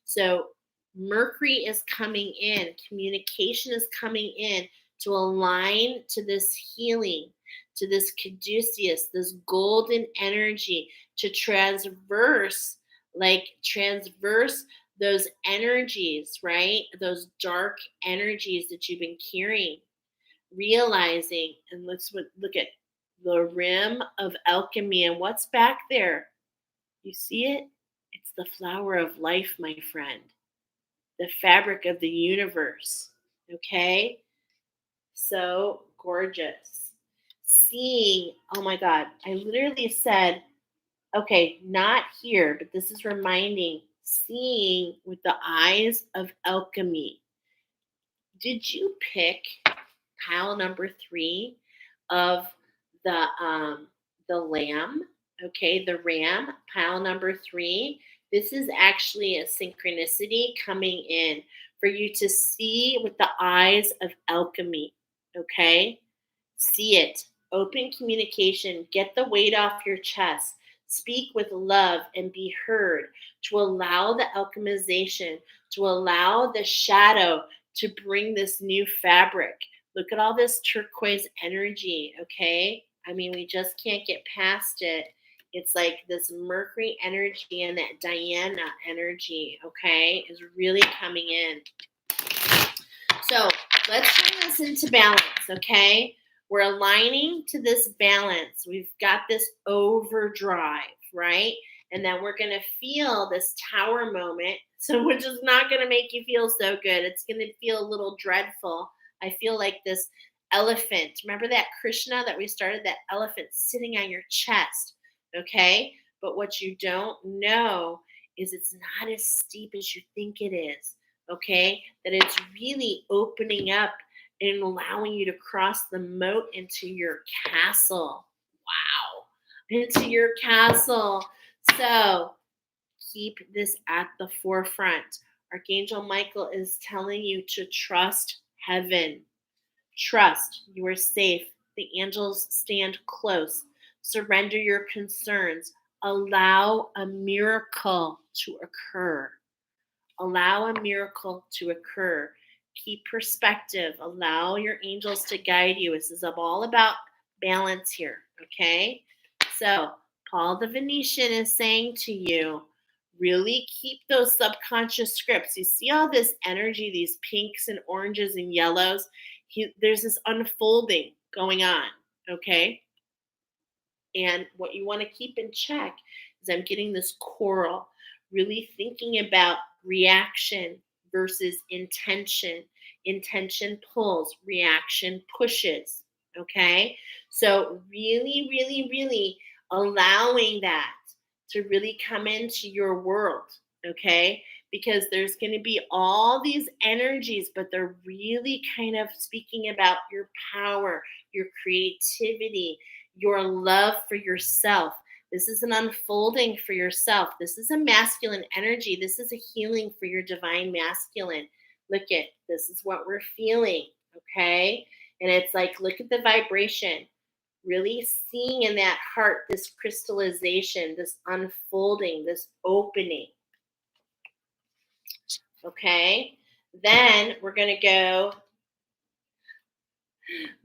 So Mercury is coming in. Communication is coming in to align to this healing, to this caduceus, this golden energy, to transverse those energies, right? Those dark energies that you've been carrying, realizing, and let's look at the rim of alchemy and what's back there. You see it? It's the flower of life, my friend. The fabric of the universe. Okay? So gorgeous. Seeing, oh my God, I literally said, okay, not here, but this is reminding, seeing with the eyes of alchemy. Did you pick pile number 3 of the lamb? Okay, the ram, pile number 3. This is actually a synchronicity coming in for you to see with the eyes of alchemy. Okay, see it. Open communication. Get the weight off your chest. Speak with love and be heard, to allow the alchemization, to allow the shadow to bring this new fabric. Look at all this turquoise energy, okay? I mean, we just can't get past it. It's like this Mercury energy and that Diana energy, okay, is really coming in. So let's bring this into balance, okay? We're aligning to this balance. We've got this overdrive, right? And then we're going to feel this tower moment, so which is not going to make you feel so good. It's going to feel a little dreadful. I feel like this elephant. Remember that Krishna that we started, that elephant sitting on your chest, okay? But what you don't know is it's not as steep as you think it is, okay? That it's really opening up and allowing you to cross the moat into your castle. Wow. Into your castle. So keep this at the forefront. Archangel Michael is telling you to trust heaven. Trust you are safe. The angels stand close. Surrender your concerns. Allow a miracle to occur. Allow a miracle to occur. Keep perspective. Allow your angels to guide you. This is all about balance here, okay? So, Paul the Venetian is saying to you, really keep those subconscious scripts. You see all this energy, these pinks and oranges and yellows? There's this unfolding going on, okay? And what you want to keep in check is I'm getting this coral, really thinking about reaction versus intention. Intention pulls, reaction pushes. Okay. So, really, really, really allowing that to really come into your world. Okay. Because there's going to be all these energies, but they're really kind of speaking about your power, your creativity, your love for yourself. This is an unfolding for yourself. This is a masculine energy. This is a healing for your divine masculine. Look at this is what we're feeling, okay? And it's like, look at the vibration. Really seeing in that heart this crystallization, this unfolding, this opening. Okay? Then we're going to go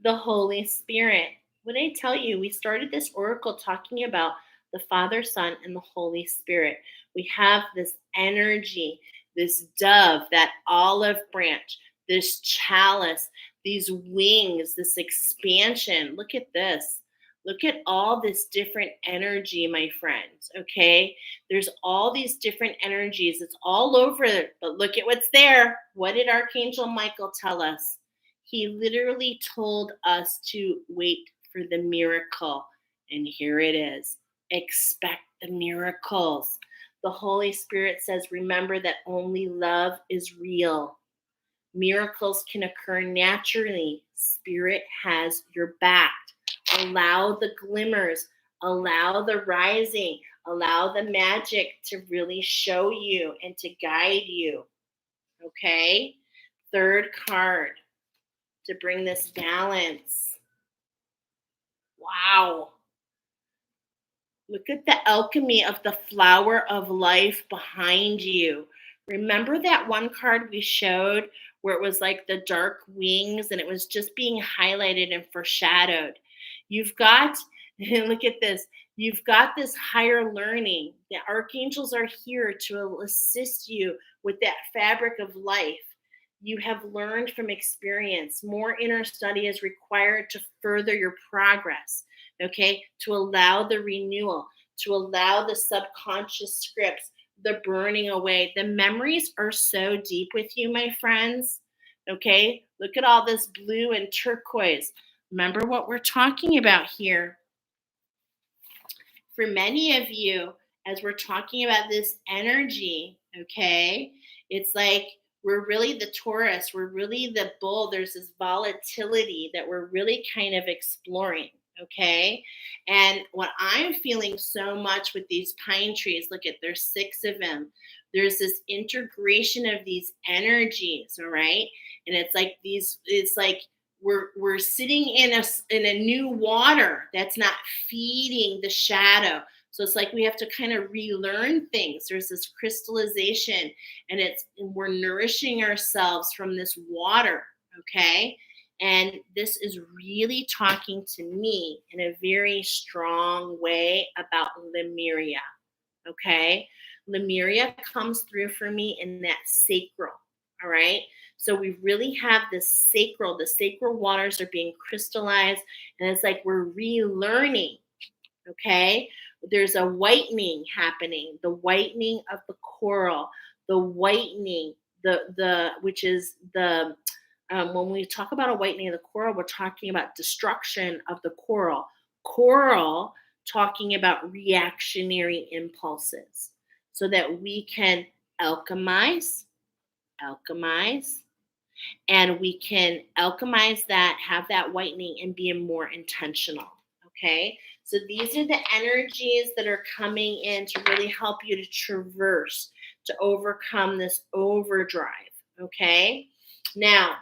the Holy Spirit. What did I tell you? We started this oracle talking about the Father, Son, and the Holy Spirit. We have this energy, this dove, that olive branch, this chalice, these wings, this expansion. Look at this. Look at all this different energy, my friends, okay? There's all these different energies. It's all over, but look at what's there. What did Archangel Michael tell us? He literally told us to wait for the miracle. And here it is. Expect the miracles. The Holy Spirit says, remember that only love is real. Miracles can occur naturally. Spirit has your back. Allow the glimmers, allow the rising, allow the magic to really show you and to guide you. Okay? Third card to bring this balance. Wow. Look at the alchemy of the flower of life behind you. Remember that one card we showed where it was like the dark wings and it was just being highlighted and foreshadowed? You've got, look at this, you've got this higher learning. The archangels are here to assist you with that fabric of life. You have learned from experience. More inner study is required to further your progress. Okay, to allow the renewal, to allow the subconscious scripts, the burning away. The memories are so deep with you, my friends. Okay, look at all this blue and turquoise. Remember what we're talking about here. For many of you, as we're talking about this energy, okay, it's like we're really the Taurus, we're really the bull. There's this volatility that we're really kind of exploring. Okay. And what I'm feeling so much with these pine trees, look at, there's 6 of them. There's this integration of these energies. All right. And it's like it's like we're sitting in a new water that's not feeding the shadow. So it's like we have to kind of relearn things. There's this crystallization and we're nourishing ourselves from this water. Okay. And this is really talking to me in a very strong way about Lemuria. Okay. Lemuria comes through for me in that sacral. All right. So we really have the sacral waters are being crystallized. And it's like we're relearning. Okay. There's a whitening happening, the whitening of the coral, the whitening, which is the when we talk about a whitening of the coral, we're talking about destruction of the coral. Coral talking about reactionary impulses so that we can alchemize, and we can alchemize that, have that whitening, and be more intentional. Okay. So these are the energies that are coming in to really help you to traverse, to overcome this overdrive. Okay. Now,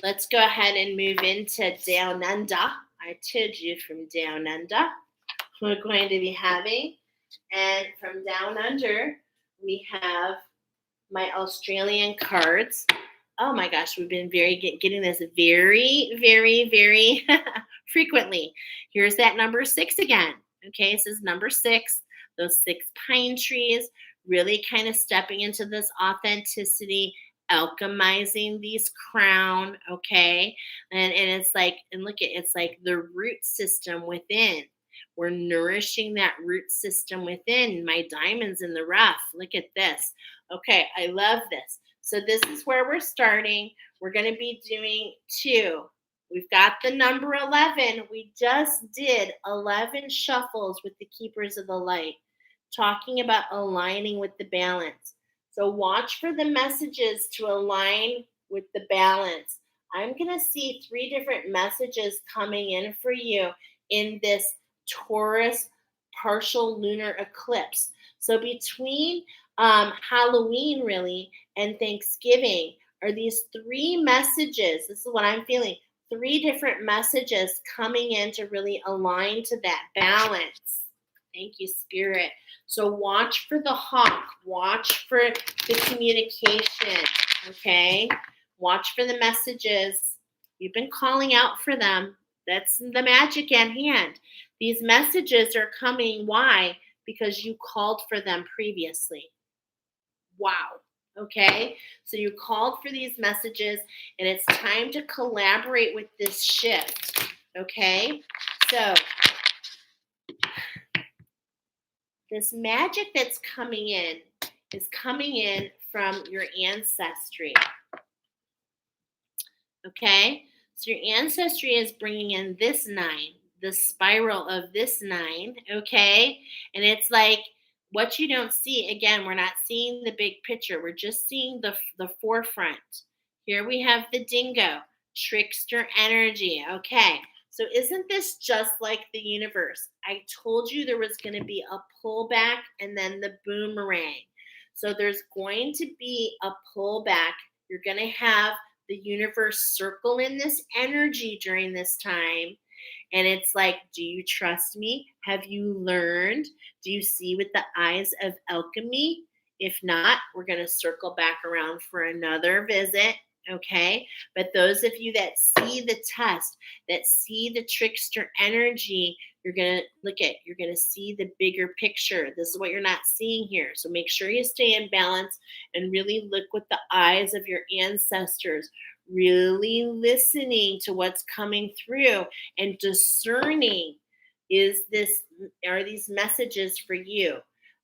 let's go ahead and move into Down Under. I told you from Down Under we're going to be having. And from Down Under, we have my Australian cards. Oh my gosh, we've been getting this very, very, very frequently. Here's that number 6 again. Okay, this is number 6. Those 6 pine trees, really kind of stepping into this authenticity, alchemizing these crown. Okay, and it's like, and look at, it's like the root system within. We're nourishing that root system within. My diamonds in the rough. Look at this. Okay, I love this. So this is where we're starting. We're going to be doing 2. We've got the number 11. We just did 11 shuffles with the Keepers of the Light, talking about aligning with the balance. So watch for the messages to align with the balance. I'm going to see 3 different messages coming in for you in this Taurus partial lunar eclipse. So between Halloween really and Thanksgiving are these 3 messages. This is what I'm feeling. 3 different messages coming in to really align to that balance. Thank you, Spirit. So watch for the hawk. Watch for the communication. Okay. Watch for the messages. You've been calling out for them. That's the magic at hand. These messages are coming. Why? Because you called for them previously. Wow. Okay. So you called for these messages and it's time to collaborate with this shift. Okay. So this magic that's coming in is coming in from your ancestry. Okay. So your ancestry is bringing in this 9. the spiral of this 9, okay? And it's like what you don't see, again, we're not seeing the big picture. We're just seeing the forefront. Here we have the dingo, trickster energy. Okay. So isn't this just like the universe? I told you there was going to be a pullback and then the boomerang. So there's going to be a pullback. You're going to have the universe circle in this energy during this time. And it's like, do you trust me? Have you learned? Do you see with the eyes of alchemy? If not, we're going to circle back around for another visit. Okay. But those of you that see the test, that see the trickster energy, you're going to you're going to see the bigger picture. This is what you're not seeing here. So make sure you stay in balance and really look with the eyes of your ancestors, really listening to what's coming through and discerning, are these messages for you?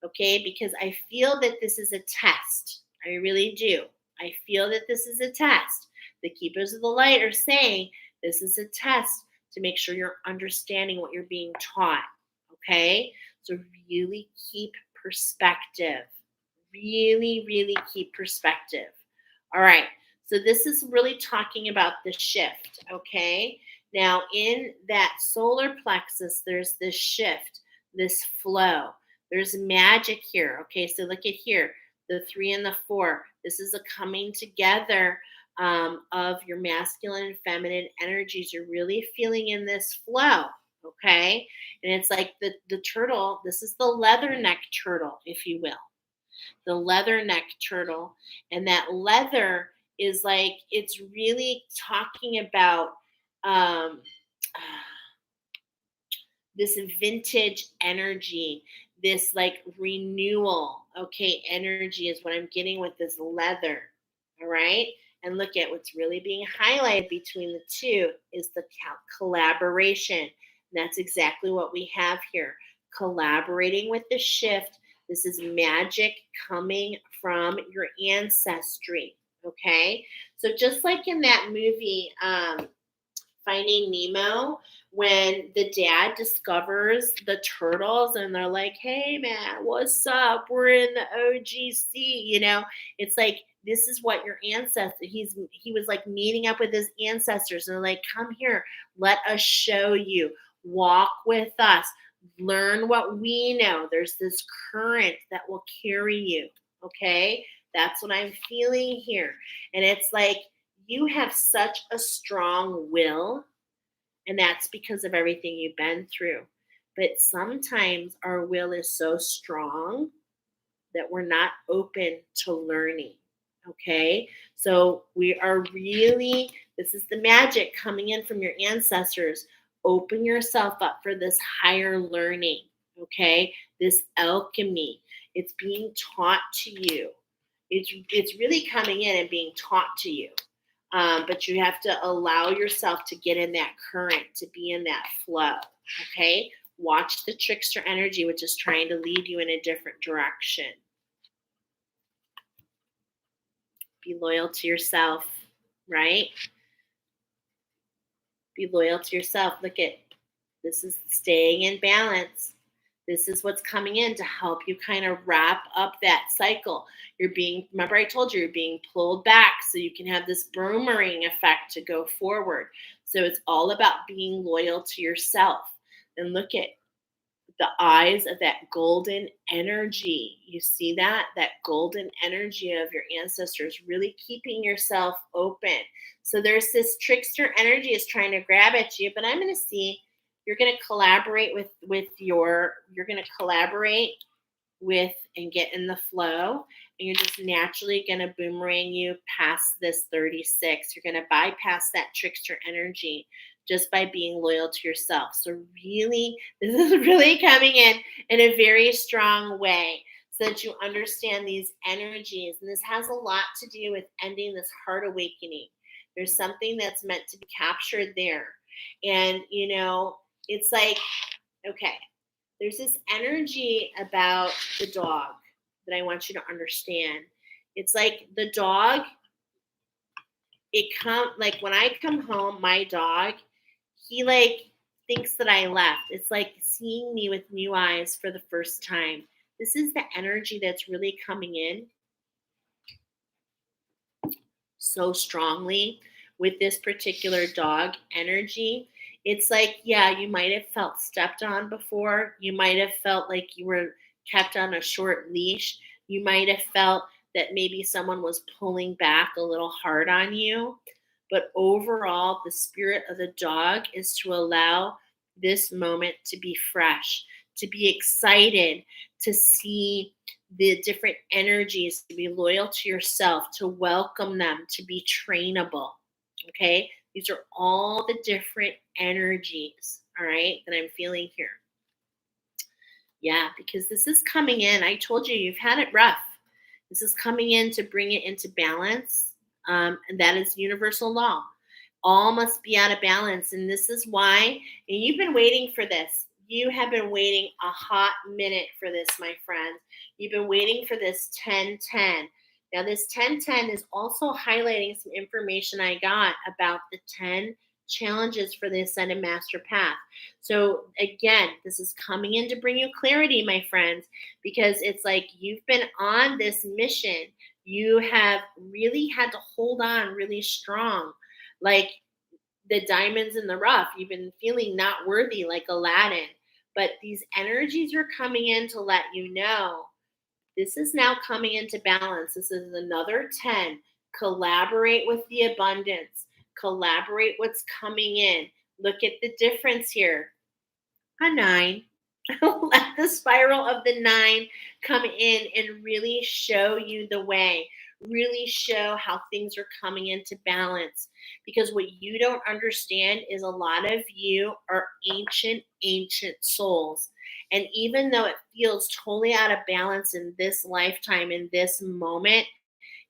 Okay, because I feel that this is a test. I really do. I feel that this is a test. The keepers of the light are saying this is a test to make sure you're understanding what you're being taught. Okay, so really keep perspective. Really, really keep perspective. All right, so this is really talking about the shift. Okay, now in that solar plexus, there's this shift, this flow. There's magic here. Okay, so look at here, the 3 and the 4. This is a coming together of your masculine and feminine energies. You're really feeling in this flow. Okay, and it's like the turtle. This is the leather neck turtle, if you will, the leather neck turtle. And that leather is like, it's really talking about um, this vintage energy, this like renewal, okay, energy is what I'm getting with this leather. All right. And look at what's really being highlighted between the two is the collaboration. And that's exactly what we have here. Collaborating with the shift. This is magic coming from your ancestry. Okay. So just like in that movie, Finding Nemo, when the dad discovers the turtles and they're like, hey man, what's up? We're in the OGC, it's like this is what your ancestor, he was like meeting up with his ancestors and they're like, come here, let us show you, walk with us, learn what we know. There's this current that will carry you. Okay. That's what I'm feeling here. And it's like, you have such a strong will, and that's because of everything you've been through. But sometimes our will is so strong that we're not open to learning. Okay. So we are really, this is the magic coming in from your ancestors. Open yourself up for this higher learning. Okay. This alchemy, it's being taught to you. It's really coming in and being taught to you. But you have to allow yourself to get in that current, to be in that flow. Okay. Watch the trickster energy, which is trying to lead you in a different direction. Be loyal to yourself, right? Be loyal to yourself. Look at this is staying in balance. This is what's coming in to help you kind of wrap up that cycle. Remember I told you're being pulled back so you can have this boomerang effect to go forward. So it's all about being loyal to yourself. And look at the eyes of that golden energy. You see that? That golden energy of your ancestors, really keeping yourself open. So there's this trickster energy is trying to grab at you, but I'm going to see you're going to collaborate you're going to collaborate with and get in the flow, and you're just naturally going to boomerang you past this 36. You're going to bypass that trickster energy just by being loyal to yourself. So really, this is really coming in a very strong way so that you understand these energies. And this has a lot to do with ending this heart awakening. There's something that's meant to be captured there. And, it's like, okay, there's this energy about the dog that I want you to understand. It's like the dog, like when I come home, my dog, he like thinks that I left. It's like seeing me with new eyes for the first time. This is the energy that's really coming in so strongly with this particular dog energy. It's like, yeah, you might have felt stepped on before. You might have felt like you were kept on a short leash. You might have felt that maybe someone was pulling back a little hard on you. But overall, the spirit of the dog is to allow this moment to be fresh, to be excited, to see the different energies, to be loyal to yourself, to welcome them, to be trainable. Okay. These are all the different energies, all right, that I'm feeling here. Yeah, because this is coming in. I told you, you've had it rough. This is coming in to bring it into balance. And that is universal law. All must be out of balance. And this is why, and you've been waiting for this. You have been waiting a hot minute for this, my friends. You've been waiting for this 1010. Now, this 1010 is also highlighting some information I got about the 10 challenges for the Ascended Master Path. So, again, this is coming in to bring you clarity, my friends, because it's like you've been on this mission. You have really had to hold on really strong. Like the diamonds in the rough, you've been feeling not worthy like Aladdin. But these energies are coming in to let you know this is now coming into balance. This is another 10. Collaborate with the abundance. Collaborate what's coming in. Look at the difference here. A 9. Let the spiral of the 9 come in and really show you the way, really show how things are coming into balance. Because what you don't understand is a lot of you are ancient souls. And even though it feels totally out of balance in this lifetime, in this moment,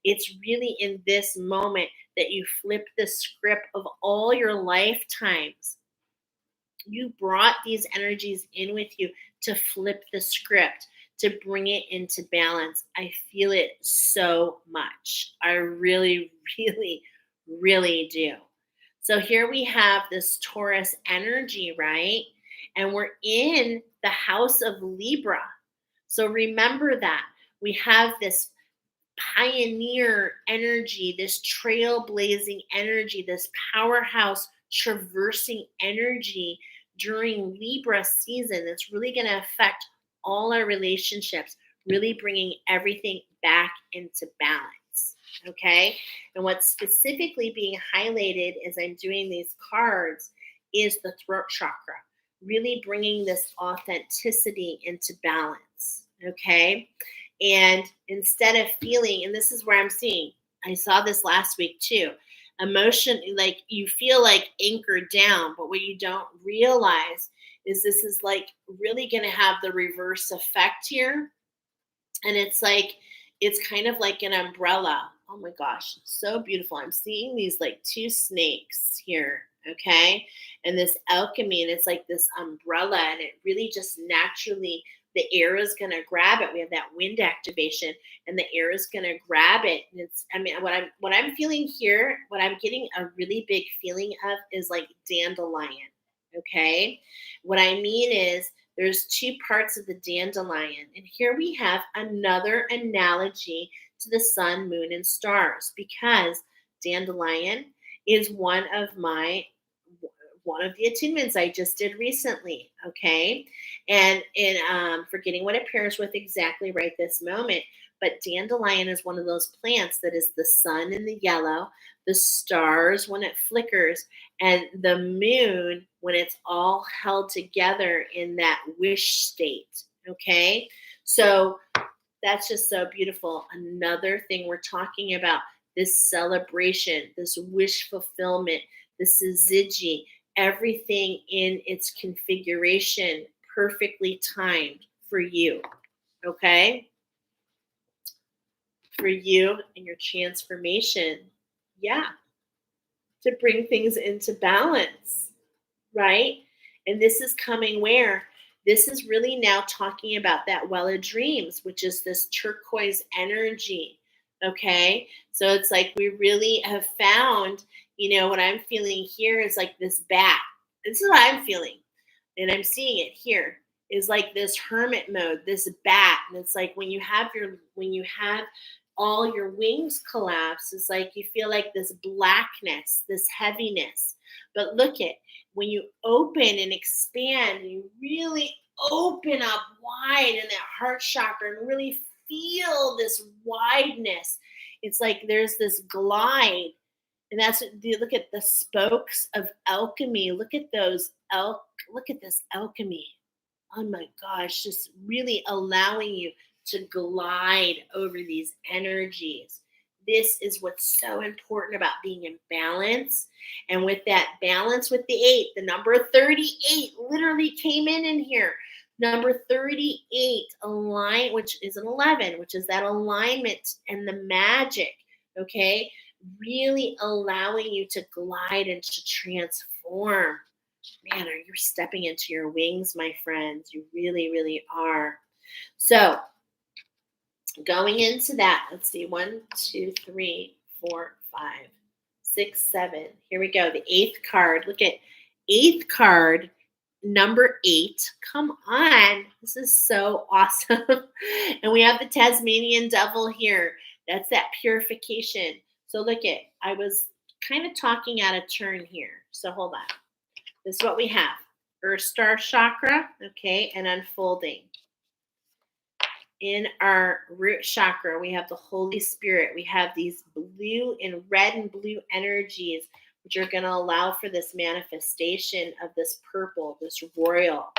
it's really in this moment that you flip the script of all your lifetimes. You brought these energies in with you to flip the script, to bring it into balance. I feel it so much. I really, really, really do. So here we have this Taurus energy, right? And we're in the house of Libra. So remember that we have this pioneer energy, this trailblazing energy, this powerhouse traversing energy during Libra season that's really going to affect all our relationships, really bringing everything back into balance. Okay. And what's specifically being highlighted as I'm doing these cards is the throat chakra, really bringing this authenticity into balance. Okay. And instead of feeling, and this is where I'm seeing, I saw this last week too, emotion, like you feel like anchored down, but what you don't realize is this is like really going to have the reverse effect here. And it's like, it's kind of like an umbrella. Oh my gosh, so beautiful. I'm seeing these like two snakes here. Okay. And this alchemy, and it's like this umbrella, and it really just naturally, the air is going to grab it. We have that wind activation, and the air is going to grab it. And it's, I mean, what I'm feeling here, what I'm getting a really big feeling of is like dandelion. Okay. What I mean is there's two parts of the dandelion. And here we have another analogy to the sun, moon, and stars, because dandelion is one of the attunements I just did recently. Okay. And forgetting what it pairs with exactly right this moment. But dandelion is one of those plants that is the sun in the yellow, the stars when it flickers, and the moon when it's all held together in that wish state. Okay. So that's just so beautiful. Another thing we're talking about, this celebration, this wish fulfillment, this syzygy, everything in its configuration perfectly timed for you. Okay? For you and your transformation. Yeah. To bring things into balance. Right? And this is coming where? This is really now talking about that well of dreams, which is this turquoise energy. Okay. So it's like we really have found, what I'm feeling here is like this bat. This is what I'm feeling. and I'm seeing it here, is like this hermit mode, this bat. And it's like when you have all your wings collapse, it's like you feel like this blackness, this heaviness. But look at when you open and expand, and you really open up wide in that heart chakra and really feel this wideness. It's like there's this glide, and that's look at the spokes of alchemy. Look at those look at this alchemy. Oh my gosh, just really allowing you to glide over these energies. This is what's so important about being in balance. And with that balance with the 8, the number 38 literally came in here. Number 38, align, which is an 11, which is that alignment and the magic, okay? Really allowing you to glide and to transform. Man, are you stepping into your wings, my friends? You really, really are. So, going into that, let's see, 1, 2, 3, 4, 5, 6, 7. Here we go. The 8th card. Look at 8th card, number 8. Come on. This is so awesome. And we have the Tasmanian devil here. That's that purification. So look at, I was kind of talking out of turn here. So hold on. This is what we have. Earth star chakra, okay, and unfolding. In our root chakra, we have the Holy Spirit. We have these blue and red and blue energies, which are going to allow for this manifestation of this purple, this royal.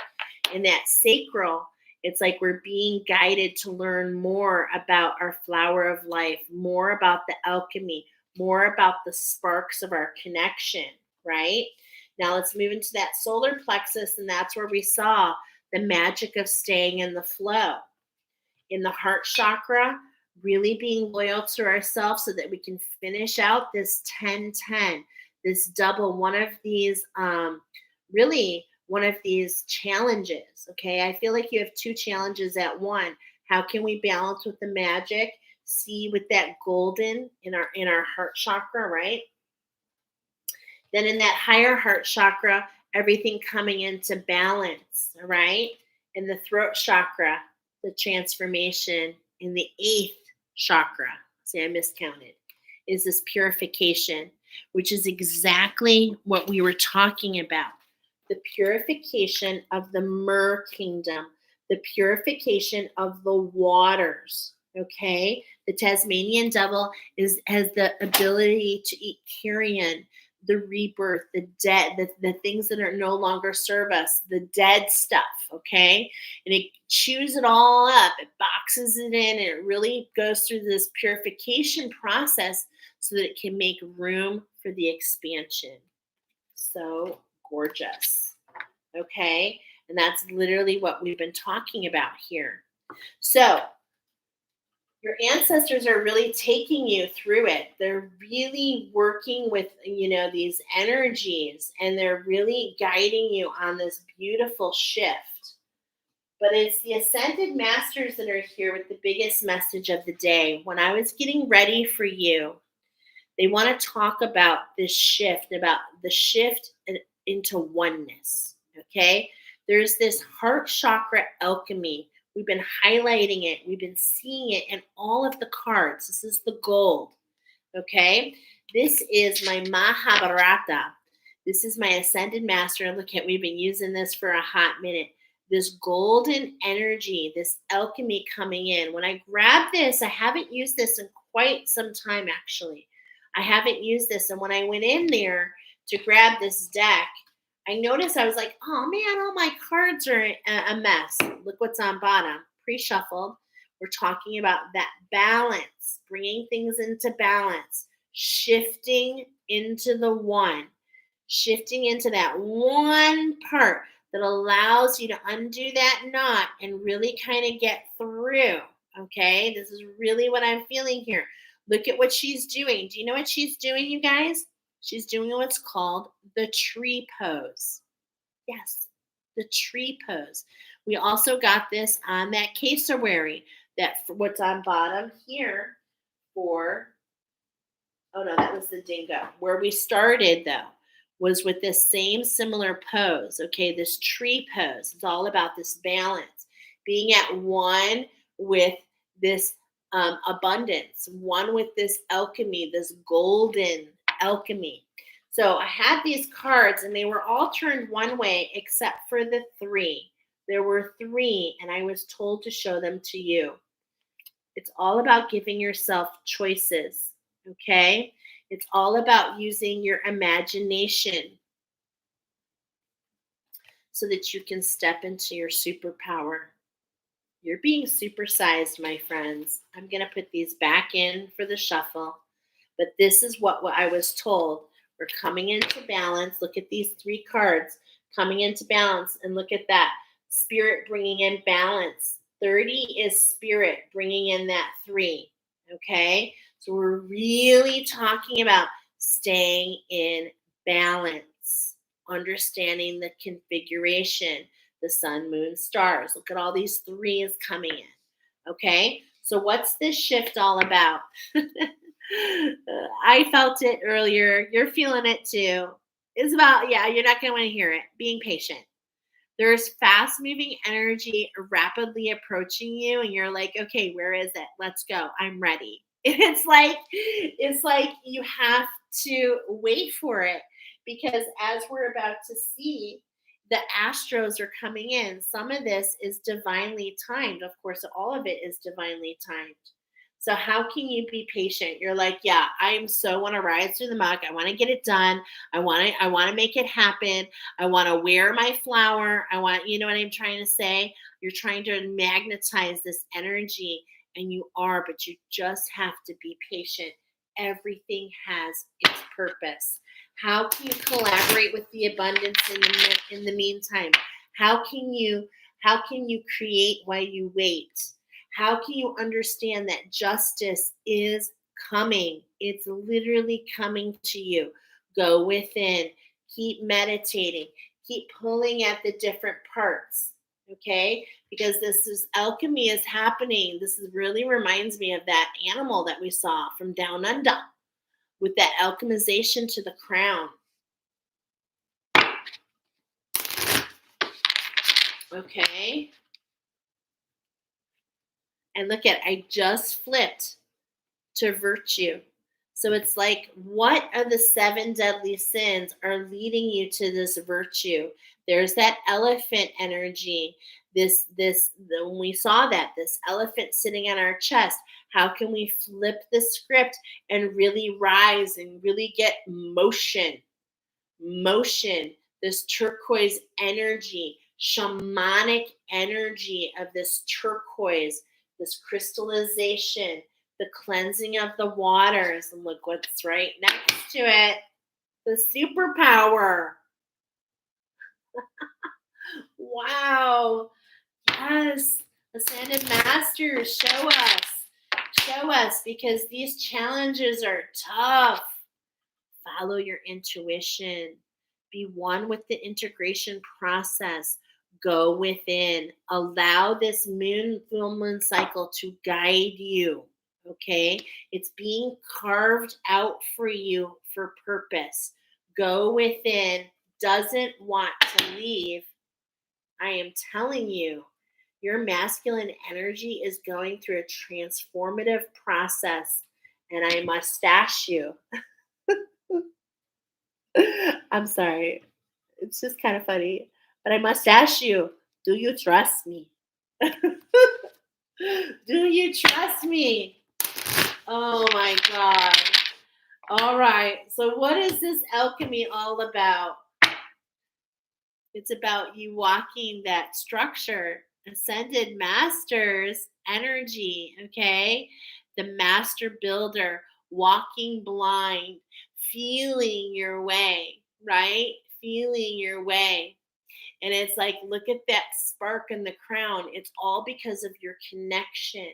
In that sacral, it's like we're being guided to learn more about our flower of life, more about the alchemy, more about the sparks of our connection, right? Now let's move into that solar plexus, and that's where we saw the magic of staying in the flow. In the heart chakra, really being loyal to ourselves so that we can finish out this 10-10, this double, one of these challenges, okay? I feel like you have 2 challenges at one. How can we balance with the magic? See, with that golden in our heart chakra, right? Then in that higher heart chakra, everything coming into balance, right? In the throat chakra, the transformation. In the 8th chakra, see, I miscounted, is this purification, which is exactly what we were talking about. The purification of the Mer kingdom, the purification of the waters, okay? The Tasmanian devil has the ability to eat carrion, the rebirth, the dead, the things that are no longer serve us, the dead stuff, okay? And it chews it all up, it boxes it in, and it really goes through this purification process so that it can make room for the expansion. So gorgeous, okay? And that's literally what we've been talking about here. So your ancestors are really taking you through it. They're really working with, these energies, and they're really guiding you on this beautiful shift. But it's the ascended masters that are here with the biggest message of the day. When I was getting ready for you, they want to talk about this shift, about the shift into oneness, okay? There's this heart chakra alchemy. We've been highlighting it. We've been seeing it in all of the cards. This is the gold, okay? This is my Mahabharata. This is my ascended master. Look at, we've been using this for a hot minute. This golden energy, this alchemy coming in. When I grab this, I haven't used this in quite some time, actually. I haven't used this. And when I went in there to grab this deck, I noticed, I was like, oh man, all my cards are a mess. Look what's on bottom, pre-shuffled. We're talking about that balance, bringing things into balance, shifting into the one, shifting into that one part that allows you to undo that knot and really kind of get through. Okay, this is really what I'm feeling here. Look at what she's doing. Do you know what she's doing, you guys? She's doing what's called the tree pose. Yes, the tree pose. We also got this on that cassowary, that what's on bottom here for, oh no, that was the dingo. Where we started though, was with this same similar pose, okay, this tree pose. It's all about this balance, being at one with this abundance, one with this alchemy, this golden alchemy. So I had these cards and they were all turned one way except for the three. There were three, and I was told to show them to you. It's all about giving yourself choices, okay? It's all about using your imagination so that you can step into your superpower. You're being supersized, my friends. I'm going to put these back in for the shuffle, but this is what I was told. We're coming into balance. Look at these three cards coming into balance, and look at that. Spirit bringing in balance. 30 is spirit bringing in that 3, okay? So we're really talking about staying in balance, understanding the configuration, the sun, moon, stars. Look at all these 3s coming in, okay? So what's this shift all about? I felt it earlier. You're feeling it too. It's about, yeah, you're not going to want to hear it. Being patient. There's fast moving energy rapidly approaching you, and you're like, okay, where is it? Let's go. I'm ready. It's like you have to wait for it, because as we're about to see, the astros are coming in. Some of this is divinely timed. Of course, all of it is divinely timed. So how can you be patient? You're like, yeah, I so want to rise through the muck. I want to get it done. I want to make it happen. I want to wear my flower. You know what I'm trying to say? You're trying to magnetize this energy, and you are, but you just have to be patient. Everything has its purpose. How can you collaborate with the abundance in the meantime? How can you create while you wait? How can you understand that justice is coming? It's literally coming to you. Go within, keep meditating, keep pulling at the different parts, okay? Because this is alchemy is happening. This really reminds me of that animal that we saw from down under with that alchemization to the crown. Okay. And look at, I just flipped to virtue. So it's like, what are the 7 deadly sins are leading you to this virtue? There's that elephant energy. When we saw that, this elephant sitting on our chest, how can we flip the script and really rise and really get motion, this turquoise energy, shamanic energy of this turquoise, this crystallization, the cleansing of the waters. And look what's right next to it, the superpower. Wow. Yes. Ascended Masters, show us, because these challenges are tough. Follow your intuition. Be one with the integration process. Go within. Allow this full moon cycle to guide you. Okay? It's being carved out for you for purpose. Go within. Doesn't want to leave. I am telling you, your masculine energy is going through a transformative process, and I mustache you. I'm sorry. It's just kind of funny. But I must ask you, do you trust me? Do you trust me? Oh my God. All right. So what is this alchemy all about? It's about you walking that structure, ascended masters energy, okay? The master builder, walking blind, feeling your way, right? Feeling your way. And it's like, look at that spark in the crown. It's all because of your connection.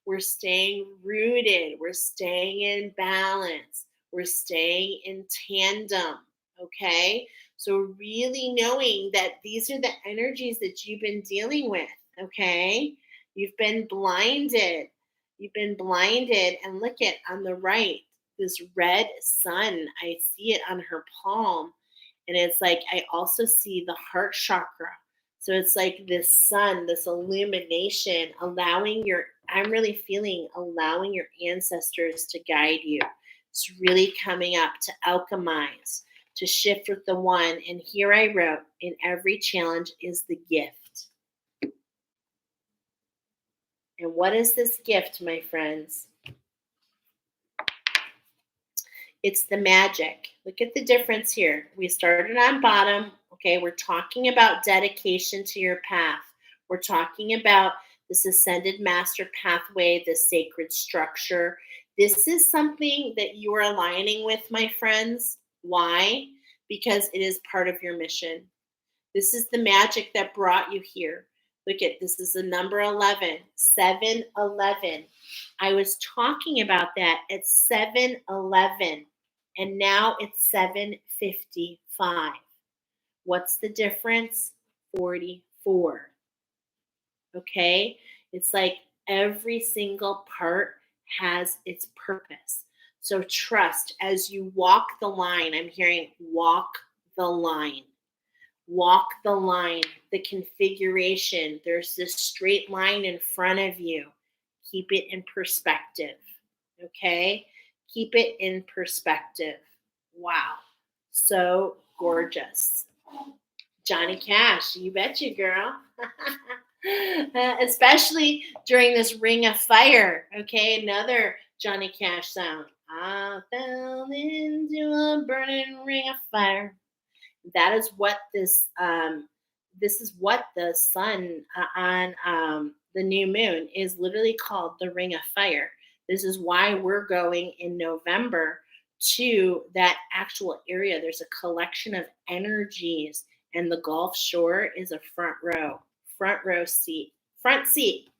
We're staying rooted. We're staying in balance. We're staying in tandem. Okay. So really knowing that these are the energies that you've been dealing with. Okay. You've been blinded. You've been blinded. And look at on the right, this red sun. I see it on her palm. And it's like I also see the heart chakra. So it's like this sun, this illumination, I'm really feeling allowing your ancestors to guide you. It's really coming up to alchemize, to shift with the one. And here I wrote, in every challenge is the gift. And what is this gift, my friends? It's the magic. Look at the difference here. We started on bottom. Okay, we're talking about dedication to your path. We're talking about this ascended master pathway, the sacred structure. This is something that you are aligning with, my friends. Why? Because it is part of your mission. This is the magic that brought you here. Look at this is the number 11, 7-11. I was talking about that at 7-11, and now it's 7:55. What's the difference? 44. Okay? It's like every single part has its purpose. So trust as you walk the line. I'm hearing walk the line. Walk the line, the configuration. There's this straight line in front of you. Keep it in perspective. Okay? Keep it in perspective. Wow. So gorgeous. Johnny Cash, you betcha, girl. Especially during this Ring of Fire. Okay, another Johnny Cash sound. I fell into a burning ring of fire. That is what this is what the sun on the new moon is literally called the Ring of Fire. This is why we're going in November to that actual area. There's a collection of energies, and the Gulf Shore is a front row seat, front seat.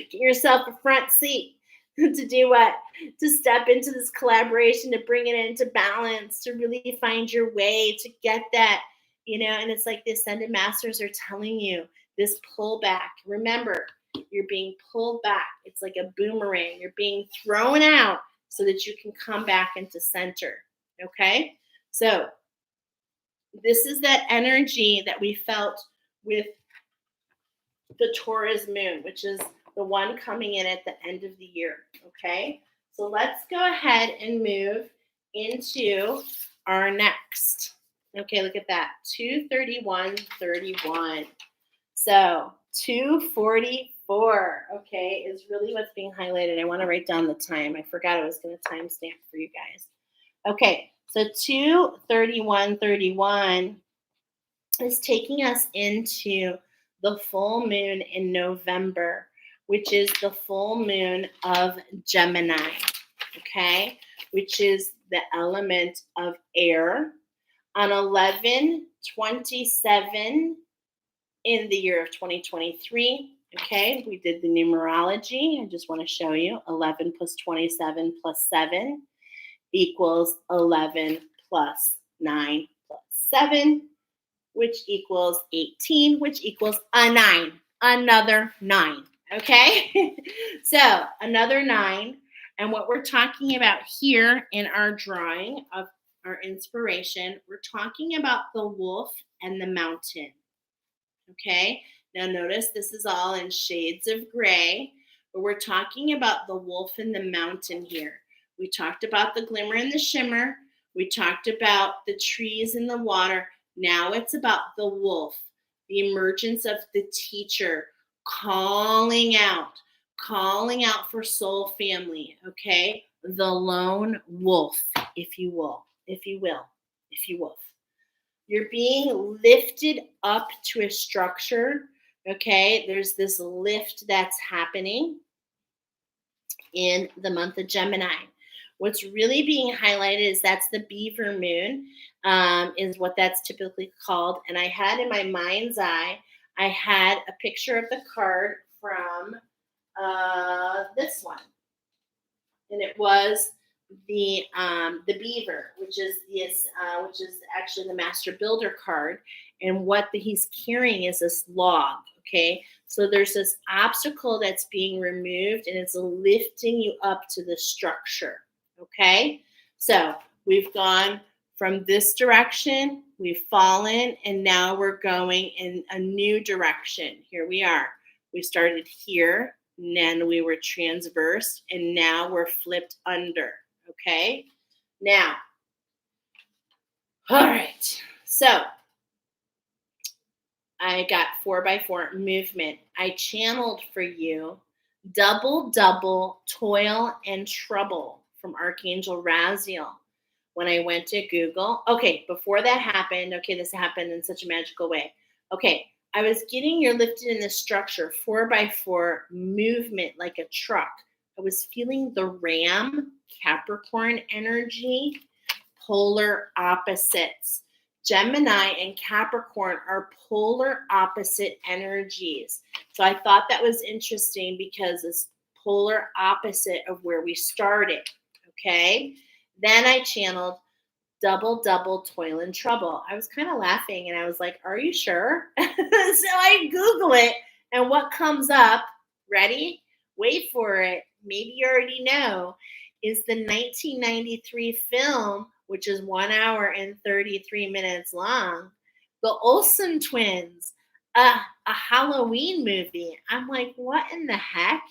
Get yourself a front seat to do what? To step into this collaboration, to bring it into balance, to really find your way, to get that, and it's like the Ascended Masters are telling you this pullback. Remember, you're being pulled back. It's like a boomerang. You're being thrown out so that you can come back into center. Okay? So this is that energy that we felt with the Taurus moon, which is the one coming in at the end of the year. Okay, so let's go ahead and move into our next. Okay, look at that, 231:31. So 244, okay, is really what's being highlighted. I want to write down the time. I forgot I was going to timestamp for you guys. Okay, so 231:31 is taking us into the full moon in November, which is the full moon of Gemini, okay, which is the element of air, on 11/27 in the year of 2023. Okay, we did the numerology. I just want to show you 11 plus 27 plus 7 equals 11 plus 9 plus 7, which equals 18, which equals a 9, another 9, okay? So another 9, and what we're talking about here in our drawing of our inspiration, we're talking about the wolf and the mountain, okay? Now notice this is all in shades of gray, but we're talking about the wolf and the mountain here. We talked about the glimmer and the shimmer. We talked about the trees and the water. Now it's about the wolf, the emergence of the teacher, calling out for soul family, okay? The lone wolf, if you will. You're being lifted up to a structure, okay? There's this lift that's happening in the month of Gemini. What's really being highlighted is that's the beaver moon, is what that's typically called. And I had in my mind's eye, I had a picture of the card from this one, and it was the beaver, which is actually the Master Builder card, and what he's carrying is this log. Okay, so there's this obstacle that's being removed, and it's lifting you up to the structure. Okay, so we've gone From this direction, we've fallen, and now we're going in a new direction. Here we are. We started here, and then we were transverse, and now we're flipped under. Okay? Now, all right. So, I got 4x4 movement. I channeled for you double, double, toil, and trouble from Archangel Raziel. When I went to Google, okay, before that happened, okay, this happened in such a magical way. Okay, I was getting you're lifted in this structure, 4x4 movement like a truck. I was feeling the Ram Capricorn energy, polar opposites. Gemini and Capricorn are polar opposite energies. So I thought that was interesting because it's polar opposite of where we started. Okay. Then I channeled double, double, toil and trouble. I was kind of laughing and I was like, are you sure? So I Google it, and what comes up, ready? Wait for it. Maybe you already know, is the 1993 film, which is 1 hour and 33 minutes long, The Olsen Twins, a Halloween movie. I'm like, what in the heck?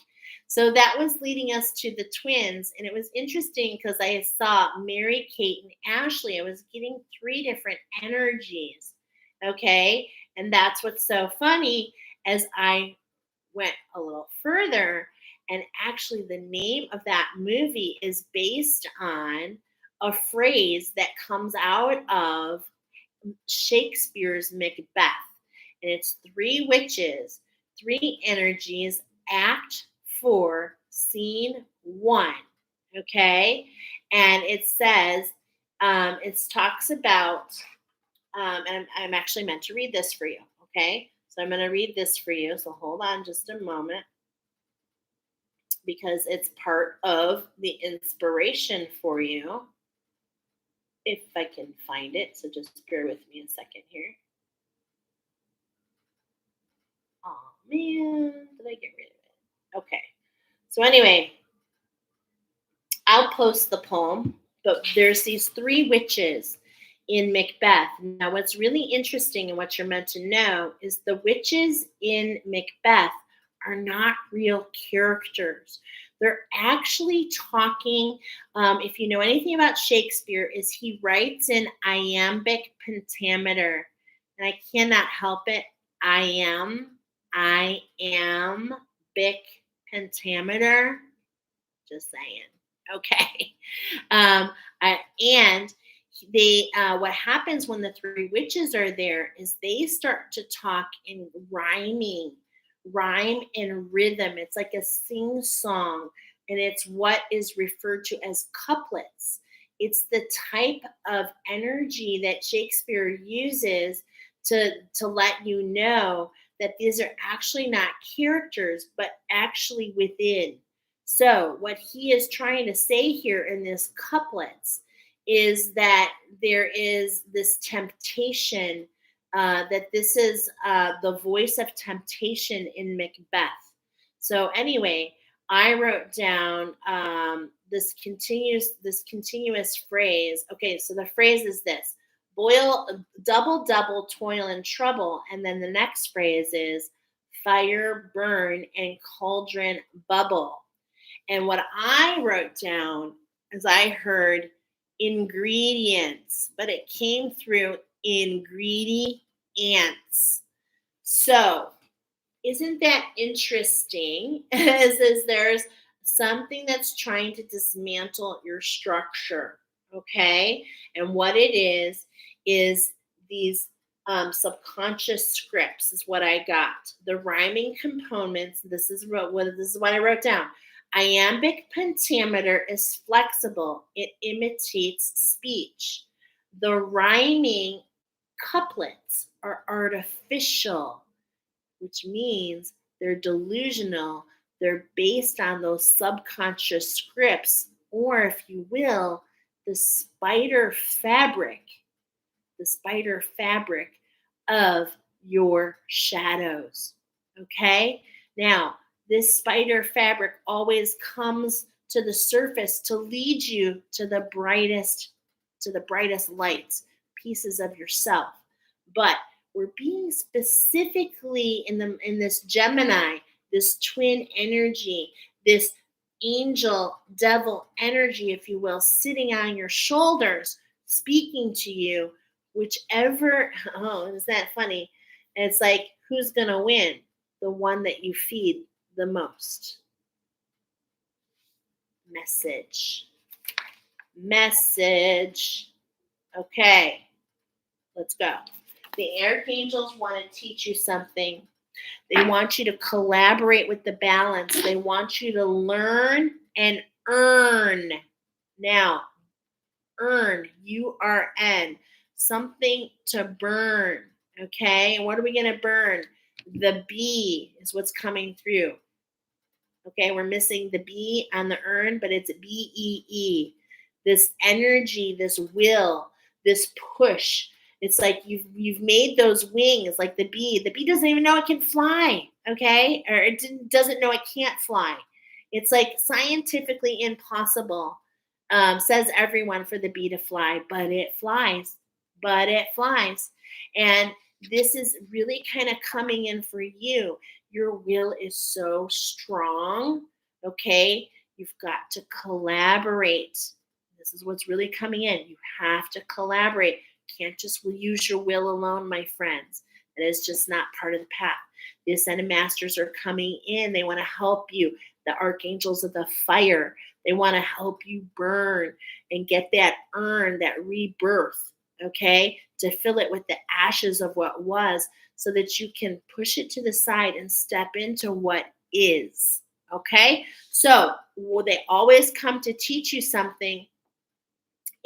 So that was leading us to the twins. And it was interesting because I saw Mary, Kate, and Ashley. I was getting 3 different energies. Okay. And that's what's so funny as I went a little further. And actually, the name of that movie is based on a phrase that comes out of Shakespeare's Macbeth. And it's 3 witches, 3 energies, act 4, scene 1. Okay. And it says, it talks about, and I'm actually meant to read this for you. Okay. So I'm going to read this for you. So hold on just a moment, because it's part of the inspiration for you. If I can find it. So just bear with me a second here. Oh man, did I get rid of it? Okay. So anyway, I'll post the poem, but there's these 3 witches in Macbeth. Now, what's really interesting and what you're meant to know is the witches in Macbeth are not real characters. They're actually talking, if you know anything about Shakespeare, is he writes in iambic pentameter. And I cannot help it. I am big pentameter. Just saying. Okay. And they what happens when the 3 witches are there is they start to talk in rhyme and rhythm. It's like a sing song, and it's what is referred to as couplets. It's the type of energy that Shakespeare uses to let you know that these are actually not characters, but actually within. So what he is trying to say here in this couplets is that there is this temptation, that this is the voice of temptation in Macbeth. So anyway, I wrote down this continuous phrase. Okay, so the phrase is this: boil, double, double, toil and trouble. And then the next phrase is fire, burn, and cauldron bubble. And what I wrote down is I heard ingredients, but it came through ingredients. So, isn't that interesting? Is there's something that's trying to dismantle your structure, okay? And what it is these subconscious scripts is what I got. The rhyming components. This is what I wrote down. Iambic pentameter is flexible. It imitates speech. The rhyming couplets are artificial, which means they're delusional. They're based on those subconscious scripts, or if you will, the spider fabric of your shadows. Okay? Now, this spider fabric always comes to the surface to lead you to the brightest to the brightest lights, pieces of yourself. But we're being specifically in this Gemini, this twin energy, this angel devil energy, if you will, sitting on your shoulders, speaking to you, whichever. Oh, is that funny? And it's like, who's going to win? The one that you feed the most. Message. Okay, let's go. The archangels want to teach you something. They want you to collaborate with the balance. They want you to learn and earn. Now, earn, U-R-N, something to burn, okay? And what are we going to burn? The B is what's coming through. Okay, we're missing the B on the earn, but it's B-E-E. This energy, this will, this push. It's like you've made those wings like the bee. The bee doesn't even know it can fly, okay? Or it doesn't know it can't fly. It's like scientifically impossible, says everyone, for the bee to fly, but it flies. But it flies. And this is really kind of coming in for you. Your will is so strong, okay? You've got to collaborate. This is what's really coming in. You have to collaborate. You can't just use your will alone, my friends. That is just not part of the path. The Ascended Masters are coming in. They want to help you. The Archangels of the Fire, they want to help you burn and get that urn, that rebirth, okay? To fill it with the ashes of what was, so that you can push it to the side and step into what is, okay? So they always come to teach you something.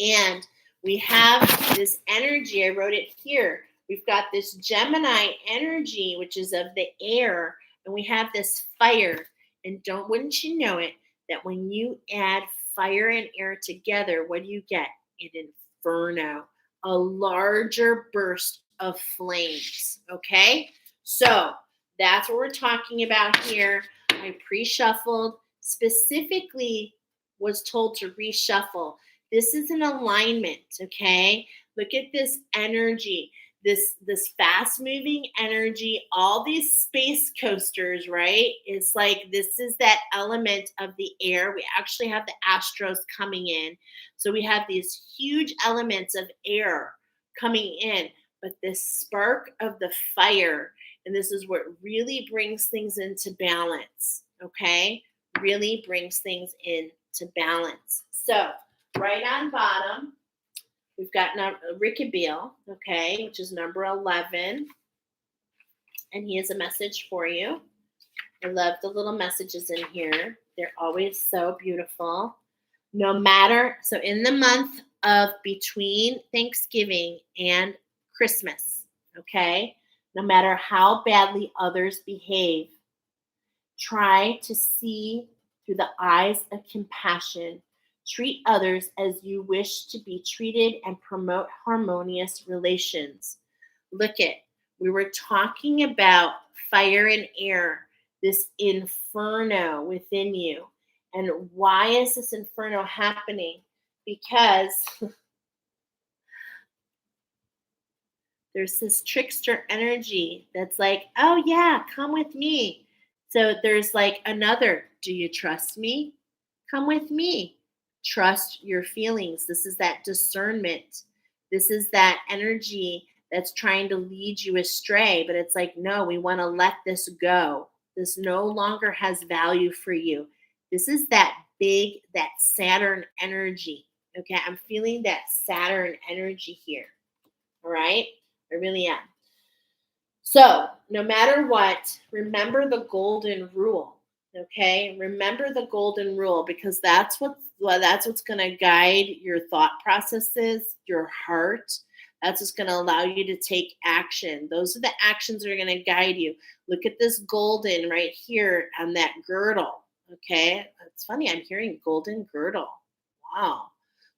And we have this energy. I wrote it here. We've got this Gemini energy, which is of the air, and we have this fire. And wouldn't you know it, that when you add fire and air together, what do you get? An inferno, a larger burst of flames, okay? So that's what we're talking about here. I pre-shuffled, specifically was told to reshuffle. This is an alignment, okay? Look at this energy, this fast-moving energy, all these space coasters, right? It's like this is that element of the air. We actually have the Astros coming in. So we have these huge elements of air coming in, but this spark of the fire, and this is what really brings things into balance, okay? Really brings things into balance. So right on bottom, we've got Ricky Beale, okay, which is number 11. And he has a message for you. I love the little messages in here. They're always so beautiful. So in the month of between Thanksgiving and Christmas, okay, no matter how badly others behave, try to see through the eyes of compassion. Treat others as you wish to be treated and promote harmonious relations. We were talking about fire and air, this inferno within you. And why is this inferno happening? Because there's this trickster energy that's like, oh yeah, come with me. So there's like another, do you trust me? Come with me. Trust your feelings. This is that discernment. This is that energy that's trying to lead you astray. But it's like, no, we want to let this go. This no longer has value for you. This is that Saturn energy. Okay, I'm feeling that Saturn energy here. All right, I really am. So no matter what, remember the golden rule. Okay, remember the golden rule, because that's what's going to guide your thought processes, your heart. That's what's going to allow you to take action. Those are the actions that are going to guide you. Look at this golden right here on that girdle. Okay, it's funny, I'm hearing golden girdle. Wow.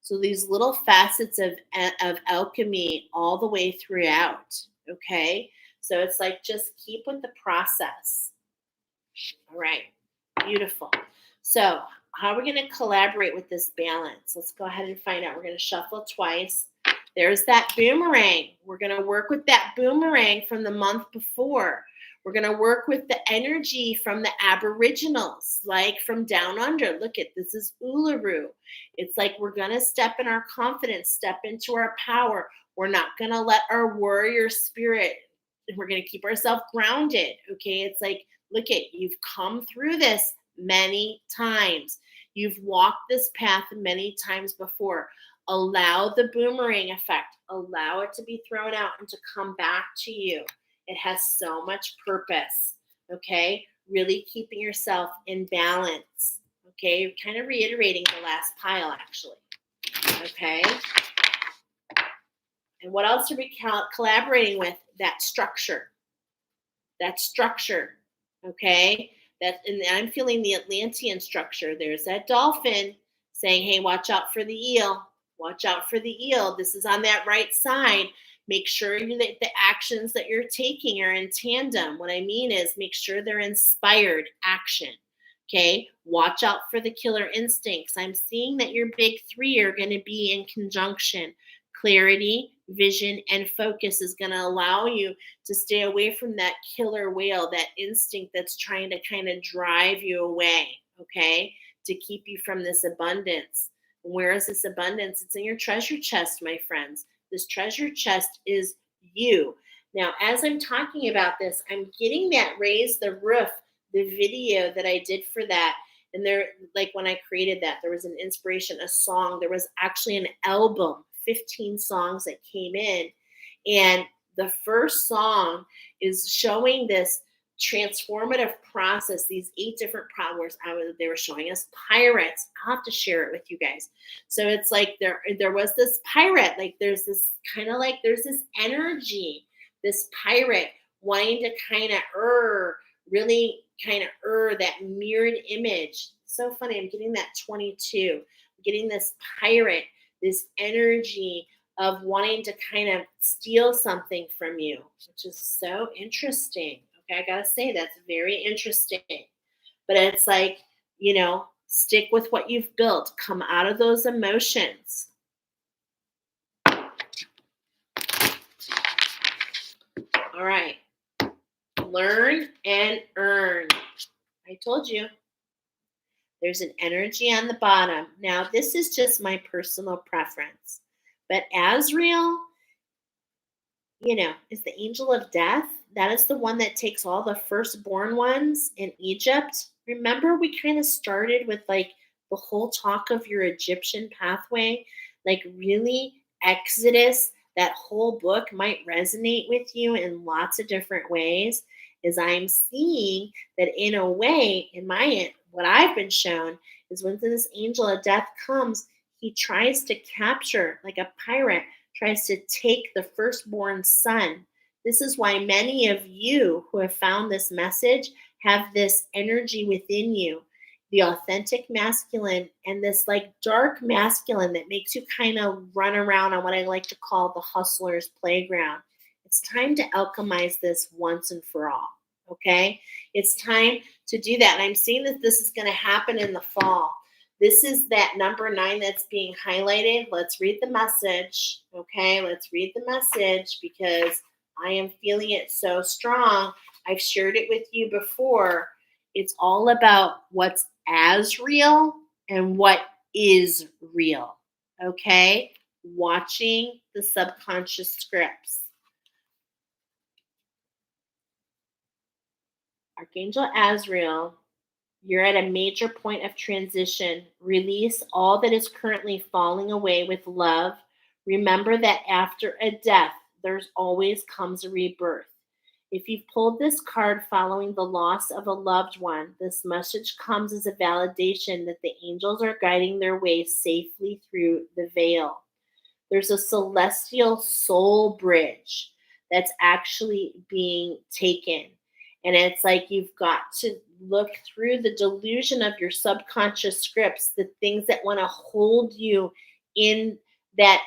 So these little facets of alchemy all the way throughout. Okay, so it's like, just keep with the process. All right. Beautiful. So how are we going to collaborate with this balance? Let's go ahead and find out. We're going to shuffle twice. There's that boomerang. We're going to work with that boomerang from the month before. We're going to work with the energy from the Aboriginals, like from down under. Look at this is Uluru. It's like we're going to step in our confidence, step into our power. We're not going to let our warrior spirit, we're going to keep ourselves grounded. Okay. It's like, look at, you've come through this many times. You've walked this path many times before. Allow the boomerang effect. Allow it to be thrown out and to come back to you. It has so much purpose. Okay. Really keeping yourself in balance. Okay. Kind of reiterating the last pile, actually. Okay. And what else are we collaborating with? That structure. That structure. Okay. And I'm feeling the Atlantean structure. There's that dolphin saying, hey, watch out for the eel. Watch out for the eel. This is on that right side. Make sure that the actions that you're taking are in tandem. What I mean is make sure they're inspired action. Okay. Watch out for the killer instincts. I'm seeing that your big three are going to be in conjunction. Clarity, vision, and focus is going to allow you to stay away from that killer whale, that instinct that's trying to kind of drive you away, okay, to keep you from this abundance. Where is this abundance? It's in your treasure chest, my friends. This treasure chest is you. Now, as I'm talking about this, I'm getting that Raise the Roof, the video that I did for that. And there, like when I created that, there was an inspiration, a song. There was actually an album, 15 songs that came in. And the first song is showing this transformative process, these 8 different powers. They were showing us pirates. I'll have to share it with you guys. So it's like there was this pirate, like there's this kind of like there's this energy, this pirate wanting to kind of really kind of that mirrored image. So funny. I'm getting that 22. I'm getting this pirate, this energy of wanting to kind of steal something from you, which is so interesting. Okay, I gotta say that's very interesting. But it's like, stick with what you've built. Come out of those emotions. All right. Learn and earn. I told you. There's an energy on the bottom. Now, this is just my personal preference. But Azrael, is the angel of death. That is the one that takes all the firstborn ones in Egypt. Remember, we kind of started with like the whole talk of your Egyptian pathway, like really Exodus. That whole book might resonate with you in lots of different ways. Is I'm seeing that in a way, what I've been shown is when this angel of death comes, he tries to capture, like a pirate, tries to take the firstborn son. This is why many of you who have found this message have this energy within you, the authentic masculine and this like dark masculine that makes you kind of run around on what I like to call the hustler's playground. It's time to alchemize this once and for all. Okay? It's time to do that. And I'm seeing that this is going to happen in the fall. This is that number 9 that's being highlighted. Let's read the message. Okay, let's read the message because I am feeling it so strong. I've shared it with you before. It's all about what's as real and what is real. Okay, watching the subconscious scripts. Archangel Azrael, you're at a major point of transition. Release all that is currently falling away with love. Remember that after a death, there's always comes a rebirth. If you've pulled this card following the loss of a loved one, this message comes as a validation that the angels are guiding their way safely through the veil. There's a celestial soul bridge that's actually being taken. And it's like you've got to look through the delusion of your subconscious scripts, the things that want to hold you in that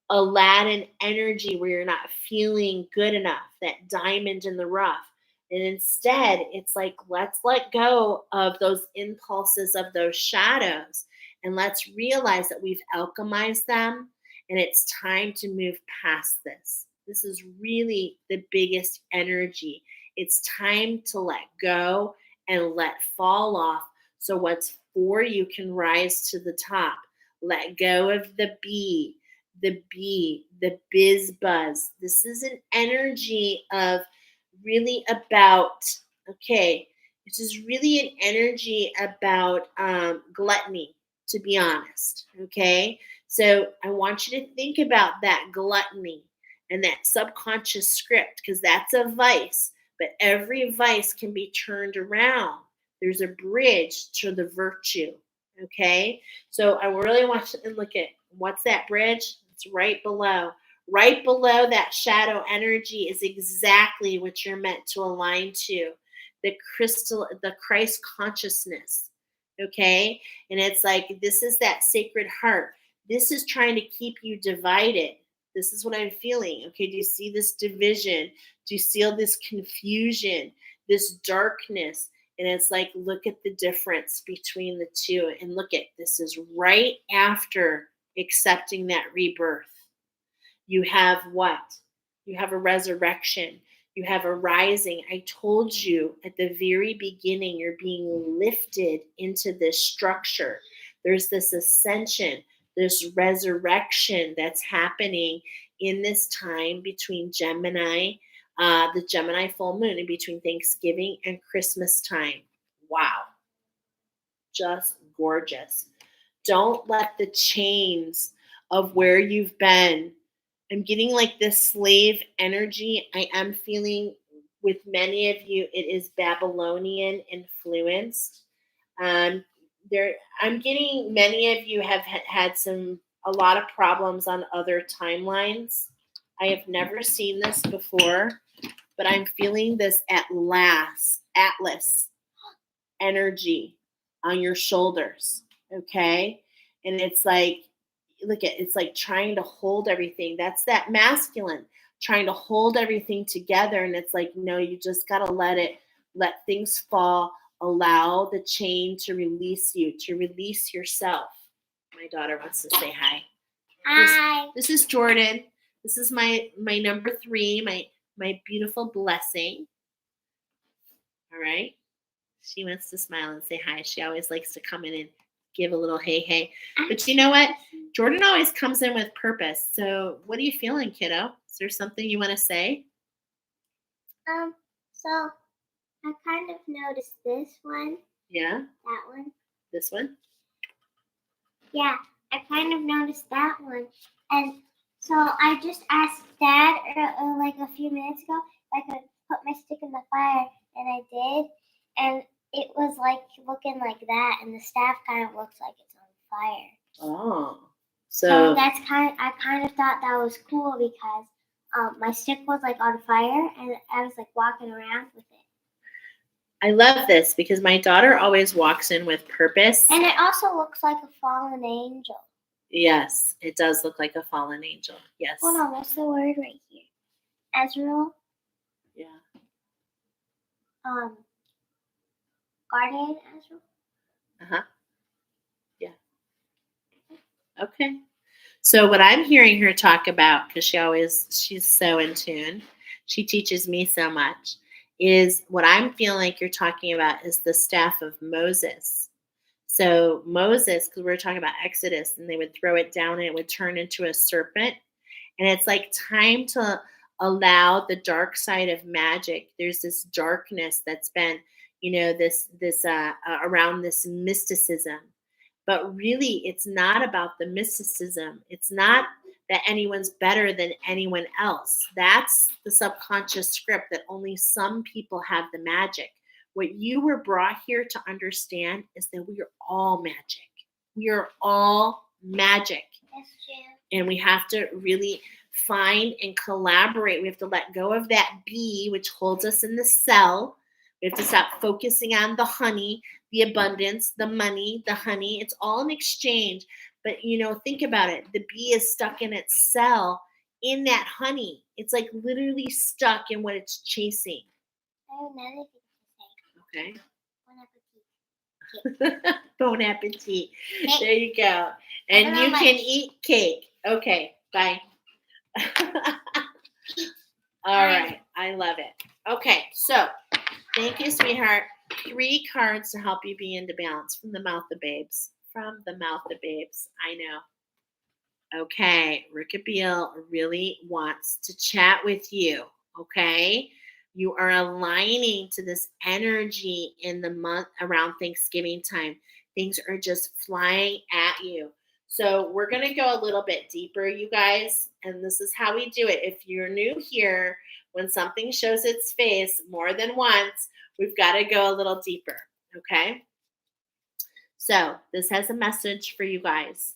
Aladdin energy where you're not feeling good enough, that diamond in the rough. And instead, it's like, let's let go of those impulses of those shadows and let's realize that we've alchemized them and it's time to move past this. This is really the biggest energy. It's time to let go and let fall off so what's for you can rise to the top. Let go of the biz buzz. This is an energy of really about, okay, this is really an energy about gluttony, to be honest. Okay. So I want you to think about that gluttony and that subconscious script because that's a vice, but every vice can be turned around. There's a bridge to the virtue. Okay. So I really want you to look at what's that bridge? It's right below. Right below that shadow energy is exactly what you're meant to align to. The Christ consciousness. Okay? And it's like this is that sacred heart. This is trying to keep you divided. This is what I'm feeling. Okay, do you see this division? Do you see all this confusion, this darkness? And it's like, look at the difference between the two. And look at this is right after accepting that rebirth. You have what? You have a resurrection. You have a rising. I told you at the very beginning, you're being lifted into this structure. There's this ascension, this resurrection that's happening in this time between Gemini, the Gemini full moon, and between Thanksgiving and Christmas time. Wow. Just gorgeous. Don't let the chains of where you've been. I'm getting like this slave energy. I am feeling with many of you, it is Babylonian influenced. Um, I'm getting many of you have had a lot of problems on other timelines. I have never seen this before, but I'm feeling this Atlas energy on your shoulders. Okay. And it's like, look at it's like trying to hold everything. That's that masculine trying to hold everything together. And it's like, no, you just got to let things fall, allow the chain to release you, to release yourself. My daughter wants to say hi. Hi. This is Jordan. This is my number 3, my beautiful blessing. All right. She wants to smile and say hi. She always likes to come in and give a little hey. But you know what? Jordan always comes in with purpose. So what are you feeling, kiddo? Is there something you want to say? So I kind of noticed this one. Yeah? That one. This one? Yeah, I kind of noticed that one. And so I just asked Dad like a few minutes ago if I could put my stick in the fire, and I did. And it was like looking like that, and the staff kind of looks like it's on fire. Oh. So that's I kind of thought that was cool because my stick was like on fire, and I was like walking around with it. I love this because my daughter always walks in with purpose. And it also looks like a fallen angel. Yes, it does look like a fallen angel. Yes. Hold on, what's the word right here? Ezreal? Yeah. Guardian Ezreal? Uh-huh. Yeah. Okay. So what I'm hearing her talk about, because she's so in tune, she teaches me so much, is what I'm feeling like you're talking about is the staff of Moses. So Moses, because we were talking about Exodus, and they would throw it down and it would turn into a serpent. And it's like time to allow the dark side of magic. There's this darkness that's been, this around this mysticism. But really, it's not about the mysticism. It's not that anyone's better than anyone else. That's the subconscious script that only some people have the magic. What you were brought here to understand is that we are all magic. We are all magic. That's true. And we have to really find and collaborate. We have to let go of that bee, which holds us in the cell. We have to stop focusing on the honey, the abundance, the money, the honey. It's all an exchange. But, think about it. The bee is stuck in its cell in that honey. It's like literally stuck in what it's chasing. I have another thing to say. Okay. Bon appetit. Bon appetit. Cake. There you go. I And don't know you much. can eat cake. Okay. Bye. All right. I love it. Okay. So thank you, sweetheart. 3 cards to help you be into balance from the mouth of babes. From the mouth of babes. I know. Okay. Rickabeal really wants to chat with you. Okay. You are aligning to this energy in the month around Thanksgiving time. Things are just flying at you. So we're going to go a little bit deeper, you guys. And this is how we do it. If you're new here, when something shows its face more than once, we've got to go a little deeper. Okay. So this has a message for you guys.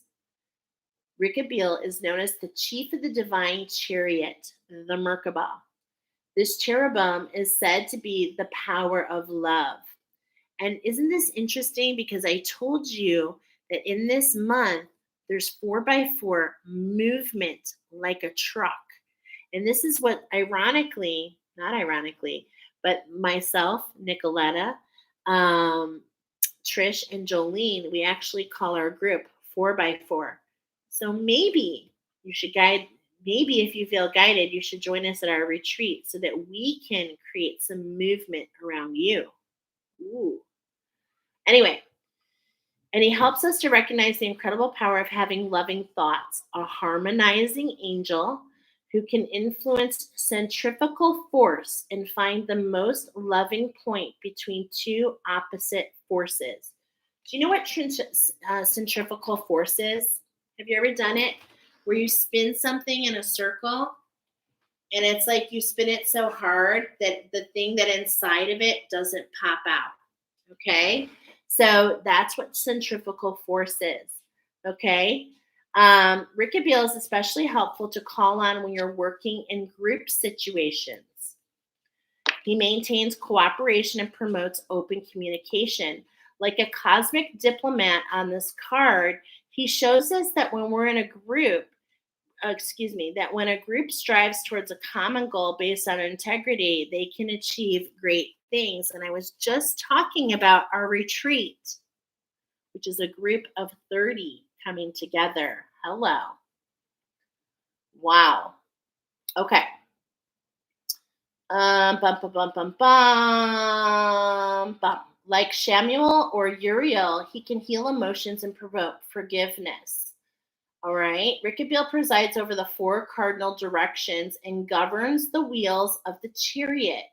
Rickabeal is known as the chief of the divine chariot, the Merkaba. This cherubim is said to be the power of love. And isn't this interesting? Because I told you that in this month, there's 4x4 movement like a truck. And this is what ironically, not ironically, but myself, Nicoletta, Trish, and Jolene, we actually call our group 4x4. So maybe you should maybe if you feel guided, you should join us at our retreat so that we can create some movement around you. Ooh. Anyway, and he helps us to recognize the incredible power of having loving thoughts, a harmonizing angel who can influence centrifugal force and find the most loving point between 2 opposite forces. Do you know what centrifugal force is? Have you ever done it? Where you spin something in a circle and it's like you spin it so hard that the thing that inside of it doesn't pop out. Okay? So that's what centrifugal force is. Okay? Rickabeal is especially helpful to call on when you're working in group situations. He maintains cooperation and promotes open communication. Like a cosmic diplomat on this card, he shows us that when we're in a group, that when a group strives towards a common goal based on integrity, they can achieve great things. And I was just talking about our retreat, which is a group of 30 coming together. Hello. Wow. Okay. Bum, bum, bum, bum, bum, bum. Like Samuel or Uriel, he can heal emotions and promote forgiveness. All right. Rickabeal presides over the 4 cardinal directions and governs the wheels of the chariot,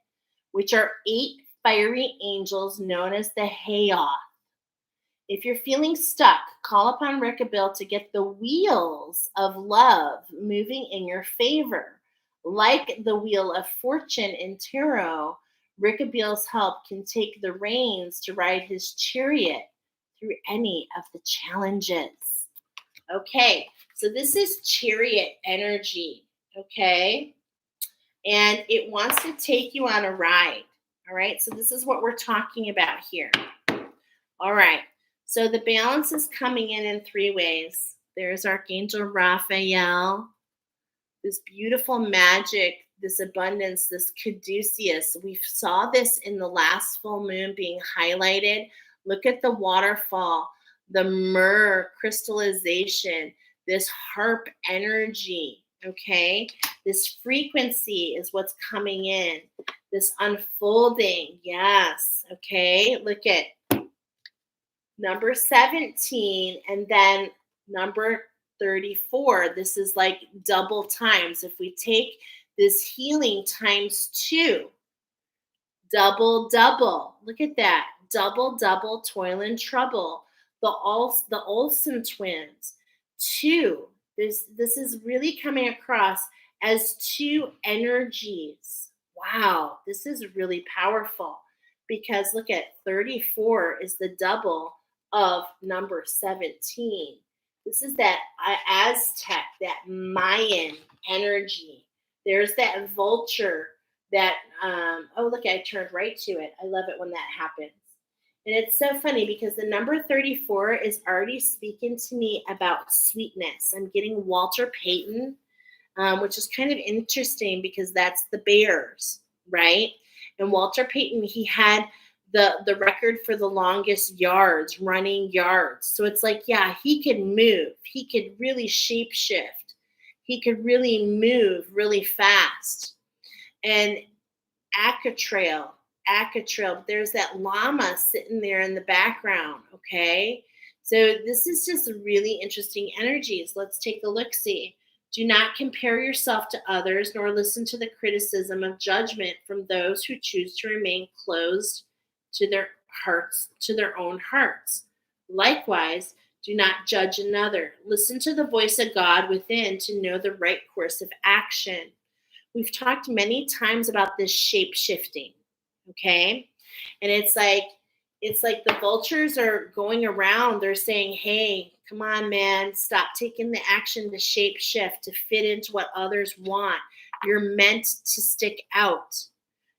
which are 8 fiery angels known as the Hayoth. If you're feeling stuck, call upon Rickabeal to get the wheels of love moving in your favor. Like the wheel of fortune in tarot, Rickabeal's help can take the reins to ride his chariot through any of the challenges. Okay, so this is chariot energy, okay? And it wants to take you on a ride, all right? So this is what we're talking about here. All right, so the balance is coming in 3 ways. There's Archangel Raphael, this beautiful magic, this abundance, this caduceus. We saw this in the last full moon being highlighted. Look at the waterfall, the myrrh crystallization, this harp energy, okay? This frequency is what's coming in, this unfolding, yes, okay? Look at number 17 and then number 34. This is like double times. If we take this healing times 2, double, double. Look at that. Double, double, toil and trouble. The Olsen twins. 2. This is really coming across as 2 energies. Wow, this is really powerful because look at 34 is the double of number 17. This is that Aztec, that Mayan energy. There's that vulture that, oh, look, I turned right to it. I love it when that happens. And it's so funny because the number 34 is already speaking to me about sweetness. I'm getting Walter Payton, which is kind of interesting because that's the bears, right? And Walter Payton, he had the record for the longest yards, running yards. So it's like, yeah, he could move. He could really shape shift. He could really move really fast. And Acatrail, there's that llama sitting there in the background, okay? So this is just really interesting energies. Let's take a look-see. Do not compare yourself to others, nor listen to the criticism of judgment from those who choose to remain closed to their hearts, to their own hearts. Likewise, do not judge another. Listen to the voice of God within to know the right course of action. We've talked many times about this shape shifting, okay? And it's like the vultures are going around, they're saying, hey, come on, man, stop taking the action to shape shift, to fit into what others want. You're meant to stick out.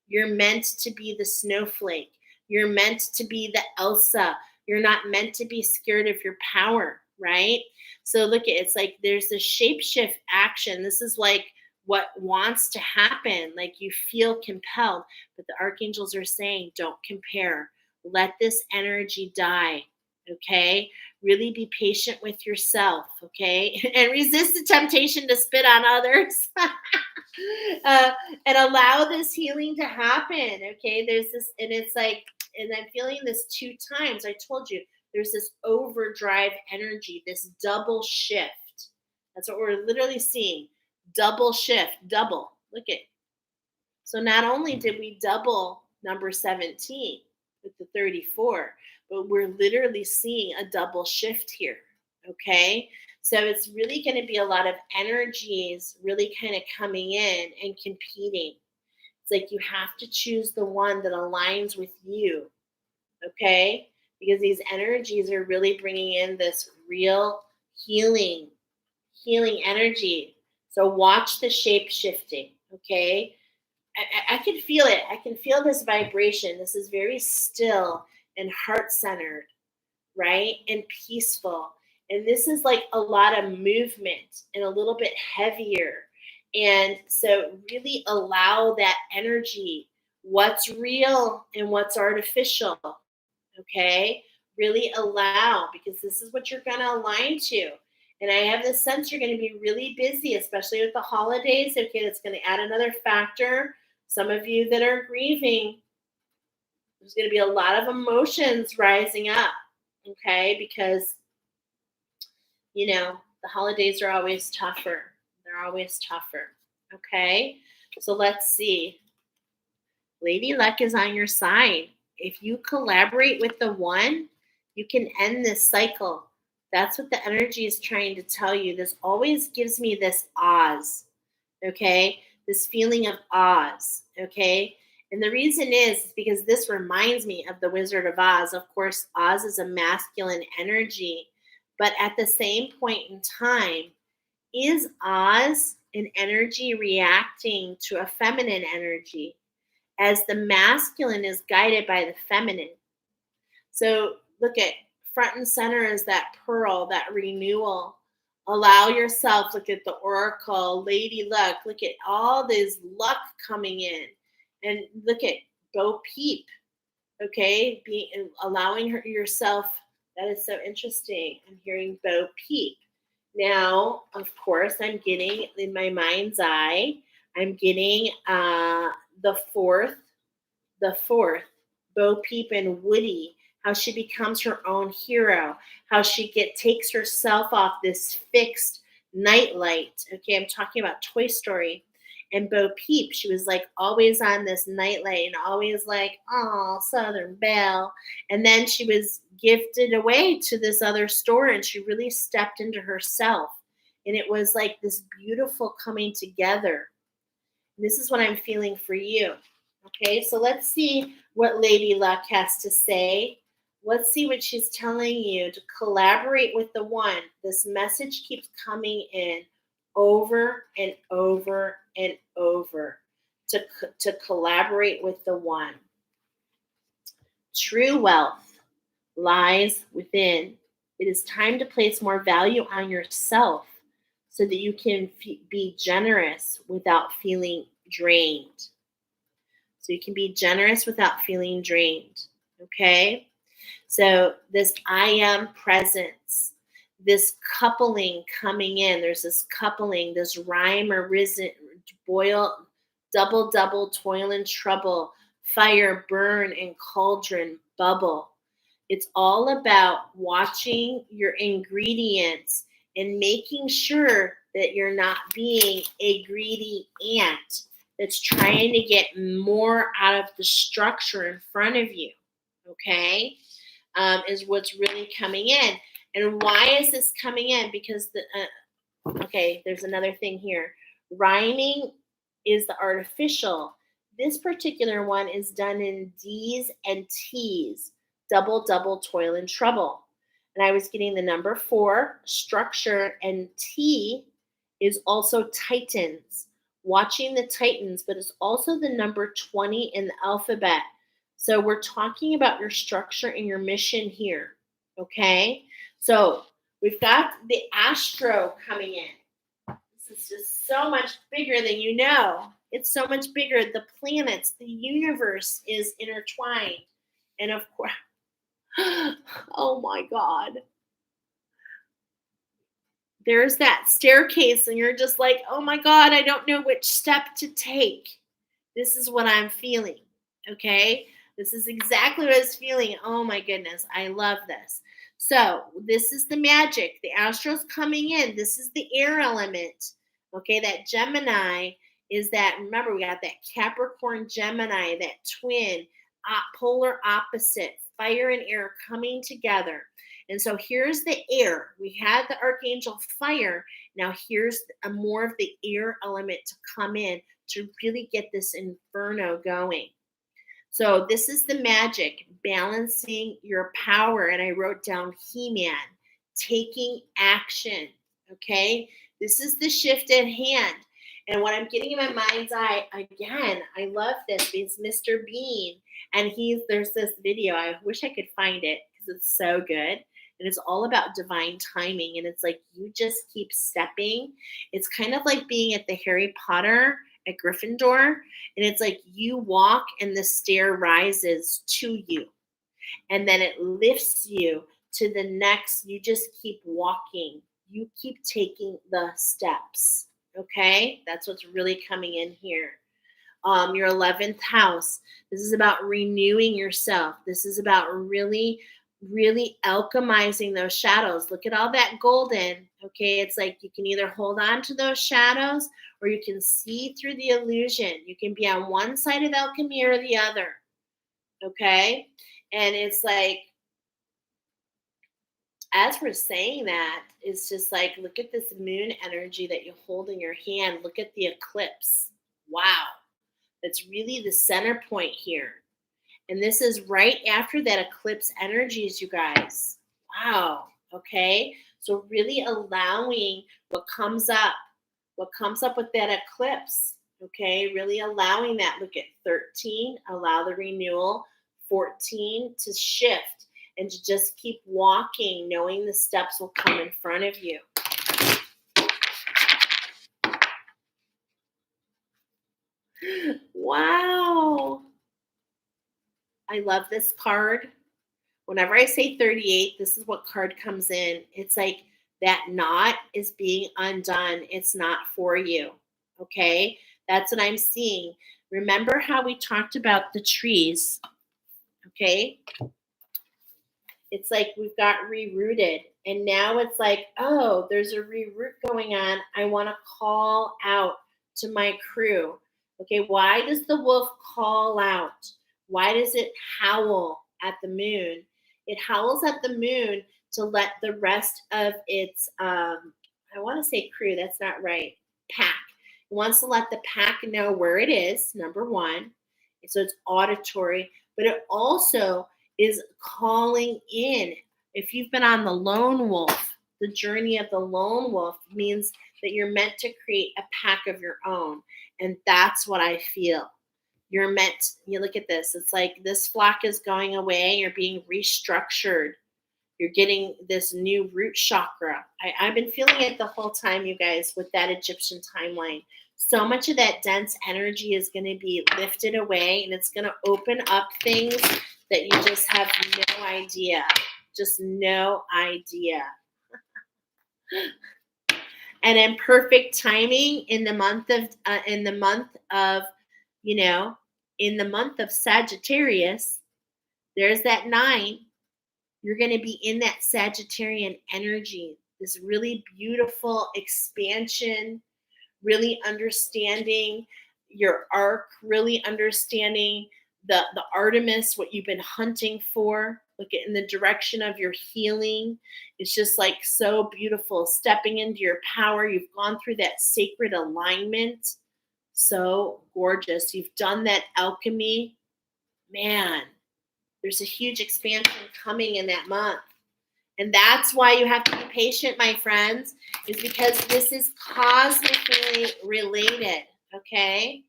You're meant to be the snowflake. You're meant to be the Elsa. You're not meant to be scared of your power, right? So look, it's like there's this shape shift action. This is like what wants to happen. Like you feel compelled, but the archangels are saying, don't compare. Let this energy die. Okay. Really be patient with yourself. Okay. And resist the temptation to spit on others. And allow this healing to happen. Okay. There's this, and it's like, and I'm feeling this 2 times. I told you there's this overdrive energy, this double shift. That's what we're literally seeing. Double shift, double. Look at. So not only did we double number 17 with the 34, but we're literally seeing a double shift here. Okay. So it's really going to be a lot of energies really kind of coming in and competing. It's like you have to choose the one that aligns with you. Okay. Because these energies are really bringing in this real healing energy. So watch the shape shifting. Okay. I can feel it. I can feel this vibration. This is very still and heart centered, right? And peaceful. And this is like a lot of movement and a little bit heavier. And so really allow that energy, what's real and what's artificial. Okay. Really allow, because this is what you're going to align to. And I have this sense you're going to be really busy, especially with the holidays. Okay. That's going to add another factor. Some of you that are grieving, there's going to be a lot of emotions rising up. Okay. Because, the holidays are always tougher. They're always tougher. Okay. So let's see. Lady Luck is on your side. If you collaborate with the one, you can end this cycle. That's what the energy is trying to tell you. This always gives me this Oz, okay? This feeling of Oz, okay? And the reason is because this reminds me of the Wizard of Oz. Of course, Oz is a masculine energy, but at the same point in time, is Oz an energy reacting to a feminine energy? As the masculine is guided by the feminine. So look at front and center is that pearl, that renewal. Allow yourself, look at the oracle, Lady Luck, look at all this luck coming in. And look at Bo Peep, okay? Allowing yourself, that is so interesting. I'm hearing Bo Peep. Now, of course, I'm getting in my mind's eye, I'm getting the fourth, Bo Peep and Woody, how she becomes her own hero, how she takes herself off this fixed nightlight. Okay, I'm talking about Toy Story. And Bo Peep, she was like always on this nightlight and always like, oh, Southern Belle. And then she was gifted away to this other store and she really stepped into herself. And it was like this beautiful coming together. This is what I'm feeling for you. Okay, so let's see what Lady Luck has to say. Let's see what she's telling you to collaborate with the one. This message keeps coming in over and over and over to collaborate with the one. True wealth lies within. It is time to place more value on yourself so that you can be generous without feeling drained. So you can be generous without feeling drained. Okay? So this I am presence, this coupling coming in, there's this coupling, this rhyme or risen, boil, double, toil and trouble, fire, burn, and cauldron, bubble. It's all about watching your ingredients and making sure that you're not being a greedy ant that's trying to get more out of the structure in front of you. Okay? Is what's really coming in. And why is this coming in? Because okay, there's another thing here. Rhyming is the artificial. This particular one is done in D's and T's, double, toil and trouble. And I was getting the number 4, structure, and T is also titans, watching the titans, but it's also the number 20 in the alphabet. So we're talking about your structure and your mission here, okay? So we've got the astro coming in. This is just so much bigger than you know. It's so much bigger. The planets, the universe is intertwined. And of course, oh my God. There's that staircase, and you're just like, oh my God, I don't know which step to take. This is what I'm feeling, okay? This is exactly what I was feeling. Oh my goodness, I love this. So this is the magic. The Astro's coming in. This is the air element. Okay, that Gemini is that, remember, we got that Capricorn Gemini, that twin, polar opposite, fire and air coming together. And so here's the air. We had the Archangel Fire. Now here's more of the air element to come in to really get this inferno going. So this is the magic, balancing your power. And I wrote down He-Man, taking action. Okay, this is the shift at hand. And what I'm getting in my mind's eye, again, I love this. It's Mr. Bean. And there's this video. I wish I could find it because it's so good. And it's all about divine timing. And it's like you just keep stepping. It's kind of like being at the Harry Potter at Gryffindor, and it's like you walk and the stair rises to you, and then it lifts you to the next. You just keep walking. You keep taking the steps. Okay, that's what's really coming in here. Your 11th house. This is about renewing yourself. This is about really alchemizing those shadows. Look at all that golden. Okay, it's like you can either hold on to those shadows or you can see through the illusion. You can be on one side of alchemy or the other. Okay, and it's like, as we're saying that, it's just like, look at this moon energy that you hold in your hand. Look at the eclipse. Wow, that's really the center point here. And this is right after that eclipse energies, you guys. Wow. Okay. So really allowing what comes up with that eclipse. Okay. Really allowing that. Look at 13, allow the renewal. 14, to shift and to just keep walking, knowing the steps will come in front of you. Wow. I love this card. Whenever I say 38, this is what card comes in. It's like that knot is being undone. It's not for you. Okay? That's what I'm seeing. Remember how we talked about the trees? Okay? It's like we've got rerouted. And now it's like, oh, there's a reroute going on. I want to call out to my crew. Okay, why does the wolf call out? Why does it howl at the moon? It howls at the moon to let the rest of its, I want to say crew, that's not right, pack. It wants to let the pack know where it is, number one. So it's auditory, but it also is calling in. If you've been on the lone wolf, the journey of the lone wolf means that you're meant to create a pack of your own. And that's what I feel. You're meant, you look at this, it's like this flock is going away, you're being restructured. You're getting this new root chakra. I've been feeling it the whole time, you guys, with that Egyptian timeline. So much of that dense energy is going to be lifted away, and it's going to open up things that you just have no idea. Just no idea. And in perfect timing in the month of in the month of Sagittarius, there's that 9. You're going to be in that Sagittarian energy, this really beautiful expansion, really understanding your arc, really understanding the Artemis, what you've been hunting for. Look at in the direction of your healing. It's just like so beautiful. Stepping into your power. You've gone through that sacred alignment. So gorgeous. You've done that alchemy. Man, there's a huge expansion coming in that month. And that's why you have to be patient, my friends, is because this is cosmically related, okay?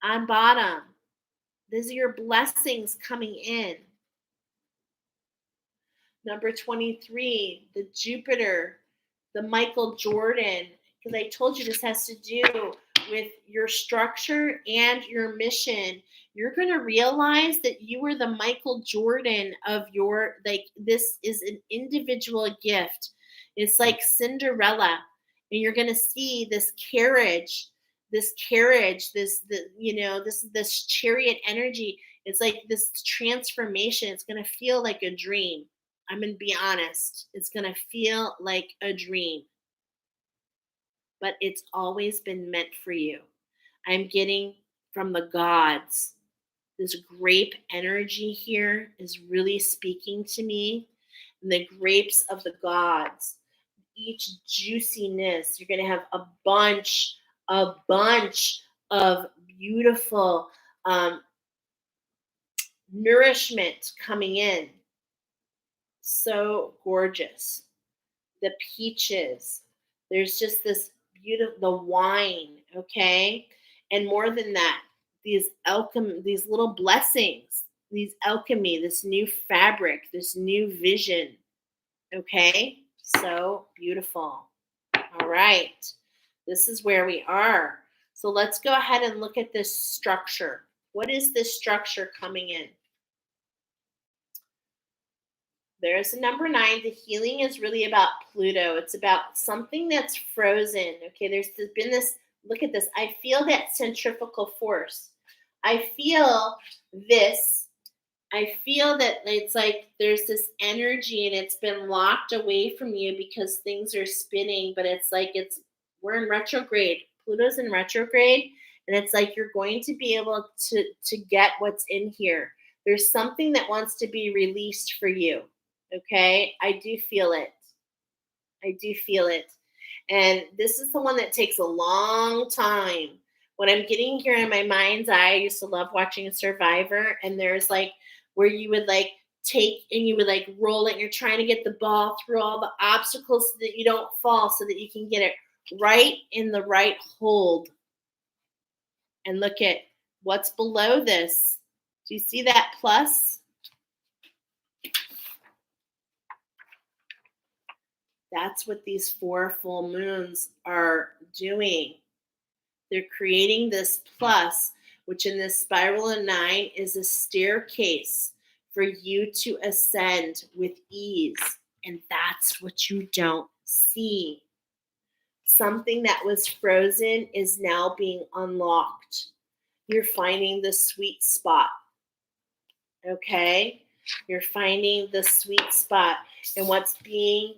On bottom, these are your blessings coming in. Number 23, the Jupiter, the Michael Jordan, because I told you this has to do with your structure and your mission. You're going to realize that you are the Michael Jordan of your, like, this is an individual gift. It's like Cinderella, and you're going to see this carriage, this chariot energy. It's like this transformation. It's going to feel like a dream. I'm going to be honest. It's going to feel like a dream, but it's always been meant for you. I'm getting from the gods. This grape energy here is really speaking to me. And the grapes of the gods, each juiciness, you're going to have a bunch of beautiful nourishment coming in. So gorgeous. The peaches. There's just this beautiful, the wine, okay? And more than that, these little blessings, these alchemy, this new fabric, this new vision, okay? So beautiful. All right. This is where we are. So let's go ahead and look at this structure. What is this structure coming in? There's a number 9. The healing is really about Pluto. It's about something that's frozen. Okay, there's been this, look at this. I feel that centrifugal force. I feel this. I feel that it's like there's this energy and it's been locked away from you because things are spinning, but it's like we're in retrograde. Pluto's in retrograde, and it's like you're going to be able to get what's in here. There's something that wants to be released for you. Okay, I do feel it. I do feel it. And this is the one that takes a long time. What I'm getting here in my mind's eye, I used to love watching a Survivor, and there's like where you would like take and you would like roll it, and you're trying to get the ball through all the obstacles so that you don't fall, so that you can get it right in the right hold. And look at what's below this. Do you see that plus? That's what these 4 full moons are doing. They're creating this plus, which in this spiral of 9 is a staircase for you to ascend with ease. And that's what you don't see. Something that was frozen is now being unlocked. You're finding the sweet spot. Okay? You're finding the sweet spot. And what's being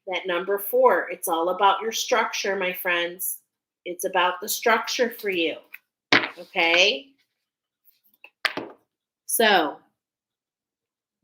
that number 4, it's all about your structure, my friends. It's about the structure for you. Okay? So,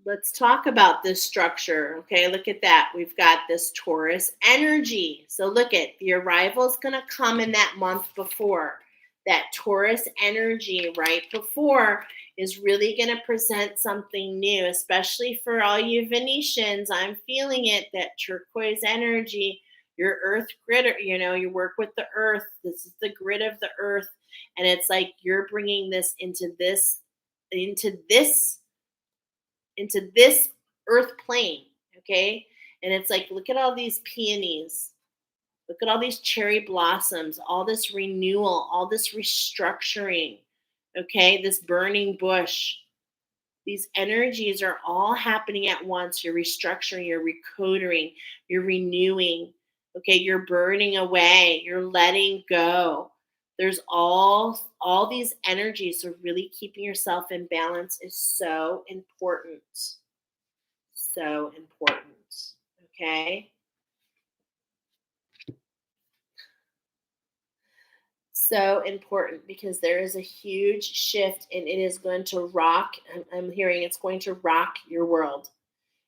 let's talk about this structure. Okay, look at that. We've got this Taurus energy. So look at the arrival is going to come in that month before. That Taurus energy right before is really going to present something new, especially for all you Venetians. I'm feeling it, that turquoise energy, your earth grid, you work with the earth. This is the grid of the earth. And it's like you're bringing this into this earth plane, okay? And it's like, look at all these peonies. Look at all these cherry blossoms, all this renewal, all this restructuring, okay? This burning bush. These energies are all happening at once. You're restructuring, you're recoding, you're renewing, okay? You're burning away, you're letting go. There's all these energies. So really keeping yourself in balance is so important. So important, okay? So important because there is a huge shift and it is going to rock. I'm hearing it's going to rock your world.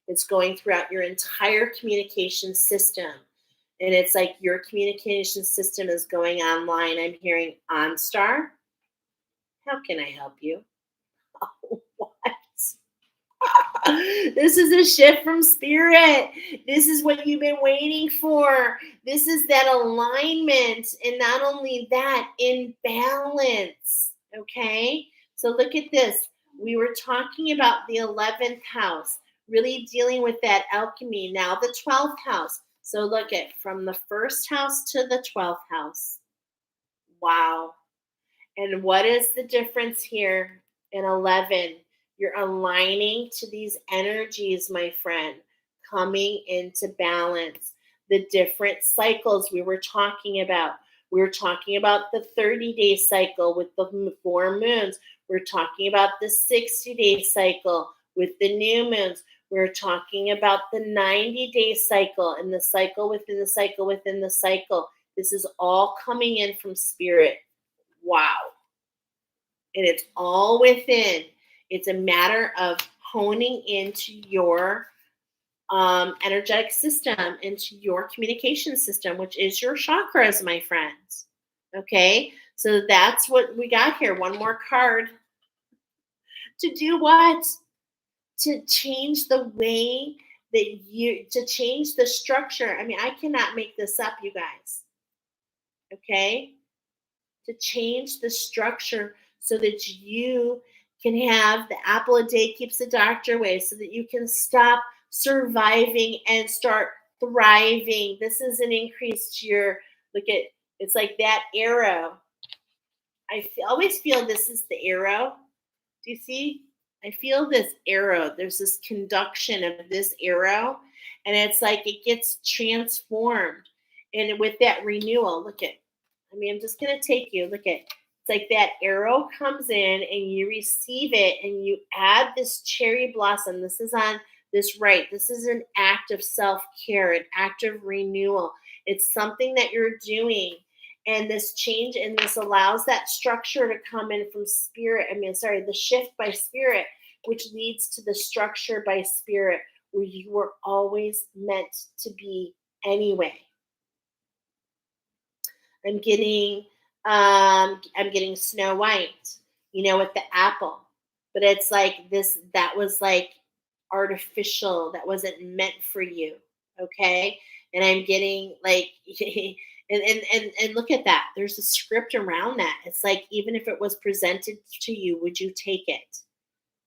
It's going throughout your entire communication system. And it's like your communication system is going online. I'm hearing OnStar. How can I help you? What? This is a shift from spirit. This is what you've been waiting for. This is that alignment. And not only that, in balance. Okay? So look at this. We were talking about the 11th house, really dealing with that alchemy. Now the 12th house. So look at from the first house to the 12th house. Wow. And what is the difference here in 11? You're aligning to these energies, my friend, coming into balance. The different cycles we were talking about. We were talking about the 30-day cycle with the 4 moons. We're talking about the 60-day cycle with the new moons. We're talking about the 90-day cycle and the cycle within the cycle within the cycle. This is all coming in from spirit. Wow. And it's all within. It's a matter of honing into your energetic system, into your communication system, which is your chakras, my friends. Okay, so that's what we got here. One more card. To do what? To change the way to change the structure. I mean, I cannot make this up, you guys. Okay, to change the structure so that you can have the apple a day keeps the doctor away, so that you can stop surviving and start thriving. This is an increase to your, look at, it's like that arrow. Always feel this is the arrow. Do you see? I feel this arrow. There's this conduction of this arrow, and it's like it gets transformed. And with that renewal, look at, I mean, I'm just going to take you, look at, it's like that arrow comes in and you receive it and you add this cherry blossom. This is on this right. This is an act of self-care, an act of renewal. It's something that you're doing. And this change, and this allows that structure to come in from spirit. The shift by spirit, which leads to the structure by spirit, where you were always meant to be anyway. I'm getting Snow White, with the apple, but it's like this. That was like artificial. That wasn't meant for you. Okay, and I'm getting like. And look at that. There's a script around that. It's like, even if it was presented to you, would you take it?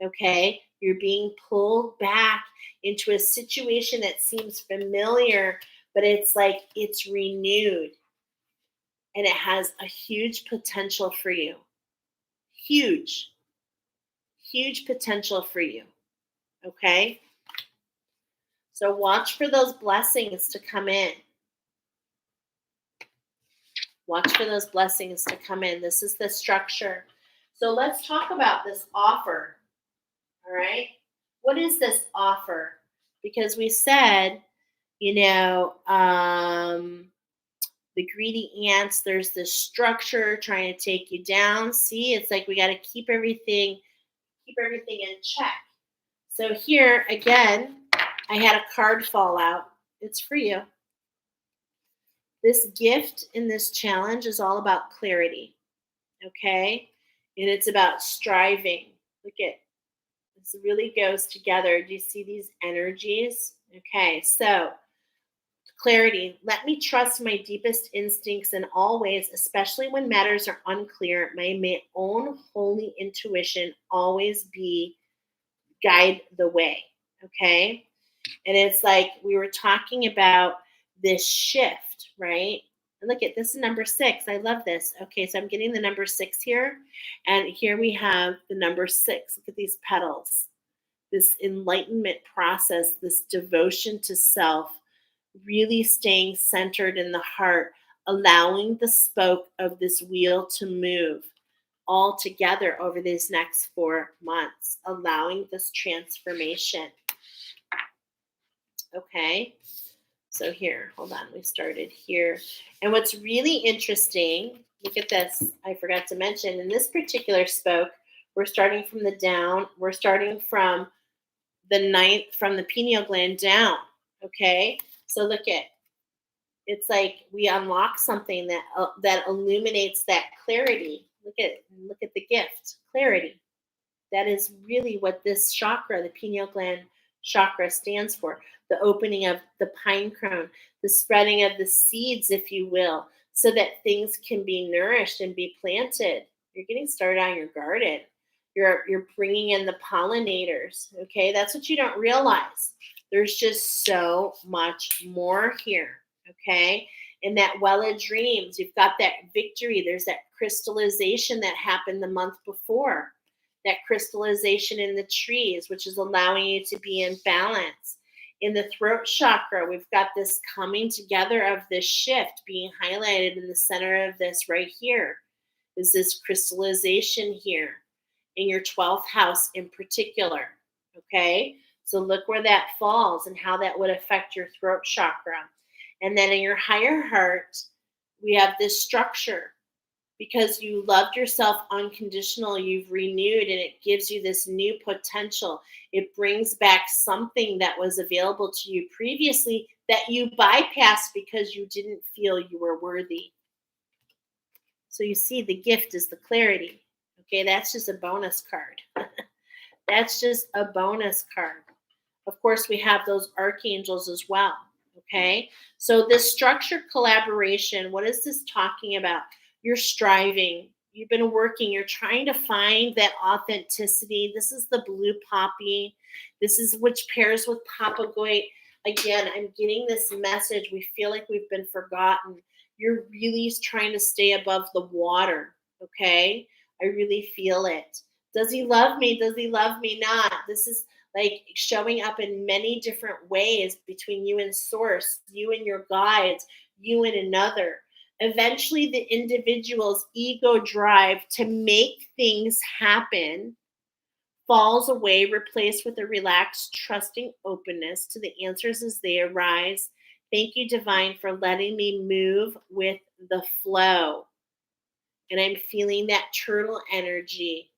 Okay. You're being pulled back into a situation that seems familiar, but it's like it's renewed. And it has a huge potential for you. Huge potential for you. Okay. So watch for those blessings to come in. Watch for those blessings to come in. This is the structure. So let's talk about this offer. All right. What is this offer? Because we said, the greedy ants, there's this structure trying to take you down. See, it's like we got to keep everything in check. So here again, I had a card fall out. It's for you. This gift in this challenge is all about clarity, okay? And it's about striving. Look at this, really goes together. Do you see these energies? Okay, so clarity. Let me trust my deepest instincts in all ways, especially when matters are unclear. May my own holy intuition always guide the way, okay? And it's like we were talking about this shift, right? And look at this is number 6. I love this. Okay, so I'm getting the number 6 here. And here we have the number 6. Look at these petals. This enlightenment process, this devotion to self, really staying centered in the heart, allowing the spoke of this wheel to move all together over these next 4 months, allowing this transformation. Okay, so here, hold on, we started here. And what's really interesting, look at this, I forgot to mention, in this particular spoke, we're starting from the down, we're starting from the ninth, from the pineal gland down, okay? So look at, it's like we unlock something that illuminates that clarity. Look at the gift, clarity. That is really what this chakra, the pineal gland chakra, stands for. The opening of the pine cone, the spreading of the seeds, if you will, so that things can be nourished and be planted. You're getting started on your garden. You're bringing in the pollinators. Okay, that's what you don't realize. There's just so much more here. Okay, in that well of dreams, you've got that victory. There's that crystallization that happened the month before. That crystallization in the trees, which is allowing you to be in balance. In the throat chakra, we've got this coming together of this shift being highlighted in the center of this right here. Is this crystallization here in your 12th house in particular. Okay, so look where that falls and how that would affect your throat chakra. And then in your higher heart, we have this structure. Because you loved yourself unconditional, you've renewed, and it gives you this new potential. It brings back something that was available to you previously that you bypassed because you didn't feel you were worthy. So you see, the gift is the clarity. Okay, that's just a bonus card. That's just a bonus card. Of course, we have those archangels as well. Okay, so this structured collaboration, what is this talking about? You're striving, you've been working, you're trying to find that authenticity. This is the blue poppy. This is which pairs with papagoit. Again, I'm getting this message. We feel like we've been forgotten. You're really trying to stay above the water. Okay, I really feel it. Does he love me? Does he love me not? This is like showing up in many different ways between you and source, you and your guides, you and another. Eventually, the individual's ego drive to make things happen falls away, replaced with a relaxed, trusting openness to the answers as they arise. Thank you, Divine, for letting me move with the flow. And I'm feeling that turtle energy.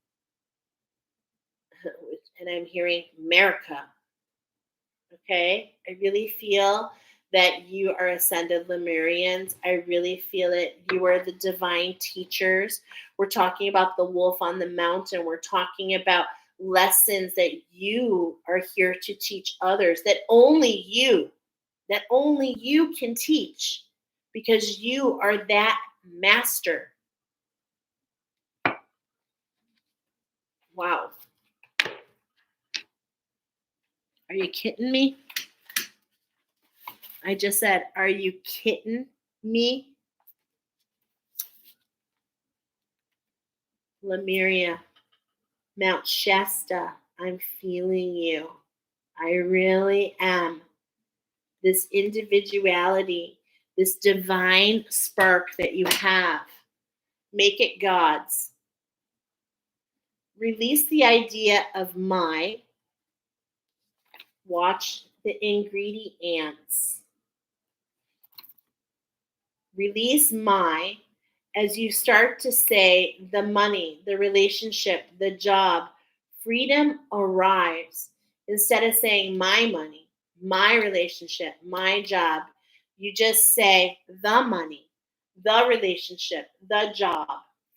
And I'm hearing America. Okay? I really feel that you are ascended Lemurians. I really feel it. You are the divine teachers. We're talking about the wolf on the mountain. We're talking about lessons that you are here to teach others, that only you can teach, because you are that master. Wow. Are you kidding me? I just said, are you kidding me? Lemuria, Mount Shasta, I'm feeling you. I really am. This individuality, this divine spark that you have, make it God's. Release the idea of my. Watch the ingredients. Release my as you start to say the money, the relationship, the job. Freedom arrives. Instead of saying my money, my relationship, my job, you just say the money, the relationship, the job.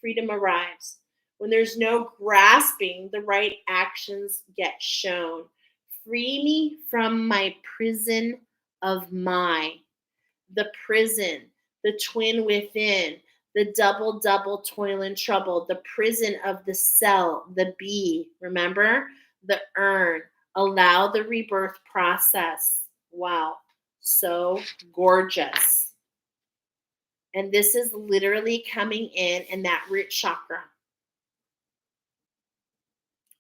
Freedom arrives. When there's no grasping, the right actions get shown. Free me from my prison of the prison, the twin within, the double toil and trouble, the prison of the cell, the bee, remember? The urn. Allow the rebirth process. Wow, so gorgeous. And this is literally coming in that root chakra.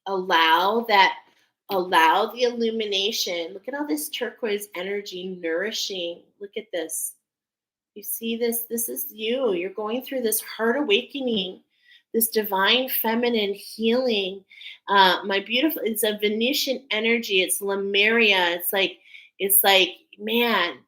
Allow the illumination. Look at all this turquoise energy nourishing. Look at this. You see this? This is you. You're going through this heart awakening, this divine feminine healing. My beautiful, it's a Venusian energy. It's Lemuria. It's like, man,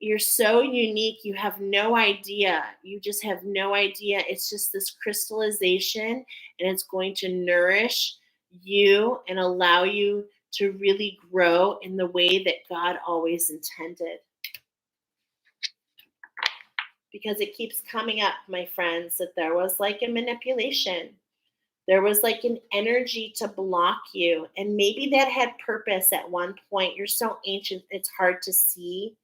you're so unique. You have no idea. You just have no idea. It's just this crystallization, and it's going to nourish you and allow you to really grow in the way that God always intended. Because it keeps coming up, my friends, that there was like a manipulation. There was like an energy to block you. And maybe that had purpose at one point. You're so ancient, it's hard to see.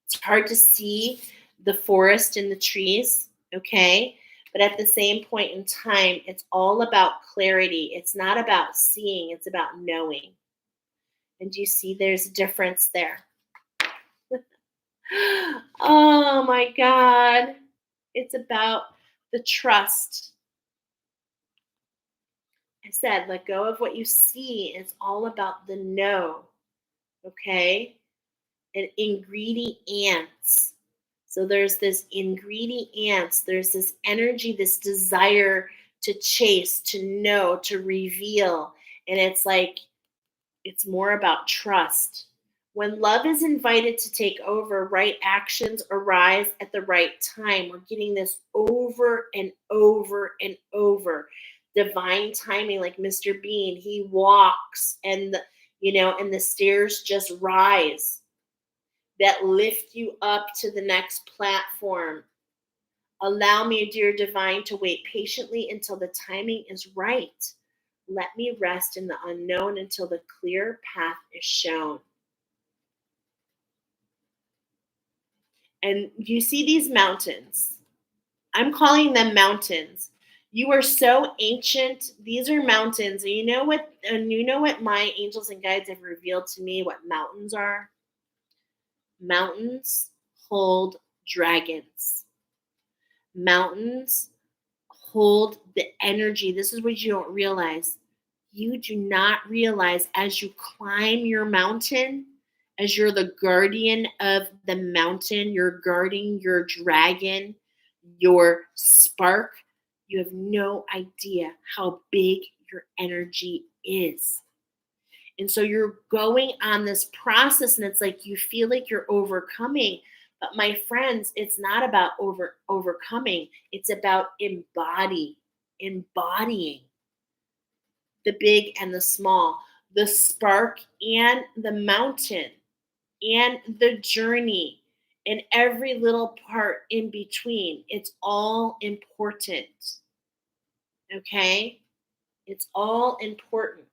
It's hard to see the forest and the trees, okay? But at the same point in time, it's all about clarity. It's not about seeing, it's about knowing. And you see there's a difference there. Oh my God. It's about the trust. I said, let go of what you see. It's all about the know. Okay? And ingredients. So there's this ingredients. There's this energy, this desire to chase, to know, to reveal. And it's like, it's more about trust. When love is invited to take over, right actions arise at the right time. We're getting this over and over and over. Divine timing, like Mr. Bean, he walks and and the stairs just rise that lift you up to the next platform. Allow me, dear divine, to wait patiently until the timing is right. Let me rest in the unknown until the clear path is shown. And you see these mountains. I'm calling them mountains. You are so ancient. These are mountains. And you know what my angels and guides have revealed to me what mountains are? Mountains hold dragons. Mountains hold the energy. This is what you don't realize. You do not realize as you climb your mountain, as you're the guardian of the mountain, you're guarding your dragon, your spark, you have no idea how big your energy is. And so you're going on this process, and it's like you feel like you're overcoming. But my friends, it's not about overcoming. It's about embodying the big and the small, the spark and the mountain, and the journey, and every little part in between. It's all important. Okay? It's all important.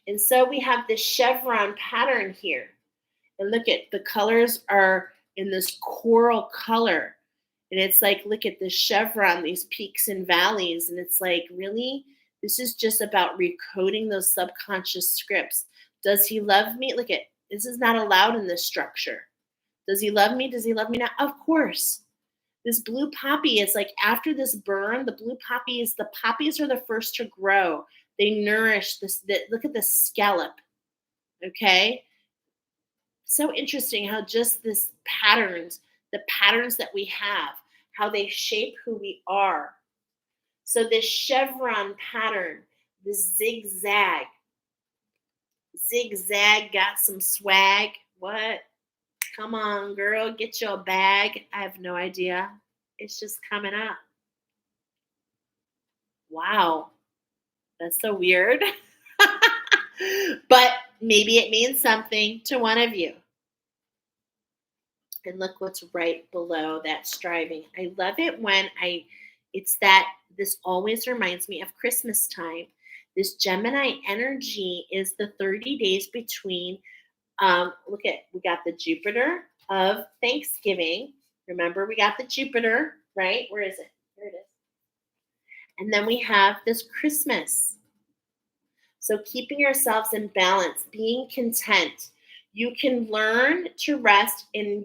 And so we have this chevron pattern here. And look at the colors are in this coral color. And it's like, look at this chevron, these peaks and valleys. And it's like, really? This is just about recoding those subconscious scripts. Does he love me? Look at, this is not allowed in this structure. Does he love me? Does he love me now? Of course. This blue poppy is like after this burn, the poppies are the first to grow. They nourish this. Look at the scallop. Okay. So interesting how just the patterns that we have, how they shape who we are. So this chevron pattern, this zigzag got some swag. What? Come on, girl, get your bag. I have no idea. It's just coming up. Wow. That's so weird. But maybe it means something to one of you. And look what's right below that striving. I love it when this always reminds me of Christmas time. This Gemini energy is the 30 days between, we got the Jupiter of Thanksgiving. Remember, we got the Jupiter, right? Where is it? There it is. And then we have this Christmas. So keeping yourselves in balance, being content. You can learn to rest in,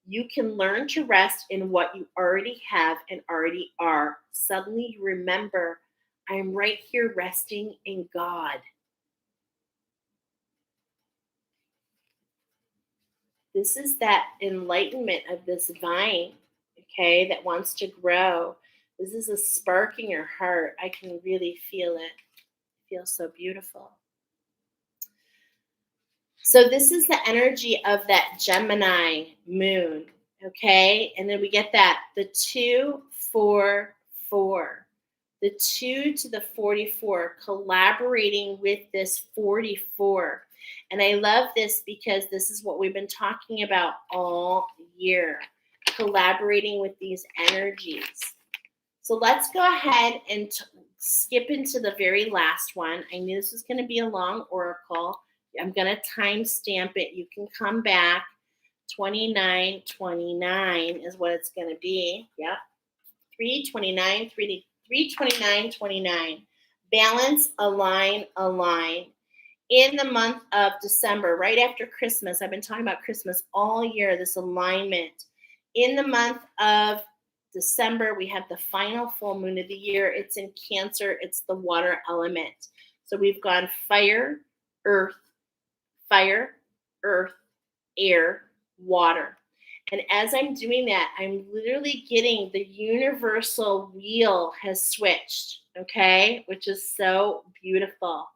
You can learn to rest in what you already have and already are. Suddenly you remember, I'm right here resting in God. This is that enlightenment of this vine, okay, that wants to grow. This is a spark in your heart. I can really feel it. It feels so beautiful. So this is the energy of that Gemini moon, okay? And then we get that, the 244. The 2 to the 44, collaborating with this 44. And I love this because this is what we've been talking about all year, collaborating with these energies. So let's go ahead and skip into the very last one. I knew this was going to be a long oracle. I'm going to timestamp it. You can come back. 2929 is what it's going to be. Yep. 329, 329, 29. Balance, align, align. In the month of December, right after Christmas, I've been talking about Christmas all year, this alignment. In the month of December, we have the final full moon of the year. It's in Cancer. It's the water element. So we've gone fire, earth, air, water. And as I'm doing that, I'm literally getting the universal wheel has switched, okay, which is so beautiful.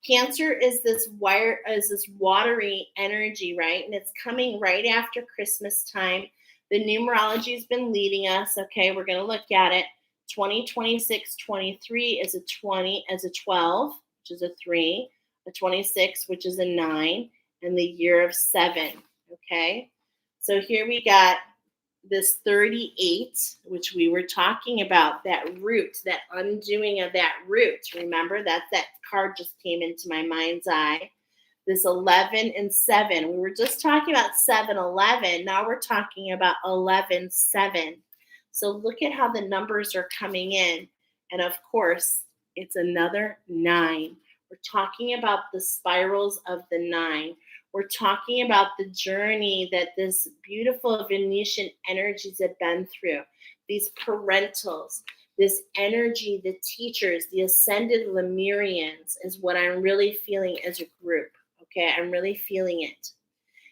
Cancer is this watery energy, right? And it's coming right after Christmas time. The numerology has been leading us. Okay, we're going to look at it. 2026, 23 is a 20 as a 12, which is a 3, a 26, which is a 9, and the year of 7. Okay, so here we got this 38, which we were talking about, that root, that undoing of that root. Remember, that card just came into my mind's eye. This 11 and 7. We were just talking about 7-11. Now we're talking about 11-7. So look at how the numbers are coming in. And of course, it's another 9. We're talking about the spirals of the 9. We're talking about the journey that this beautiful Venetian energies have been through. These parentals, this energy, the teachers, the ascended Lemurians is what I'm really feeling as a group. Okay, I'm really feeling it.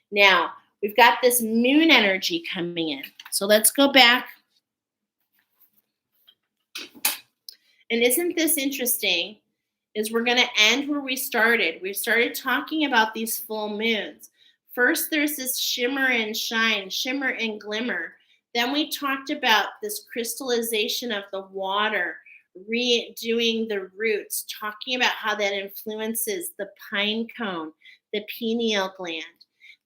Now, we've got this moon energy coming in. So let's go back. And isn't this interesting? Is we're going to end where we started. We started talking about these full moons. First, there's this shimmer and shine, shimmer and glimmer. Then we talked about this crystallization of the water, redoing the roots, talking about how that influences the pine cone, the pineal gland.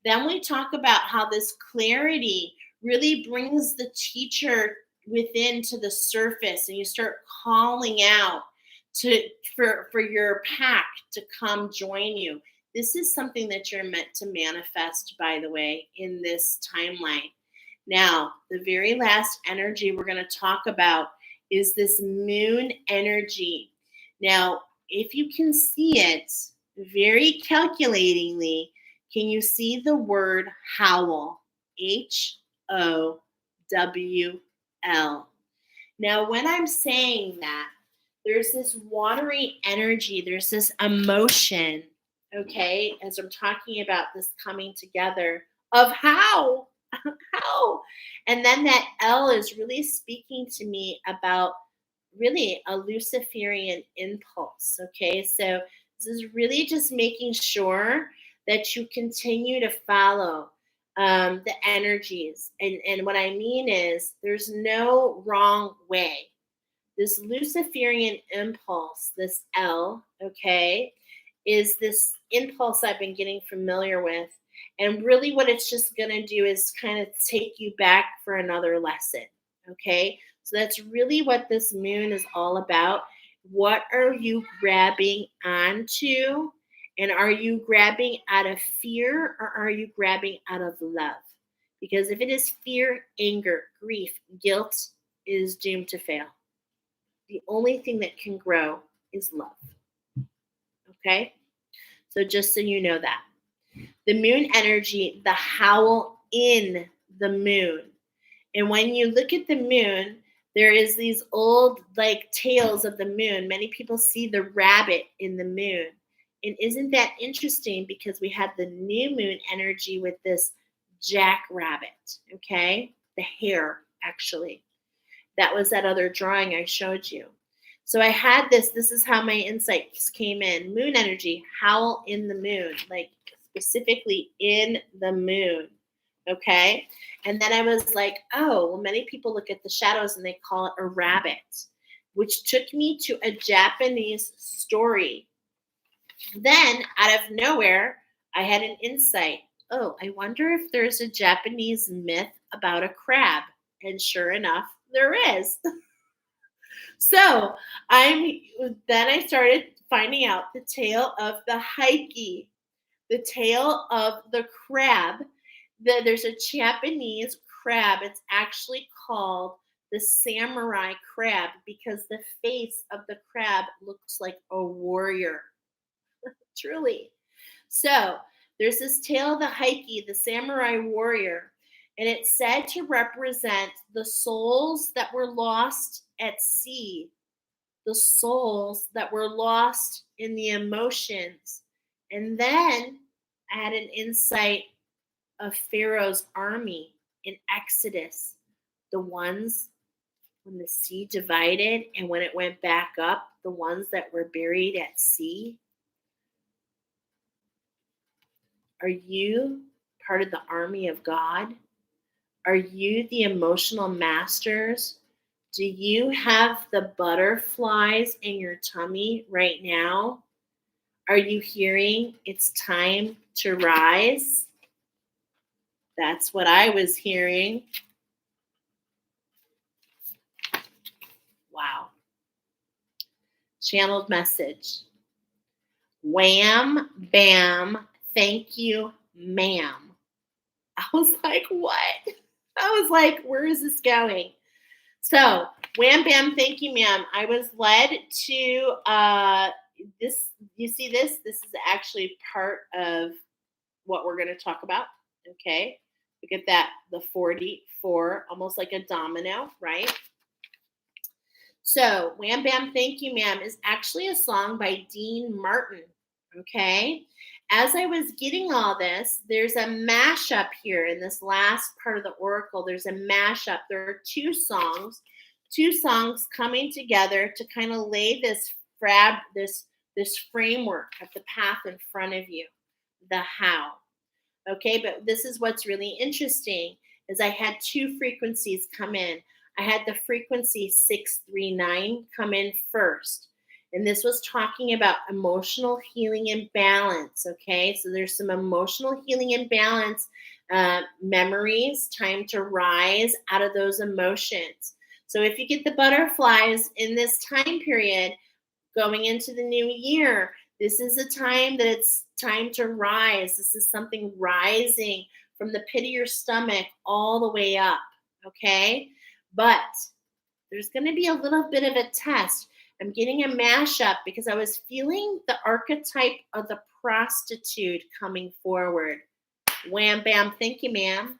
Then we talk about how this clarity really brings the teacher within to the surface, and you start calling out for your pack to come join you. This is something that you're meant to manifest, by the way, in this timeline. Now, the very last energy we're going to talk about is this moon energy. Now, if you can see it very calculatingly, can you see the word howl? Howl. Now, when I'm saying that, there's this watery energy, there's this emotion, okay, as I'm talking about this coming together of how. And then that L is really speaking to me about really a Luciferian impulse, okay? So this is really just making sure that you continue to follow the energies. And what I mean is there's no wrong way. This Luciferian impulse, this L, okay, is this impulse I've been getting familiar with. And really what it's just going to do is kind of take you back for another lesson, okay? So that's really what this moon is all about. What are you grabbing onto? And are you grabbing out of fear, or are you grabbing out of love? Because if it is fear, anger, grief, guilt, it is doomed to fail. The only thing that can grow is love. Okay? So just so you know that. The moon energy, the howl in the moon. And when you look at the moon, there is these old like tales of the moon. Many people see the rabbit in the moon. And isn't that interesting? Because we had the new moon energy with this jackrabbit, okay? The hare, actually. That was that other drawing I showed you. So I had this is how my insights came in. Moon energy, howl in the moon, like specifically in the moon. Okay. And then I was like, oh, well, many people look at the shadows and they call it a rabbit, which took me to a Japanese story. Then, out of nowhere, I had an insight. Oh, I wonder if there's a Japanese myth about a crab. And sure enough, there is. So I started finding out the tale of the Heike, the tale of the crab. There's a Japanese crab. It's actually called the samurai crab because the face of the crab looks like a warrior. Truly. So there's this tale of the Heike, the samurai warrior, and it's said to represent the souls that were lost at sea, the souls that were lost in the emotions. And then I had an insight of Pharaoh's army in Exodus, the ones when the sea divided and when it went back up, the ones that were buried at sea. Are you part of the army of God? Are you the emotional masters? Do you have the butterflies in your tummy right now? Are you hearing it's time to rise? That's what I was hearing. Wow. Channeled message. Wham, bam, thank you, ma'am. I was like, what? I was like, where is this going? So, wham, bam, thank you, ma'am. I was led to this. You see this? This is actually part of what we're going to talk about. Okay. Look at that. The 44, almost like a domino, right? So, Wham Bam Thank You Ma'am is actually a song by Dean Martin. Okay. As I was getting all this, there's a mashup here in this last part of the oracle. There's a mashup. There are two songs coming together to kind of lay this framework of the path in front of you, the how. Okay, but this is what's really interesting is I had two frequencies come in. I had the frequency 639 come in first. And this was talking about emotional healing and balance. Okay, so there's some emotional healing and balance memories, time to rise out of those emotions. So if you get the butterflies in this time period going into the new year, this is a time that it's time to rise. This is something rising from the pit of your stomach all the way up. Okay, but there's going to be a little bit of a test. I'm getting a mashup because I was feeling the archetype of the prostitute coming forward. Wham, bam, thank you, ma'am.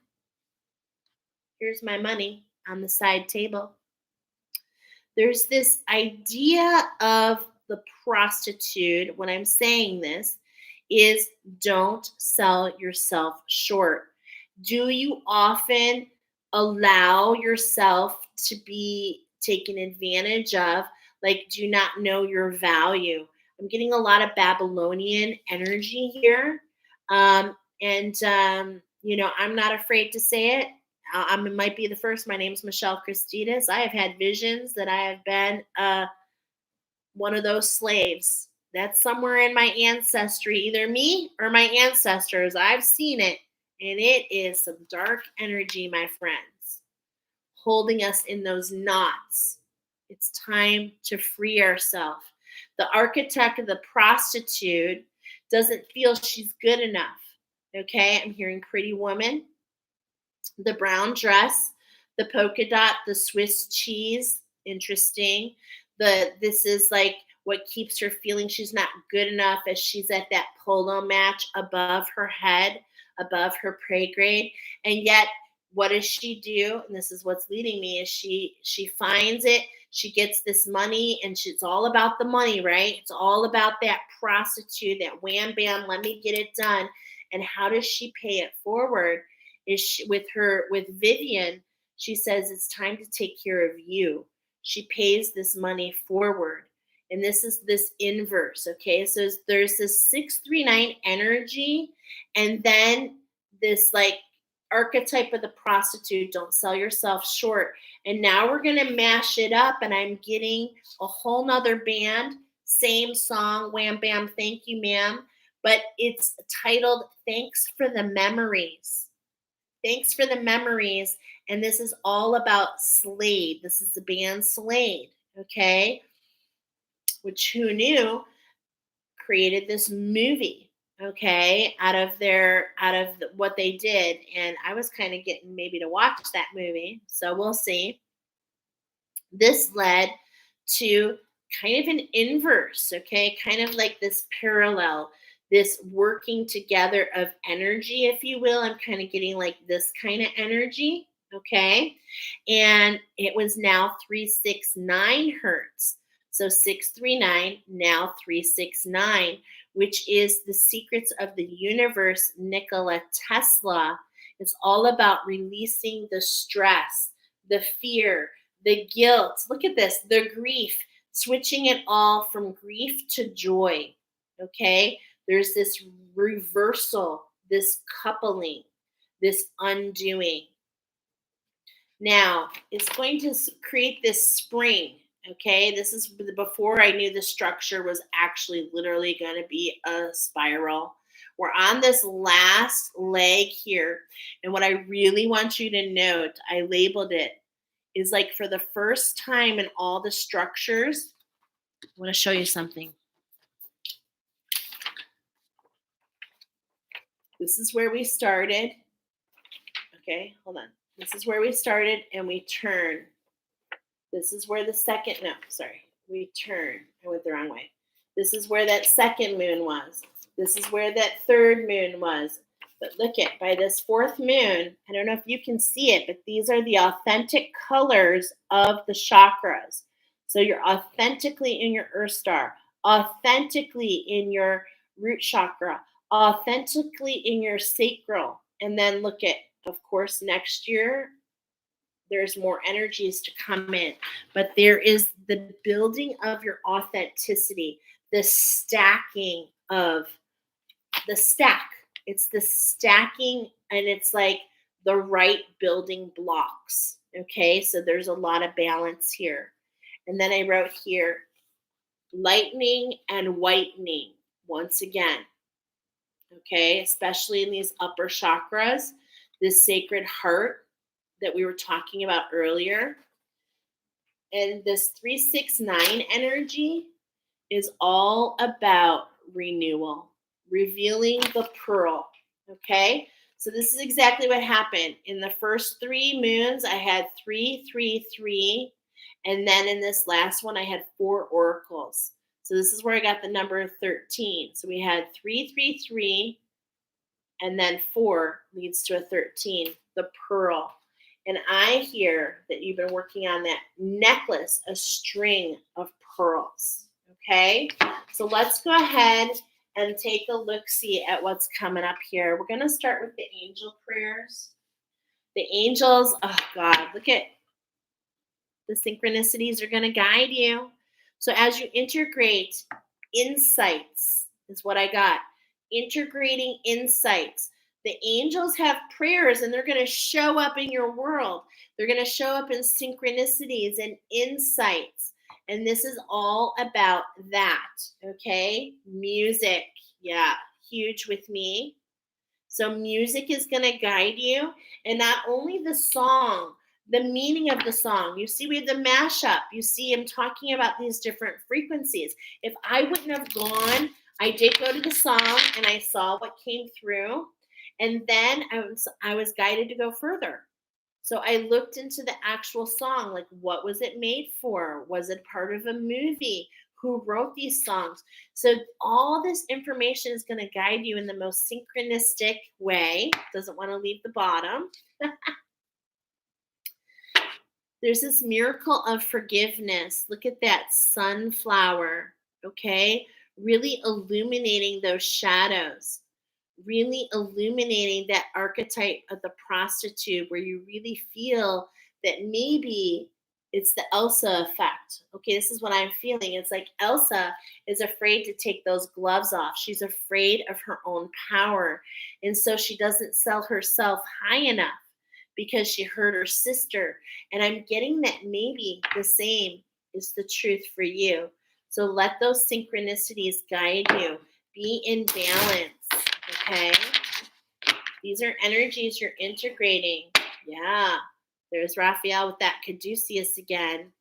Here's my money on the side table. There's this idea of the prostitute, when I'm saying this, is don't sell yourself short. Do you often allow yourself to be taken advantage of? Like, do not know your value. I'm getting a lot of Babylonian energy here. I'm not afraid to say it. It might be the first. My name is Michelle Christides. I have had visions that I have been one of those slaves. That's somewhere in my ancestry, either me or my ancestors. I've seen it, and it is some dark energy, my friends, holding us in those knots. It's time to free ourselves. The architect of the prostitute doesn't feel she's good enough. Okay, I'm hearing pretty woman, the brown dress, the polka dot, the Swiss cheese. Interesting. This is like what keeps her feeling she's not good enough as she's at that polo match above her head, above her pay grade. And yet what does she do? And this is what's leading me, is she finds it, she gets this money, and it's all about the money, right? It's all about that prostitute, that wham bam, let me get it done. And how does she pay it forward? Is she, with Vivian, she says it's time to take care of you. She pays this money forward. And this is this inverse, okay? So there's this 639 energy, and then this like archetype of the prostitute, don't sell yourself short. And now we're going to mash it up, and I'm getting a whole nother band, same song, wham bam, thank you ma'am, but it's titled Thanks for the Memories. Thanks for the Memories. And this is all about Slade. This is the band Slade, okay? Which, who knew, created this movie, okay, out of what they did. And I was kind of getting maybe to watch that movie, so we'll see. This led to kind of an inverse, okay, kind of like this parallel, this working together of energy, if you will. I'm kind of getting like this kind of energy, okay? And it was now 369 hertz. So 639, now 369, which is the secrets of the universe, Nikola Tesla. It's all about releasing the stress, the fear, the guilt. Look at this, the grief, switching it all from grief to joy, okay? There's this reversal, this coupling, this undoing. Now, it's going to create this spring, okay? This is before I knew the structure was actually literally going to be a spiral. We're on this last leg here. And what I really want you to note, I labeled it, is like for the first time in all the structures, I want to show you something. This is where we started. Okay, hold on. This is where we started, and we turn. This is where the second, no, sorry, we turn. I went the wrong way. This is where that second moon was. This is where that third moon was. But look at, by this fourth moon, I don't know if you can see it, but these are the authentic colors of the chakras. So you're authentically in your earth star, authentically in your root chakra, authentically in your sacral. And then look at, of course, next year, there's more energies to come in. But there is the building of your authenticity, the stacking of the stack. It's the stacking, and it's like the right building blocks. Okay, so there's a lot of balance here. And then I wrote here, lightening and whitening once again. Okay, especially in these upper chakras, this sacred heart that we were talking about earlier. And this 369 energy is all about renewal, revealing the pearl. Okay, so this is exactly what happened. In the first 3 moons, I had 333. And then in this last one, I had 4 oracles. So this is where I got the number 13. So we had 333, and then 4 leads to a 13, the pearl. And I hear that you've been working on that necklace, a string of pearls. Okay, so let's go ahead and take a look-see at what's coming up here. We're going to start with the angel prayers. The angels, oh God, look at the synchronicities are going to guide you. So as you integrate insights, is what I got. Integrating insights. The angels have prayers, and they're going to show up in your world. They're going to show up in synchronicities and insights. And this is all about that, okay? Music, yeah, huge with me. So music is going to guide you, and not only the song, the meaning of the song. You see, we have the mashup. You see, I'm talking about these different frequencies. If I wouldn't have gone, I did go to the song, and I saw what came through, and then I was guided to go further. So I looked into the actual song, like what was it made for? Was it part of a movie? Who wrote these songs? So all this information is going to guide you in the most synchronistic way. Doesn't want to leave the bottom. There's this miracle of forgiveness. Look at that sunflower, okay? Really illuminating those shadows, really illuminating that archetype of the prostitute where you really feel that maybe it's the Elsa effect. Okay, this is what I'm feeling. It's like Elsa is afraid to take those gloves off. She's afraid of her own power. And so she doesn't sell herself high enough because she hurt her sister. And I'm getting that maybe the same is the truth for you. So let those synchronicities guide you. Be in balance, okay? These are energies you're integrating. Yeah, there's Raphael with that caduceus again.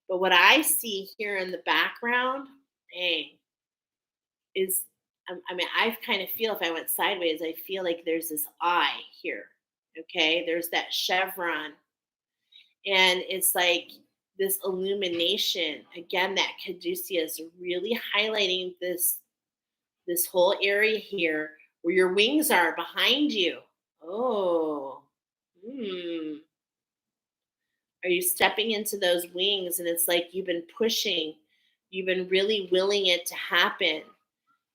But what I see here in the background, dang, is, I mean, I kind of feel if I went sideways, I feel like there's this eye here. Okay, there's that chevron, and it's like this illumination again. That caduceus really highlighting this whole area here where your wings are behind you. Oh, are you stepping into those wings? And it's like you've been pushing, you've been really willing it to happen.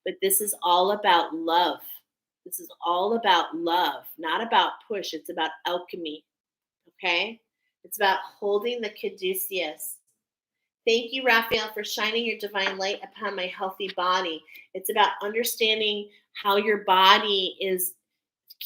But this is all about love. This is all about love, not about push. It's about alchemy. Okay? It's about holding the caduceus. Thank you, Raphael, for shining your divine light upon my healthy body. It's about understanding how your body is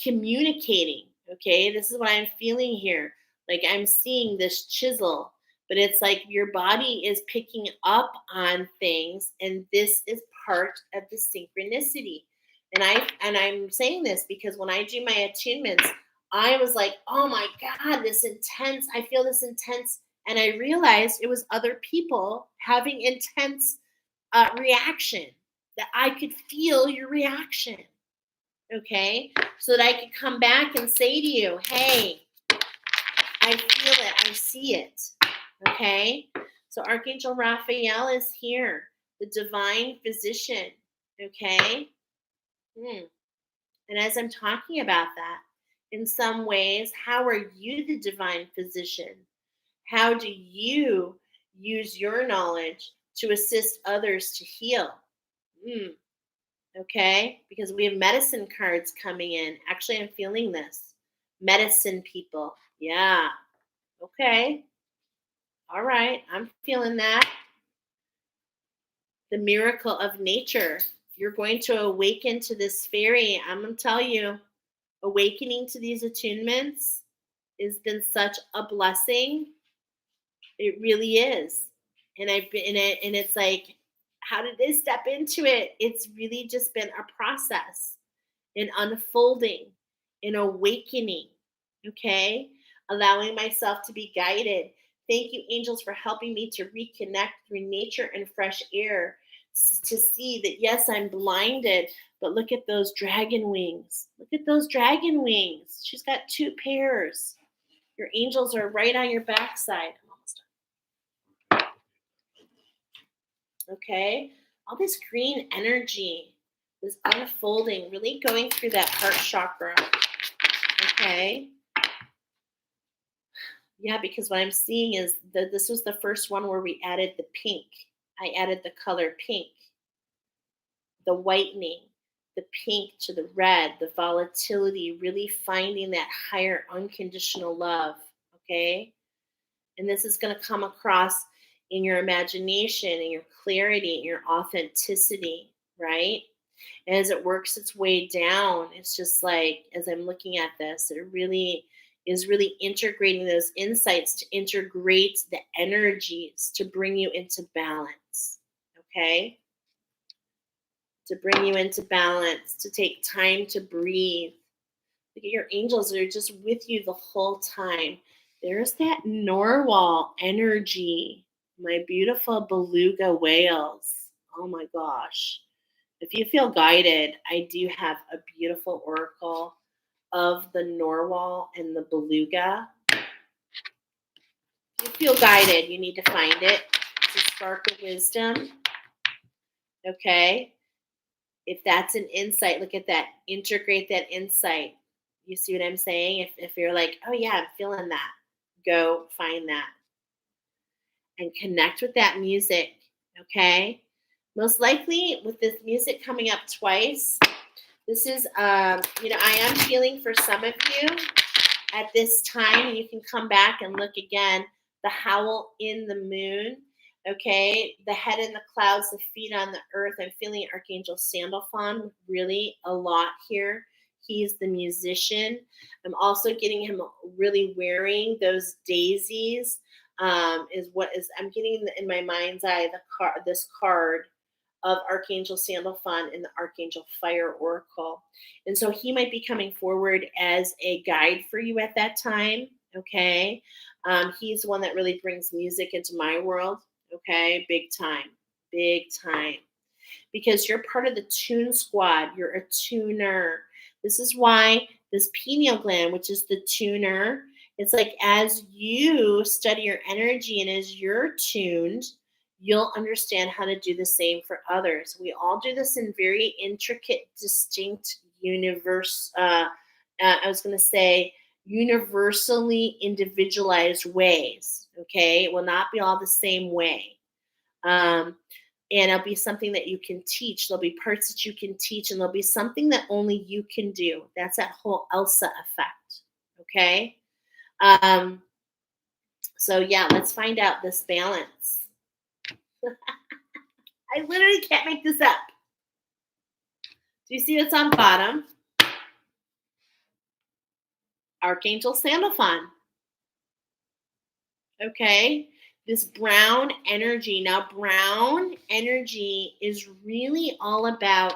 communicating. Okay? This is what I'm feeling here. Like I'm seeing this chisel, but it's like your body is picking up on things, and this is part of the synchronicity. And I'm saying this because when I do my attunements, I was like, oh my God, this intense, I feel this intense. And I realized it was other people having intense reaction, that I could feel your reaction. Okay. So that I could come back and say to you, hey, I feel it. I see it. Okay. So Archangel Raphael is here, the divine physician. Okay. And as I'm talking about that, in some ways, how are you the divine physician? How do you use your knowledge to assist others to heal? Okay, because we have medicine cards coming in. Actually, I'm feeling this. Medicine people. Yeah. Okay. All right. I'm feeling that. The miracle of nature. You're going to awaken to this fairy. I'm going to tell you, awakening to these attunements has been such a blessing. It really is. And I've been in it, and it's like, how did they step into it? It's really just been a process, an unfolding, an awakening. Okay. Allowing myself to be guided. Thank you, angels, for helping me to reconnect through nature and fresh air to see that, yes, I'm blinded, but look at those dragon wings. Look at those dragon wings. She's got 2 pairs. Your angels are right on your backside. I'm almost done. Okay. All this green energy, this unfolding, really going through that heart chakra. Okay. Yeah, because what I'm seeing is that this was the first one where we added the pink. I added the color pink, the whitening, the pink to the red, the volatility, really finding that higher unconditional love. Okay. And this is going to come across in your imagination, in your clarity, in your authenticity, right? And as it works its way down, it's just like, as I'm looking at this, it really is really integrating those insights to integrate the energies to bring you into balance. Okay? To bring you into balance, to take time to breathe. Look at your angels, they're just with you the whole time. There's that narwhal energy, my beautiful beluga whales. Oh my gosh. If you feel guided, I do have a beautiful oracle of the narwhal and the beluga. If you feel guided, you need to find it. It's a spark of wisdom. Okay. If that's an insight, look at that. Integrate that insight. You see what I'm saying? If you're like, oh yeah, I'm feeling that. go find that and connect with that music, okay? Most likely with this music coming up twice, this is, I am feeling for some of you at this time, and you can come back and look again, the howl in the moon, okay? The head in the clouds, the feet on the earth. I'm feeling Archangel Sandalphon really a lot here. He's the musician. I'm also getting him really wearing those daisies. I'm getting in my mind's eye this card of Archangel Sandalphon in the Archangel Fire Oracle. And so he might be coming forward as a guide for you at that time, okay? He's the one that really brings music into my world, okay? Big time, because you're part of the tune squad. You're a tuner. This is why this pineal gland, which is the tuner, it's like as you study your energy and as you're tuned, you'll understand how to do the same for others. We all do this in very intricate, distinct universally individualized ways. Okay, it will not be all the same way. And it'll be something that you can teach. There'll be parts that you can teach, and there'll be something that only you can do. That's that whole Elsa effect. Okay. So yeah, let's find out this balance. I literally can't make this up. Do you see what's on bottom? Archangel Sandalphon. Okay. This brown energy. Now, brown energy is really all about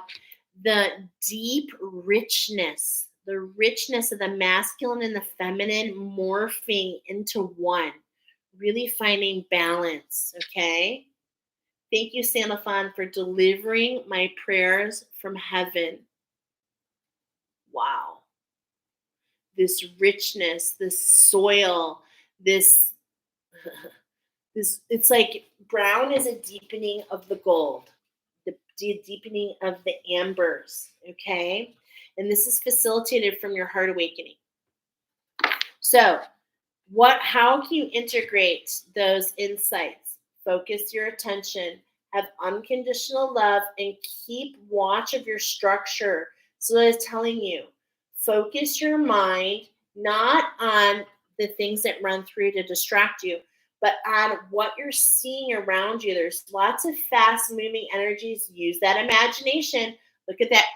the deep richness, the richness of the masculine and the feminine morphing into one, really finding balance. Okay. Thank you, Sandalphon, for delivering my prayers from heaven. Wow. This richness, this soil, this it's like brown is a deepening of the gold, the deepening of the ambers, okay? And this is facilitated from your heart awakening. So, how can you integrate those insights? Focus your attention, have unconditional love, and keep watch of your structure. So it's telling you, focus your mind not on the things that run through to distract you, but on what you're seeing around you. There's lots of fast moving energies. Use that imagination. Look at that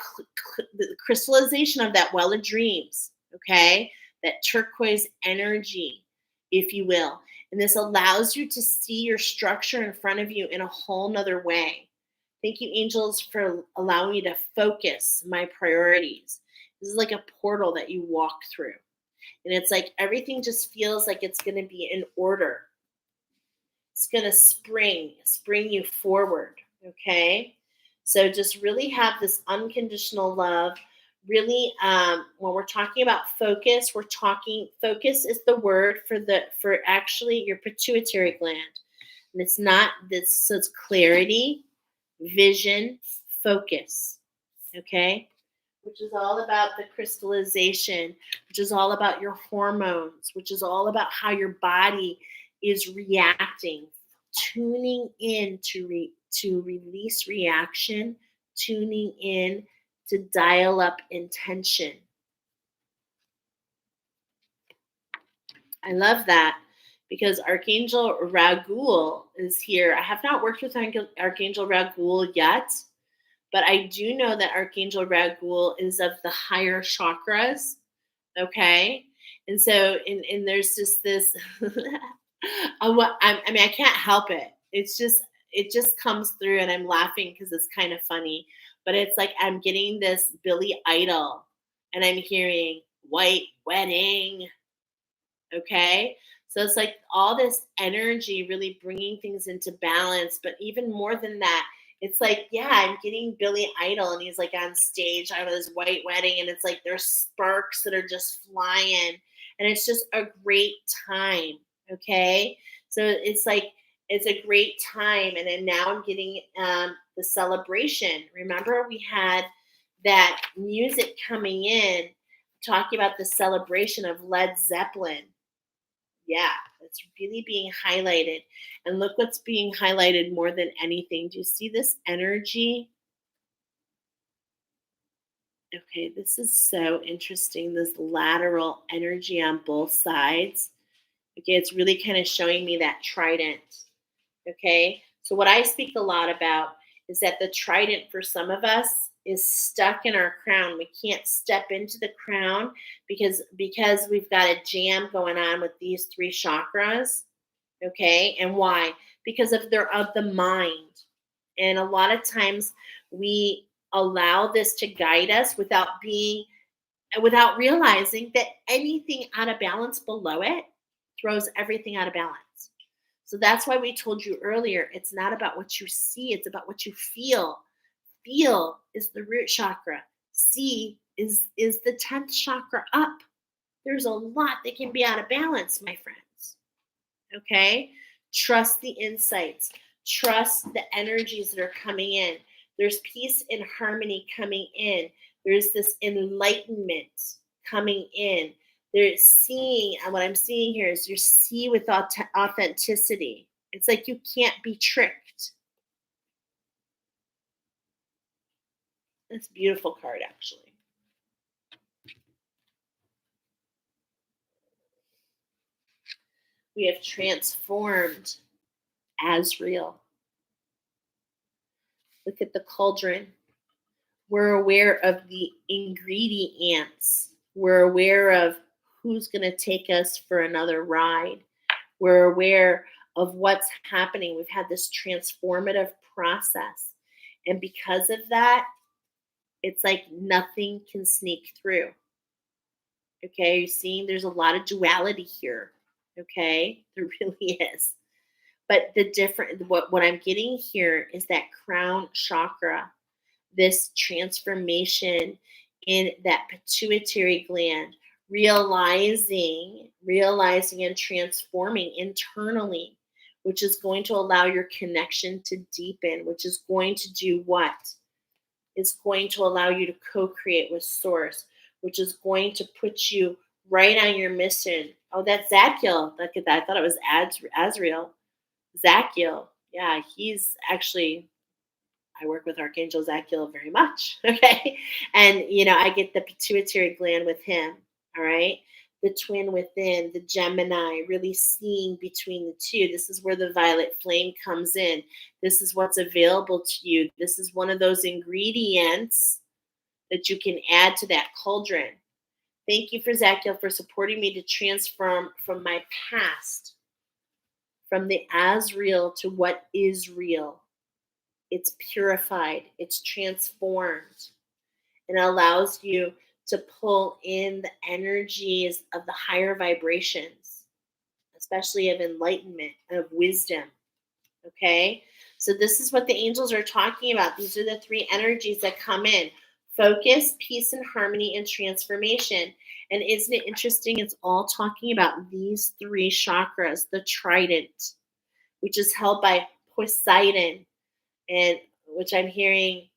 the crystallization of that well of dreams, okay? That turquoise energy, if you will. And this allows you to see your structure in front of you in a whole nother way. Thank you, angels, for allowing me to focus my priorities. This is like a portal that you walk through. And it's like everything just feels like it's going to be in order. It's going to spring you forward, okay? So just really have this unconditional love. Really, when we're talking about focus, focus is the word for actually your pituitary gland. And it's not this, so it's clarity, vision, focus, okay? Which is all about the crystallization, which is all about your hormones, which is all about how your body is reacting, tuning in to release reaction, tuning in to dial up intention. I love that because Archangel Raguel is here. I have not worked with Archangel Raguel yet, but I do know that Archangel Raguel is of the higher chakras, okay? And so, and there's just this, I can't help it. It just comes through and I'm laughing because it's kind of funny. But it's like I'm getting this Billy Idol and I'm hearing White Wedding, okay? So it's like all this energy really bringing things into balance. But even more than that, it's like, yeah, I'm getting Billy Idol and he's like on stage on his white wedding and it's like there's sparks that are just flying and it's just a great time, okay? So it's like, it's a great time. And then now I'm getting the celebration. Remember we had that music coming in talking about the celebration of Led Zeppelin. Yeah, it's really being highlighted. And look what's being highlighted more than anything. Do you see this energy? Okay, this is so interesting. This lateral energy on both sides. Okay, it's really kind of showing me that trident. Okay, so what I speak a lot about is that the trident for some of us is stuck in our crown. We can't step into the crown because we've got a jam going on with these three chakras. Okay, and why? Because of the mind. And a lot of times we allow this to guide us without realizing that anything out of balance below it throws everything out of balance. So that's why we told you earlier, it's not about what you see, it's about what you feel. Feel is the root chakra. See is the 10th chakra up. There's a lot that can be out of balance, my friends. Okay? Trust the insights. Trust the energies that are coming in. There's peace and harmony coming in. There's this enlightenment coming in. There's seeing, and what I'm seeing here is you see with authenticity. It's like you can't be tricked. That's a beautiful card, actually. We have transformed as real. Look at the cauldron. We're aware of the ingredients. We're aware of who's going to take us for another ride. We're aware of what's happening. We've had this transformative process. And because of that, it's like nothing can sneak through. Okay, you're seeing there's a lot of duality here. Okay, there really is. But what I'm getting here is that crown chakra, this transformation in that pituitary gland, realizing and transforming internally, which is going to allow your connection to deepen, which is going to do what? It's going to allow you to co-create with source, which is going to put you right on your mission. Oh, that's Zakiel. Look at that. I thought it was Azrael. Zakiel. Yeah, he's actually, I work with Archangel Zakiel very much. Okay. And, I get the pituitary gland with him. All right. The twin within, the Gemini, really seeing between the two. This is where the violet flame comes in. This is what's available to you. This is one of those ingredients that you can add to that cauldron. Thank you for Zakiel for supporting me to transform from my past, from the as real to what is real. It's purified, it's transformed, and it allows you to pull in the energies of the higher vibrations, especially of enlightenment, of wisdom. Okay? So, this is what the angels are talking about. These are the three energies that come in: focus, peace, and harmony, and transformation. And isn't it interesting? It's all talking about these three chakras, the trident, which is held by Poseidon, and which I'm hearing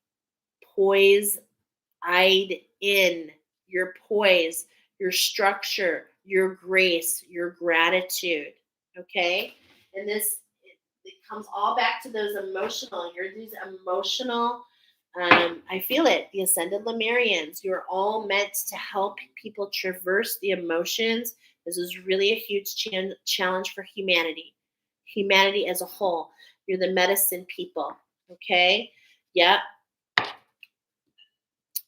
poise eyed in, your poise, your structure, your grace, your gratitude. Okay? And it comes all back to those emotional, these emotional, I feel it, the ascended Lemurians. You're all meant to help people traverse the emotions. This is really a huge challenge for humanity as a whole. You're the medicine people. Okay? Yep.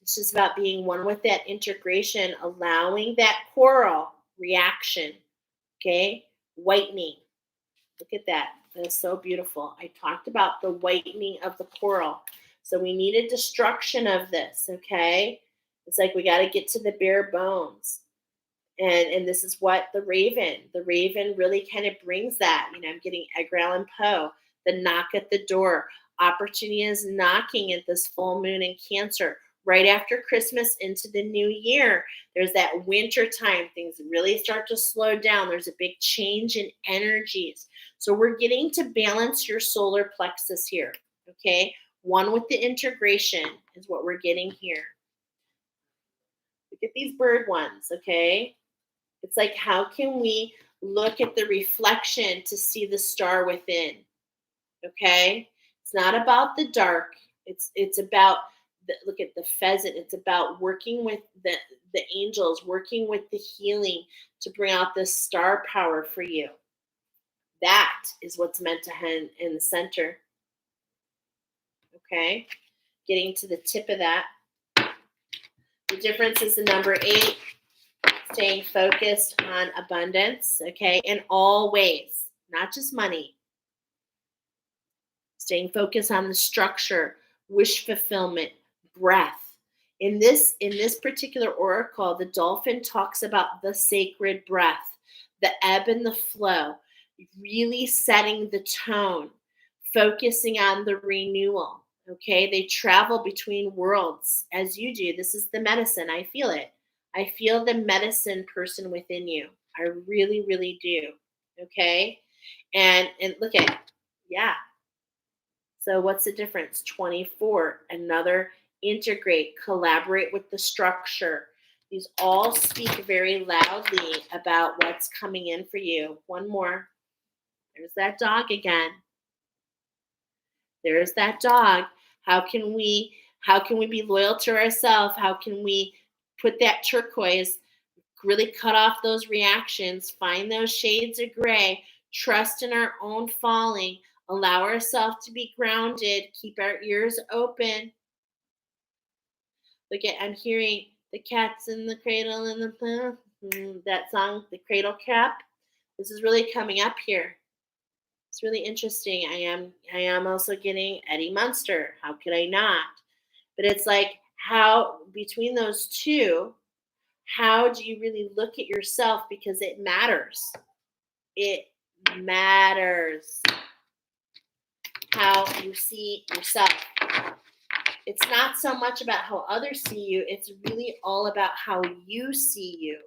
It's just about being one with that integration, allowing that coral reaction. Okay? Whitening. Look at that. That's so beautiful. I talked about the whitening of the coral. So we need a destruction of this. Okay? It's like we got to get to the bare bones. And this is what the raven really kind of brings that. I'm getting Edgar Allan Poe, the knock at the door. Opportunity is knocking at this full moon in Cancer. Right after Christmas into the new year, there's that winter time. Things really start to slow down. There's a big change in energies. So we're getting to balance your solar plexus here. Okay? One with the integration is what we're getting here. Look at these bird ones. Okay? It's like, how can we Look at the reflection to see the star within. Okay? It's not about the dark. It's about look at the pheasant. It's about working with the angels, working with the healing to bring out this star power for you. That is what's meant to hang in the center. Okay? Getting to the tip of that. The difference is the number 8, staying focused on abundance, okay, in all ways, not just money. Staying focused on the structure, wish fulfillment, breath. In this particular oracle, the dolphin talks about the sacred breath, the ebb and the flow, really setting the tone, focusing on the renewal. Okay, they travel between worlds as you do. This is the medicine. I feel it. I feel the medicine person within you. I really, really do. Okay, and look at, yeah. So what's the difference? 24. Another, integrate, collaborate with the structure. These all speak very loudly about what's coming in for you. One more. There's that dog again. There's that dog. How can we be loyal to ourselves? How can we put that turquoise, really cut off those reactions, find those shades of gray, trust in our own falling, allow ourselves to be grounded, keep our ears open. Look at, I'm hearing the cats in the cradle and that song, the cradle cap. This is really coming up here. It's really interesting. I am also getting Eddie Munster. How could I not? But it's like, how between those two, how do you really look at yourself? Because it matters. It matters how you see yourself. It's not so much about how others see you. It's really all about how you see you.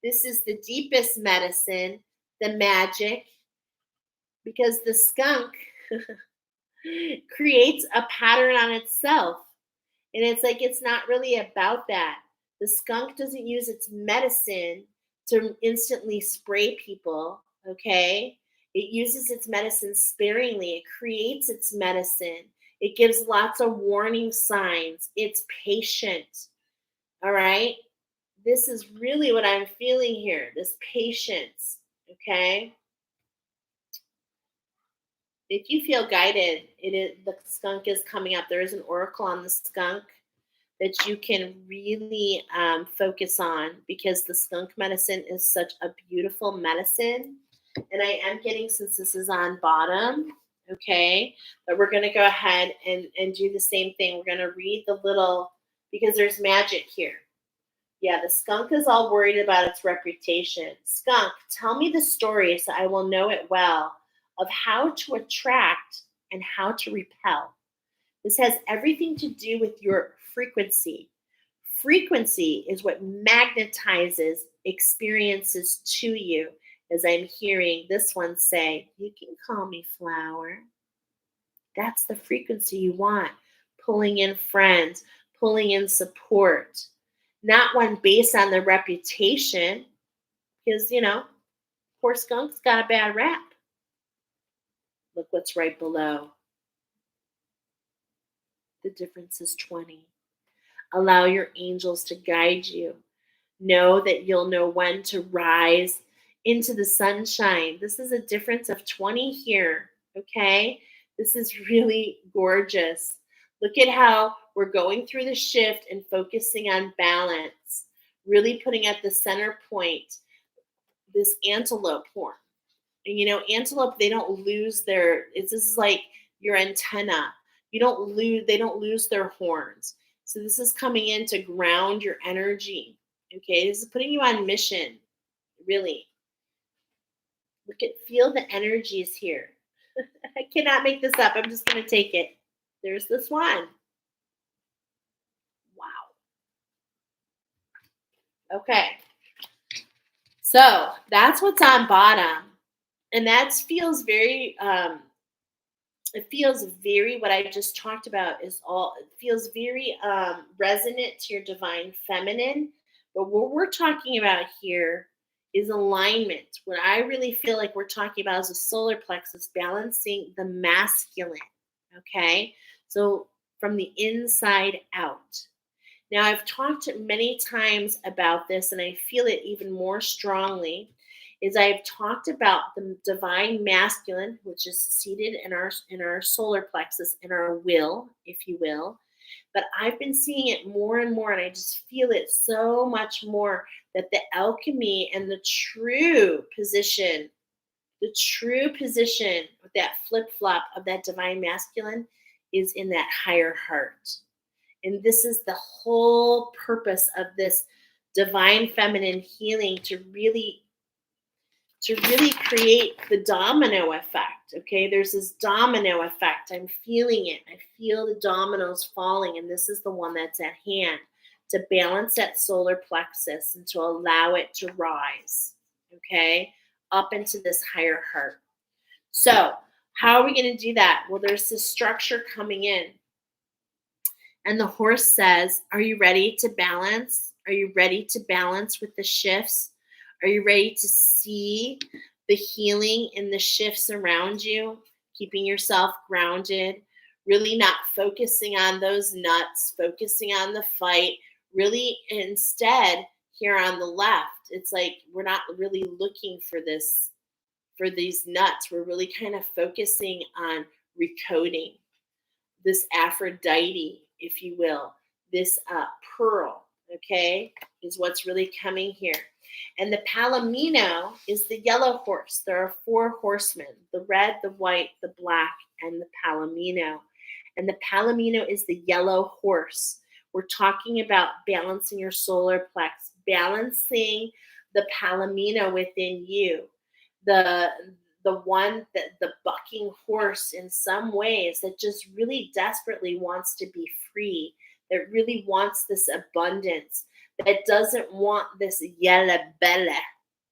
This is the deepest medicine, the magic, because the skunk creates a pattern on itself. And it's like, it's not really about that. The skunk doesn't use its medicine to instantly spray people, okay? It uses its medicine sparingly. It creates its medicine. It gives lots of warning signs. It's patient, all right? This is really what I'm feeling here, this patience, okay? If you feel guided, the skunk is coming up. There is an oracle on the skunk that you can really focus on, because the skunk medicine is such a beautiful medicine. And I am getting, since this is on bottom, okay, but we're going to go ahead and do the same thing. We're going to read the little, because there's magic here. Yeah, the skunk is all worried about its reputation. Skunk, tell me the story so I will know it well, of how to attract and how to repel. This has everything to do with your frequency. Frequency is what magnetizes experiences to you. As I'm hearing this one say, you can call me flower. That's the frequency you want. Pulling in friends, pulling in support. Not one based on the reputation, because, poor skunk's got a bad rap. Look what's right below. The difference is 20. Allow your angels to guide you. Know that you'll know when to rise into the sunshine. This is a difference of 20 here, okay? This is really gorgeous. Look at how we're going through the shift and focusing on balance, really putting at the center point this antelope horn. And antelope, they don't lose this is like your antenna. They don't lose their horns. So this is coming in to ground your energy. Okay, this is putting you on mission, really. Feel the energies here. I cannot make this up. I'm just going to take it. There's this one. Wow. Okay. So that's what's on bottom. And that feels very, what I just talked about it feels very resonant to your divine feminine. But what we're talking about here is alignment. What I really feel like we're talking about is the solar plexus, balancing the masculine. Okay. So from the inside out. Now, I've talked many times about this, and I feel it even more strongly. Is I've talked about the divine masculine, which is seated in our solar plexus, in our will, if you will. But I've been seeing it more and more, and I just feel it so much more that the alchemy and the true position with that flip flop of that divine masculine is in that higher heart. And this is the whole purpose of this divine feminine healing, to really create the domino effect. Okay, there's this domino effect. I'm feeling it. I feel the dominoes falling, and this is the one that's at hand to balance that solar plexus and to allow it to rise, okay, up into this higher heart. So, how are we going to do that? Well, there's this structure coming in. And the horse says, are you ready to balance? Are you ready to balance with the shifts? Are you ready to see the healing in the shifts around you? Keeping yourself grounded, really not focusing on those nuts, focusing on the fight, really instead here on the left. It's like we're not really looking for these nuts. We're really kind of focusing on recoding this Aphrodite, if you will, this pearl, okay, is what's really coming here. And the Palomino is the yellow horse. There are 4 horsemen, the red, the white, the black, and the Palomino. And the Palomino is the yellow horse. We're talking about balancing your solar plex, balancing the Palomino within you. The one that the bucking horse in some ways that just really desperately wants to be free, that really wants this abundance, that doesn't want this yella bella.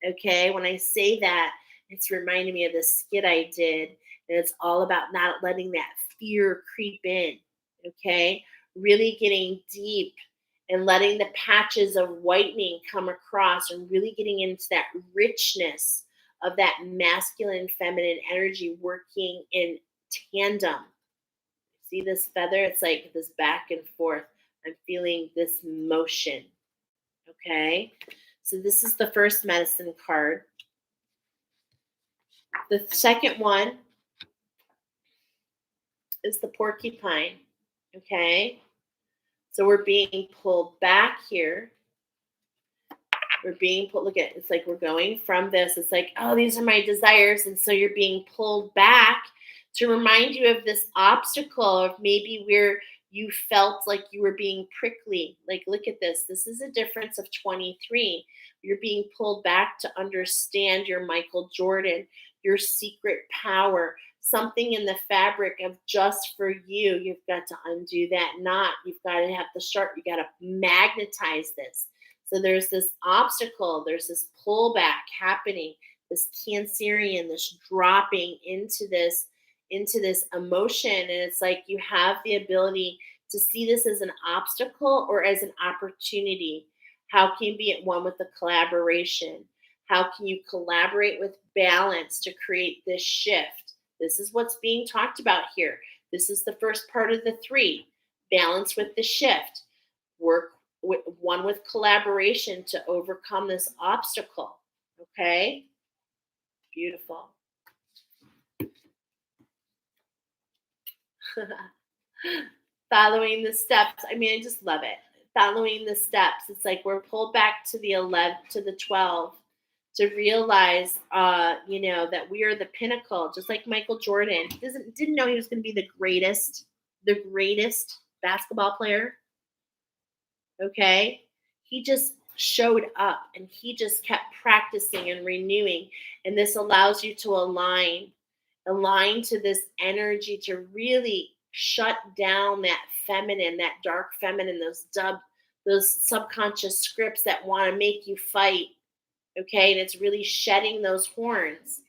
Okay, when I say that, it's reminding me of the skit I did, and it's all about not letting that fear creep in. Okay, really getting deep and letting the patches of whitening come across and really getting into that richness of that masculine feminine energy working in tandem. See this feather? It's like this back and forth. I'm feeling this motion. Okay. So this is the first medicine card. The second one is the porcupine. Okay. So we're being pulled back here. We're being pulled, look at, it's like we're going from this. It's like, oh, these are my desires. And so you're being pulled back to remind you of this obstacle, of maybe where you felt like you were being prickly. Like, look at this. This is a difference of 23. You're being pulled back to understand your Michael Jordan, your secret power, something in the fabric of just for you. You've got to undo that knot. You've got to have the sharp, you got to magnetize this. So there's this obstacle, there's this pullback happening, this Cancerian, this dropping into this emotion. And it's like you have the ability to see this as an obstacle or as an opportunity. How can you be at one with the collaboration? How can you collaborate with balance to create this shift? This is what's being talked about here. This is the first part of the 3. Balance with the shift. Work with collaboration to overcome this obstacle. Okay? Beautiful. Following the steps. I mean, I just love it. Following the steps. It's like we're pulled back to the 11, to the 12, to realize, that we are the pinnacle, just like Michael Jordan. Didn't know he was going to be the greatest basketball player. Okay, he just showed up and he just kept practicing and renewing, and this allows you to align to this energy to really shut down that feminine, that dark feminine, those subconscious scripts that want to make you fight. Okay, and it's really shedding those horns.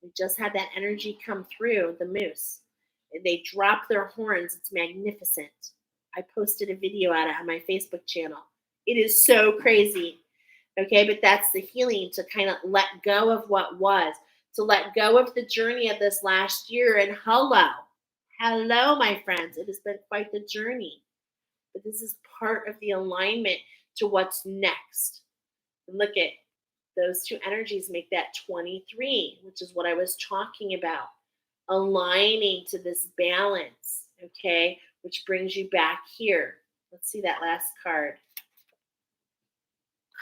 We just had that energy come through the moose. They drop their horns. It's magnificent. I posted a video on it on my Facebook channel. It is so crazy. Okay, but that's the healing, to kind of let go of what was, to let go of the journey of this last year. And hello, my friends. It has been quite the journey, but this is part of the alignment to what's next. And look at those two energies make that 23, which is what I was talking about, aligning to this balance, okay, which brings you back here. Let's see that last card.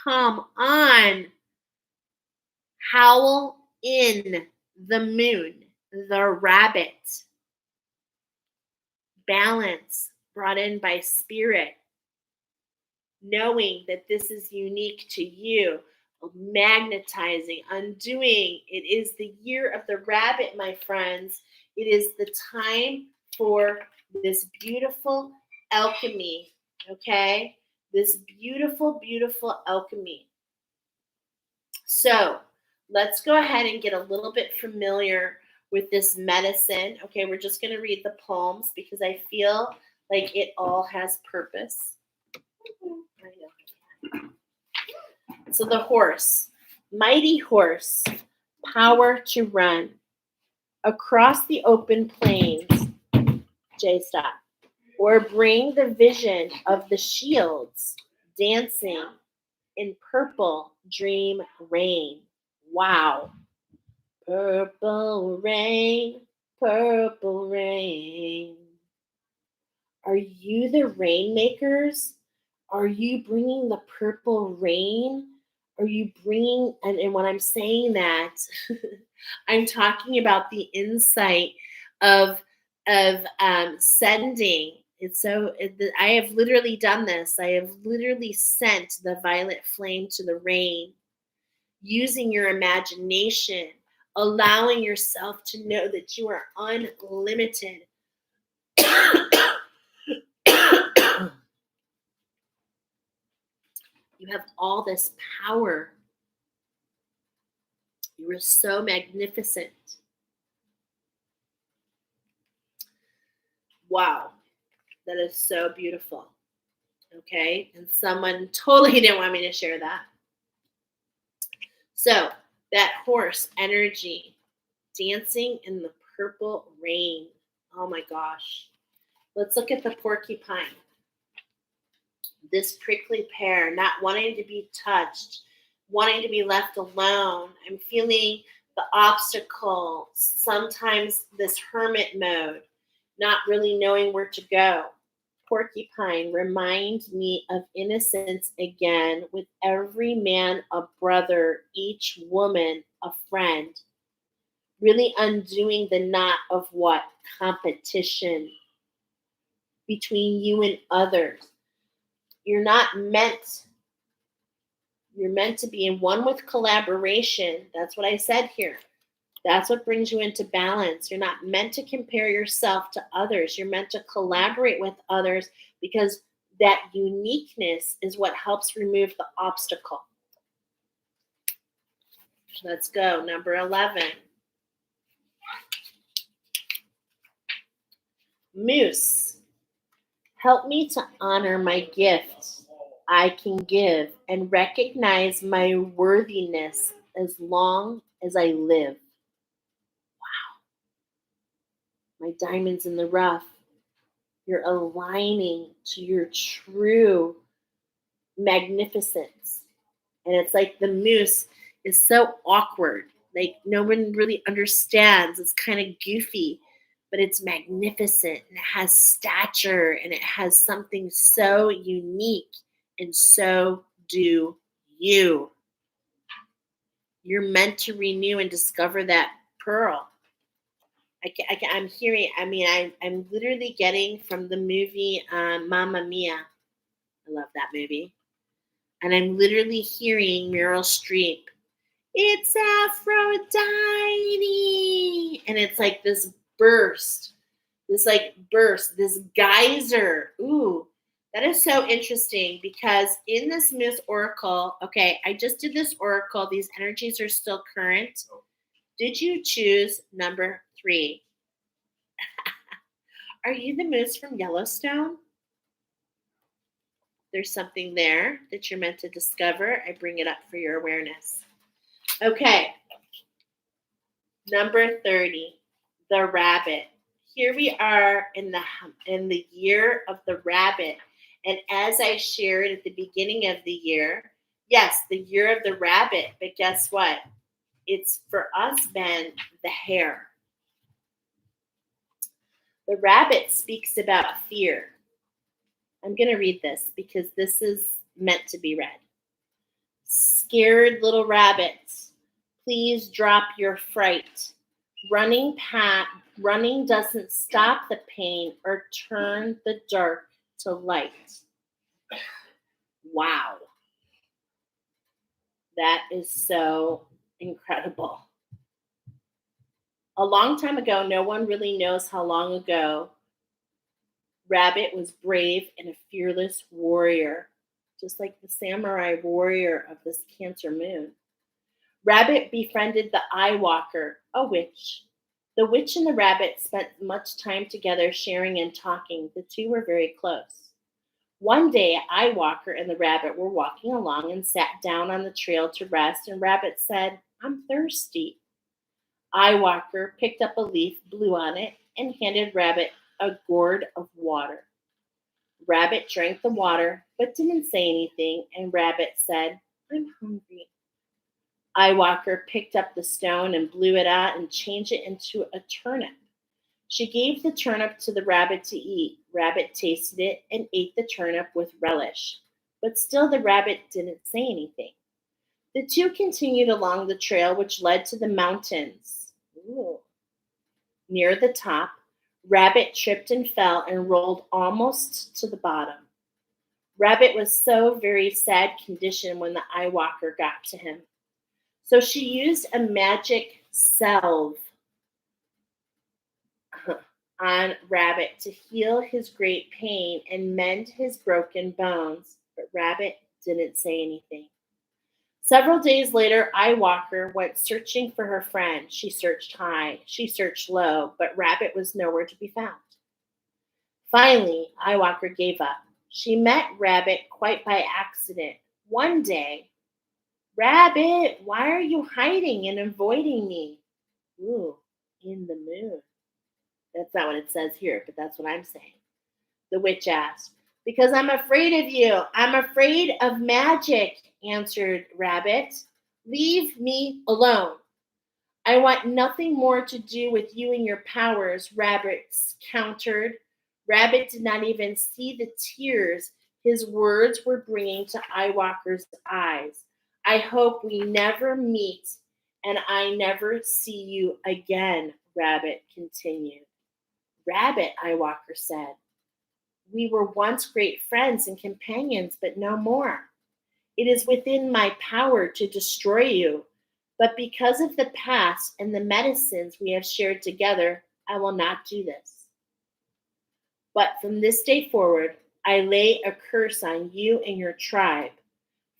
Come on. Howl in the moon, the rabbit. Balance brought in by spirit. Knowing that this is unique to you. Magnetizing, undoing. It is the year of the rabbit, my friends. It is the time for this beautiful alchemy, okay? This beautiful, beautiful alchemy. So let's go ahead and get a little bit familiar with this medicine. Okay, we're just going to read the poems because I feel like it all has purpose. I know. So the horse, mighty horse, power to run across the open plains, J-stop, or bring the vision of the shields dancing in purple dream rain. Wow. Purple rain, purple rain. Are you the rainmakers? Are you bringing the purple rain? Are you bringing, and when I'm saying that, I'm talking about the insight of sending. I have literally done this. I have literally sent the violet flame to the rain, using your imagination, allowing yourself to know that you are unlimited. You have all this power. You are so magnificent. Wow, that is so beautiful. Okay, and someone totally didn't want me to share that. So that horse energy, dancing in the purple rain. Oh my gosh. Let's look at the porcupine. This prickly pear, not wanting to be touched, wanting to be left alone. I'm feeling the obstacle, sometimes this hermit mode, not really knowing where to go. Porcupine, remind me of innocence again, with every man a brother, each woman a friend. Really undoing the knot of what? Competition between you and others. You're meant to be in one with collaboration. That's what I said here. That's what brings you into balance. You're not meant to compare yourself to others. You're meant to collaborate with others because that uniqueness is what helps remove the obstacle. Let's go. Number 11. Moose. Help me to honor my gift I can give and recognize my worthiness as long as I live. Wow. My diamonds in the rough. You're aligning to your true magnificence. And it's like the moose is so awkward. Like no one really understands. It's kind of goofy, but it's magnificent and it has stature and it has something so unique, and so do you. You're meant to renew and discover that pearl. I'm hearing, I'm literally getting from the movie Mamma Mia. I love that movie. And I'm literally hearing Meryl Streep. It's Aphrodite. And it's like this burst, this geyser. Ooh, that is so interesting because in this Moose Oracle, okay, I just did this Oracle. These energies are still current. Did you choose number 3? Are you the moose from Yellowstone? there's something there that you're meant to discover, I bring it up for your awareness. Okay. Number 30, the rabbit. Here we are in the year of the rabbit. And as I shared at the beginning of the year, yes, the year of the rabbit, but guess what? It's for us been the hare. The rabbit speaks about fear. I'm going to read this because this is meant to be read. Scared little rabbits, please drop your fright. Running doesn't stop the pain or turn the dark to light. Wow. That is so incredible. A long time ago, no one really knows how long ago, Rabbit was brave and a fearless warrior, just like the samurai warrior of this Cancer moon. Rabbit befriended the Eye Walker, a witch. The witch and the rabbit spent much time together sharing and talking. The two were very close. One day, Eye Walker and the rabbit were walking along and sat down on the trail to rest, and Rabbit said, I'm thirsty. Eye Walker picked up a leaf, blew on it, and handed Rabbit a gourd of water. Rabbit drank the water, but didn't say anything, and Rabbit said, I'm hungry. Eye Walker picked up the stone and blew it out and changed it into a turnip. She gave the turnip to the rabbit to eat. Rabbit tasted it and ate the turnip with relish. But still the rabbit didn't say anything. The two continued along the trail which led to the mountains. Ooh. Near the top, Rabbit tripped and fell and rolled almost to the bottom. Rabbit was so very sad condition when the Eye Walker got to him. So she used a magic salve on Rabbit to heal his great pain and mend his broken bones, but Rabbit didn't say anything. Several days later, Eye Walker went searching for her friend. She searched high, she searched low, but Rabbit was nowhere to be found. Finally, Eye Walker gave up. She met Rabbit quite by accident. One day, Rabbit, why are you hiding and avoiding me? Ooh, in the moon. That's not what it says here, but that's what I'm saying. The witch asked. Because I'm afraid of you. I'm afraid of magic, answered Rabbit. Leave me alone. I want nothing more to do with you and your powers, Rabbit countered. Rabbit did not even see the tears his words were bringing to Eye Walker's eyes. I hope we never meet and I never see you again, Rabbit continued. Rabbit, Eye Walker said, we were once great friends and companions, but no more. It is within my power to destroy you, but because of the past and the medicines we have shared together, I will not do this. But from this day forward, I lay a curse on you and your tribe.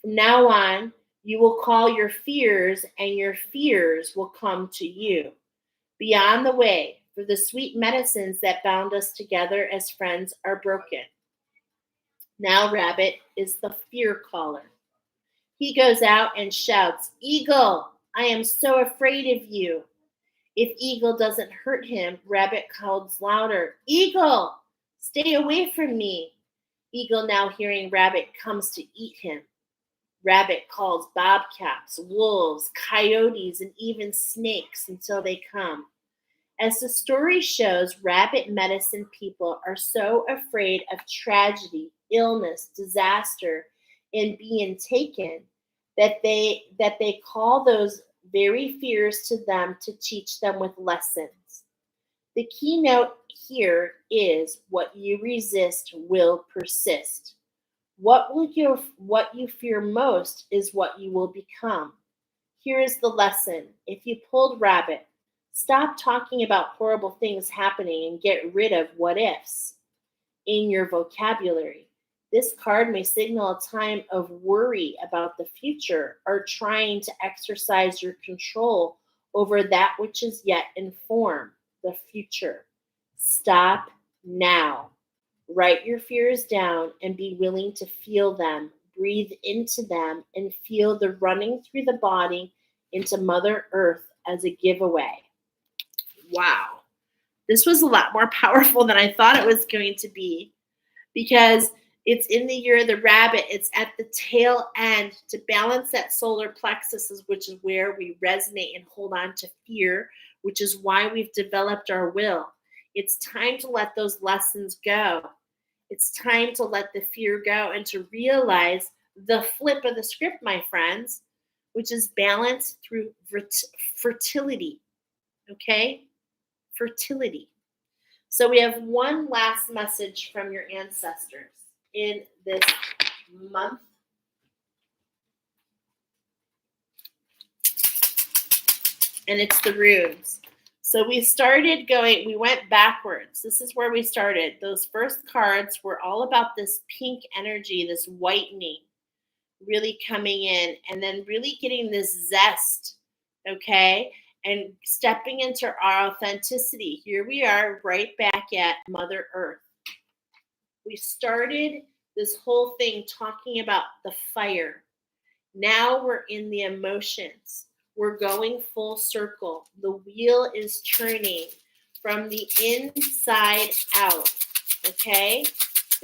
From now on, you will call your fears, and your fears will come to you. Be on the way, for the sweet medicines that bound us together as friends are broken. Now Rabbit is the fear caller. He goes out and shouts, Eagle, I am so afraid of you. If Eagle doesn't hurt him, Rabbit calls louder, Eagle, stay away from me. Eagle, now hearing Rabbit, comes to eat him. Rabbit calls bobcats, wolves, coyotes, and even snakes until they come. As the story shows, rabbit medicine people are so afraid of tragedy, illness, disaster, and being taken that they call those very fears to them to teach them with lessons. The keynote here is what you resist will persist. What you fear most is what you will become. Here is the lesson. If you pulled Rabbit, stop talking about horrible things happening and get rid of what ifs in your vocabulary. This card may signal a time of worry about the future or trying to exercise your control over that which is yet in form, the future. Stop now. Write your fears down and be willing to feel them. Breathe into them and feel the running through the body into Mother Earth as a giveaway. Wow. This was a lot more powerful than I thought it was going to be, because it's in the year of the rabbit. It's at the tail end to balance that solar plexus, which is where we resonate and hold on to fear, which is why we've developed our will. It's time to let those lessons go. It's time to let the fear go and to realize the flip of the script, my friends, which is balance through fertility. Okay? Fertility. So we have one last message from your ancestors in this month. And it's the runes. So we went backwards. This is where we started. Those first cards were all about this pink energy, this whitening really coming in, and then really getting this zest, okay? And stepping into our authenticity. Here we are right back at Mother Earth. We started this whole thing talking about the fire. Now we're in the emotions. We're going full circle. The wheel is turning from the inside out, okay,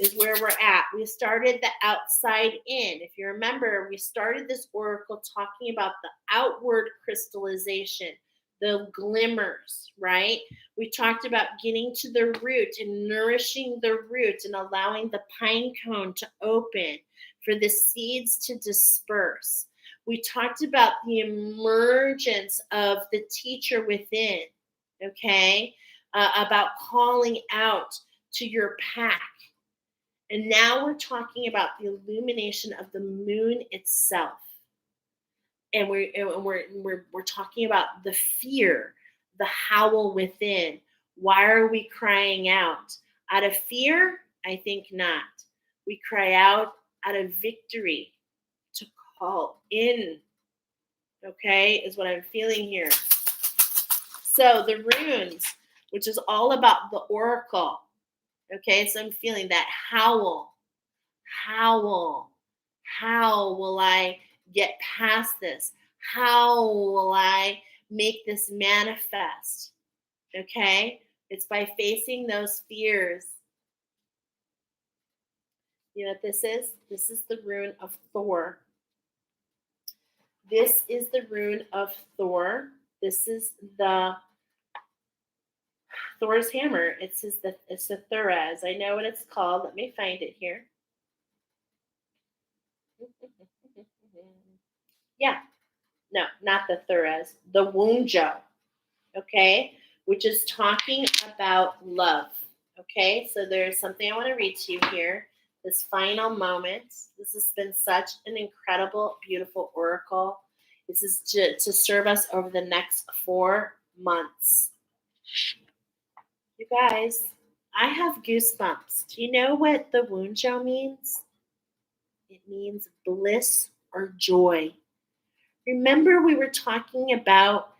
is where we're at. We started the outside in. If you remember, we started this oracle talking about the outward crystallization, the glimmers, right? We talked about getting to the root and nourishing the root and allowing the pine cone to open for the seeds to disperse. We talked about the emergence of the teacher within, okay? About calling out to your pack. And now we're talking about the illumination of the moon itself. And we're talking about the fear, the howl within. Why are we crying out? Out of fear? I think not. We cry out of victory, to call in, okay, is what I'm feeling here. So the runes, which is all about the oracle, okay, so I'm feeling that howl. How will I get past this? How will I make this manifest? Okay, it's by facing those fears. You know what this is? This is the rune of Thor. This is the rune of Thor. This is the Thor's hammer. It's the TAURUS. I know what it's called. Let me find it here. Yeah, no, not the TAURUS. The Wunjo. Okay, which is talking about love. Okay, so there's something I want to read to you here. This final moment. This has been such an incredible, beautiful oracle. This is to serve us over the next 4 months. You guys, I have goosebumps. Do you know what the Wunjo means? It means bliss or joy. Remember, we were talking about,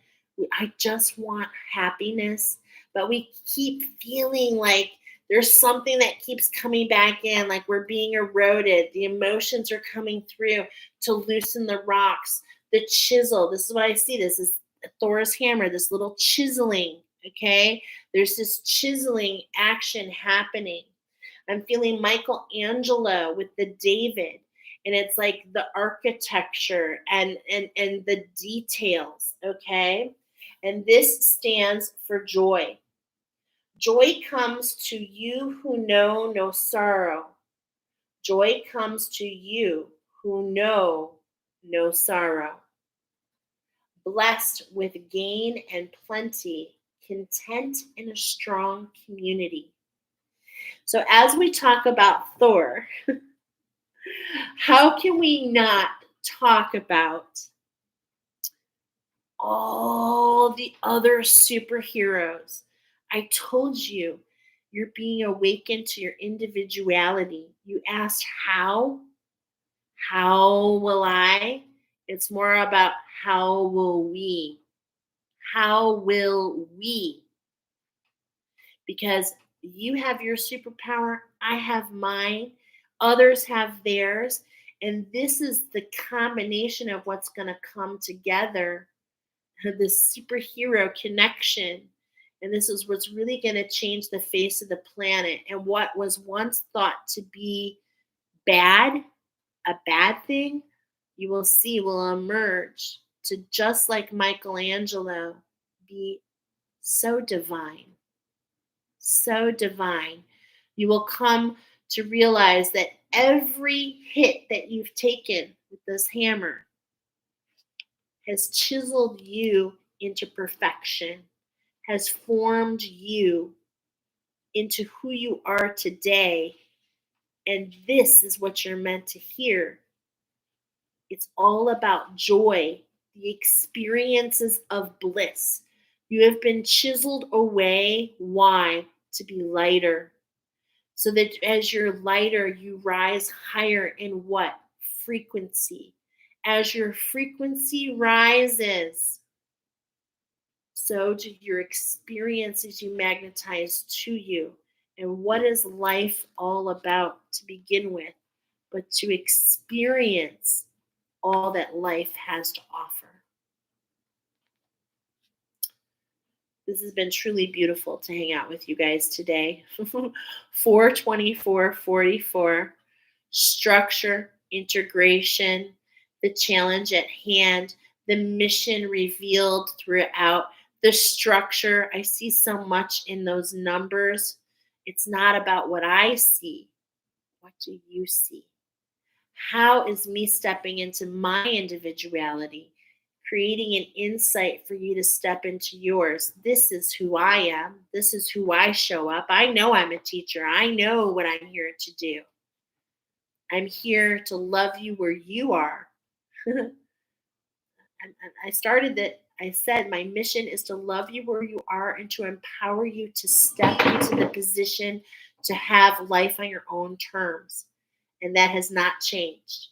I just want happiness, but we keep feeling like there's something that keeps coming back in, like we're being eroded. The emotions are coming through to loosen the rocks, the chisel. This is what I see. This is Thor's hammer, this little chiseling, okay? There's this chiseling action happening. I'm feeling Michelangelo with the David. And it's like the architecture and the details, okay? And this stands for joy. Joy comes to you who know no sorrow. Joy comes to you who know no sorrow. Blessed with gain and plenty, content in a strong community. So as we talk about Thor, how can we not talk about all the other superheroes? I told you, you're being awakened to your individuality. You asked how? How will I? It's more about how will we? How will we? Because you have your superpower, I have mine, others have theirs, and this is the combination of what's going to come together, this superhero connection. And this is what's really going to change the face of the planet. And what was once thought to be bad, a bad thing, you will see will emerge to, just like Michelangelo, be so divine, so divine. You will come to realize that every hit that you've taken with this hammer has chiseled you into perfection, has formed you into who you are today. And this is what you're meant to hear. It's all about joy, the experiences of bliss. You have been chiseled away. Why? To be lighter. So that as you're lighter, you rise higher in what? Frequency. As your frequency rises, so do your experiences you magnetize to you. And what is life all about to begin with? But to experience all that life has to offer. This has been truly beautiful to hang out with you guys today. 4/24/44, structure, integration, the challenge at hand, the mission revealed throughout, the structure. I see so much in those numbers. It's not about what I see. What do you see? How is me stepping into my individuality, creating an insight for you to step into yours? This is who I am. This is who I show up. I know I'm a teacher. I know what I'm here to do. I'm here to love you where you are. I started that. I said my mission is to love you where you are and to empower you to step into the position to have life on your own terms. And that has not changed.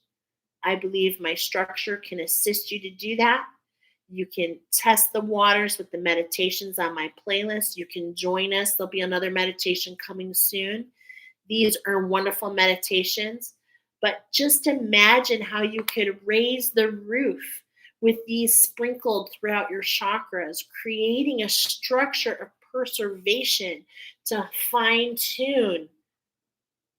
I believe my structure can assist you to do that. You can test the waters with the meditations on my playlist. You can join us. There'll be another meditation coming soon. These are wonderful meditations. But just imagine how you could raise the roof with these sprinkled throughout your chakras, creating a structure of preservation to fine tune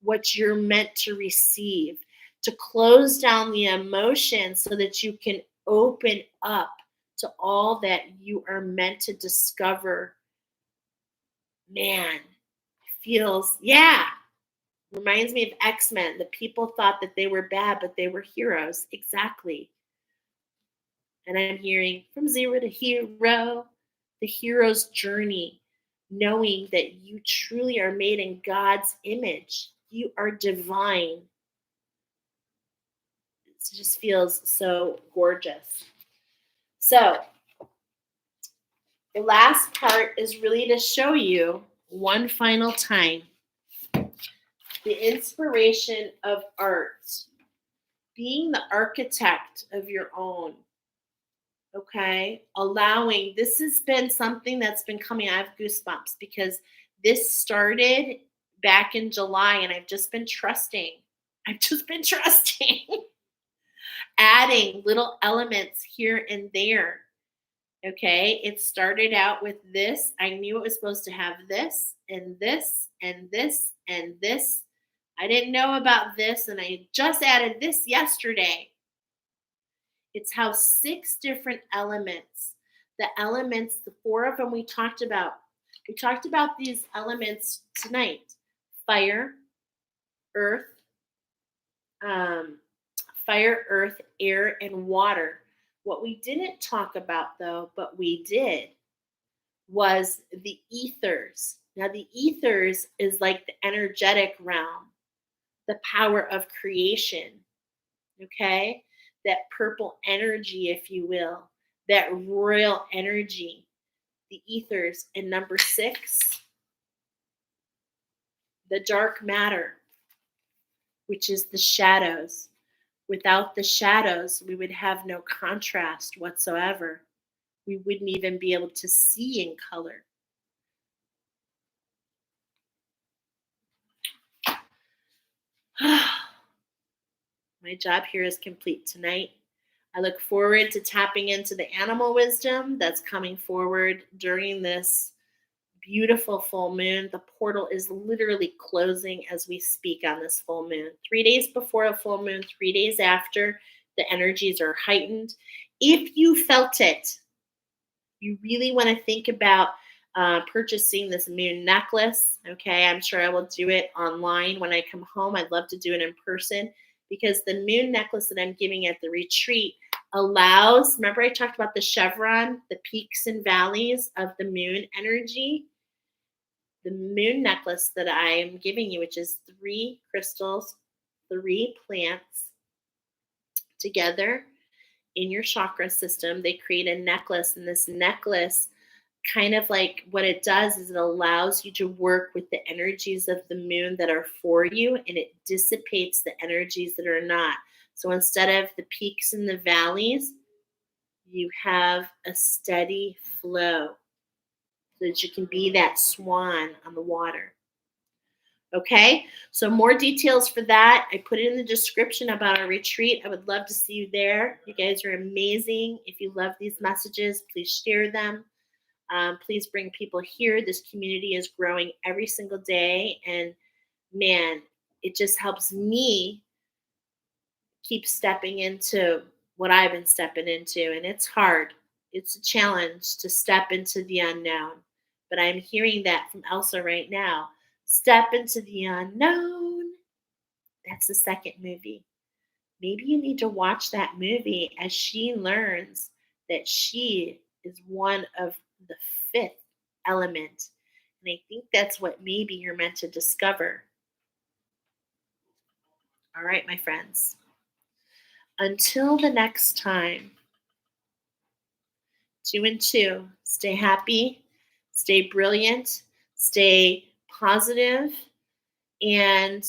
what you're meant to receive, to close down the emotion so that you can open up to all that you are meant to discover. Man, feels, reminds me of X-Men. The people thought that they were bad, but they were heroes. Exactly. And I'm hearing from zero to hero, the hero's journey, knowing that you truly are made in God's image. You are divine. It just feels so gorgeous. So the last part is really to show you one final time the inspiration of art, being the architect of your own. Okay, allowing, this has been something that's been coming. I have goosebumps because this started back in July and I've just been trusting. Adding little elements here and there. Okay, it started out with this. I knew it was supposed to have this and this and this and this. I didn't know about this and I just added this yesterday. It's how 6 different elements, the elements, the 4 of them we talked about. We talked about these elements tonight: fire, earth, air, and water. What we didn't talk about, though, but we did, was the ethers. Now, the ethers is like the energetic realm, the power of creation, okay? That purple energy, if you will, that royal energy, the ethers. And number 6, the dark matter, which is the shadows. Without the shadows, we would have no contrast whatsoever. We wouldn't even be able to see in color. My job here is complete tonight. I look forward to tapping into the animal wisdom that's coming forward during this beautiful full moon. The portal is literally closing as we speak on this full moon. 3 days before a full moon, 3 days after, the energies are heightened. If you felt it, you really want to think about purchasing this moon necklace. Okay, I'm sure I will do it online when I come home. I'd love to do it in person because the moon necklace that I'm giving at the retreat allows, remember I talked about the chevron, the peaks and valleys of the moon energy? The moon necklace that I am giving you, which is 3 crystals, 3 plants together in your chakra system, they create a necklace. And this necklace, kind of like what it does is it allows you to work with the energies of the moon that are for you, and it dissipates the energies that are not. So instead of the peaks and the valleys, you have a steady flow so that you can be that swan on the water. Okay, so more details for that. I put it in the description about our retreat. I would love to see you there. You guys are amazing. If you love these messages, please share them. Please bring people here. This community is growing every single day. And man, it just helps me keep stepping into what I've been stepping into. And it's hard. It's a challenge to step into the unknown. But I'm hearing that from Elsa right now. Step into the unknown. That's the second movie. Maybe you need to watch that movie as she learns that she is one of the 5th element. And I think that's what maybe you're meant to discover. All right, my friends. Until the next time, 2 and 2, stay happy, stay brilliant, stay positive, and,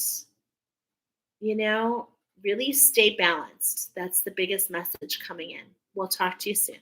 really stay balanced. That's the biggest message coming in. We'll talk to you soon.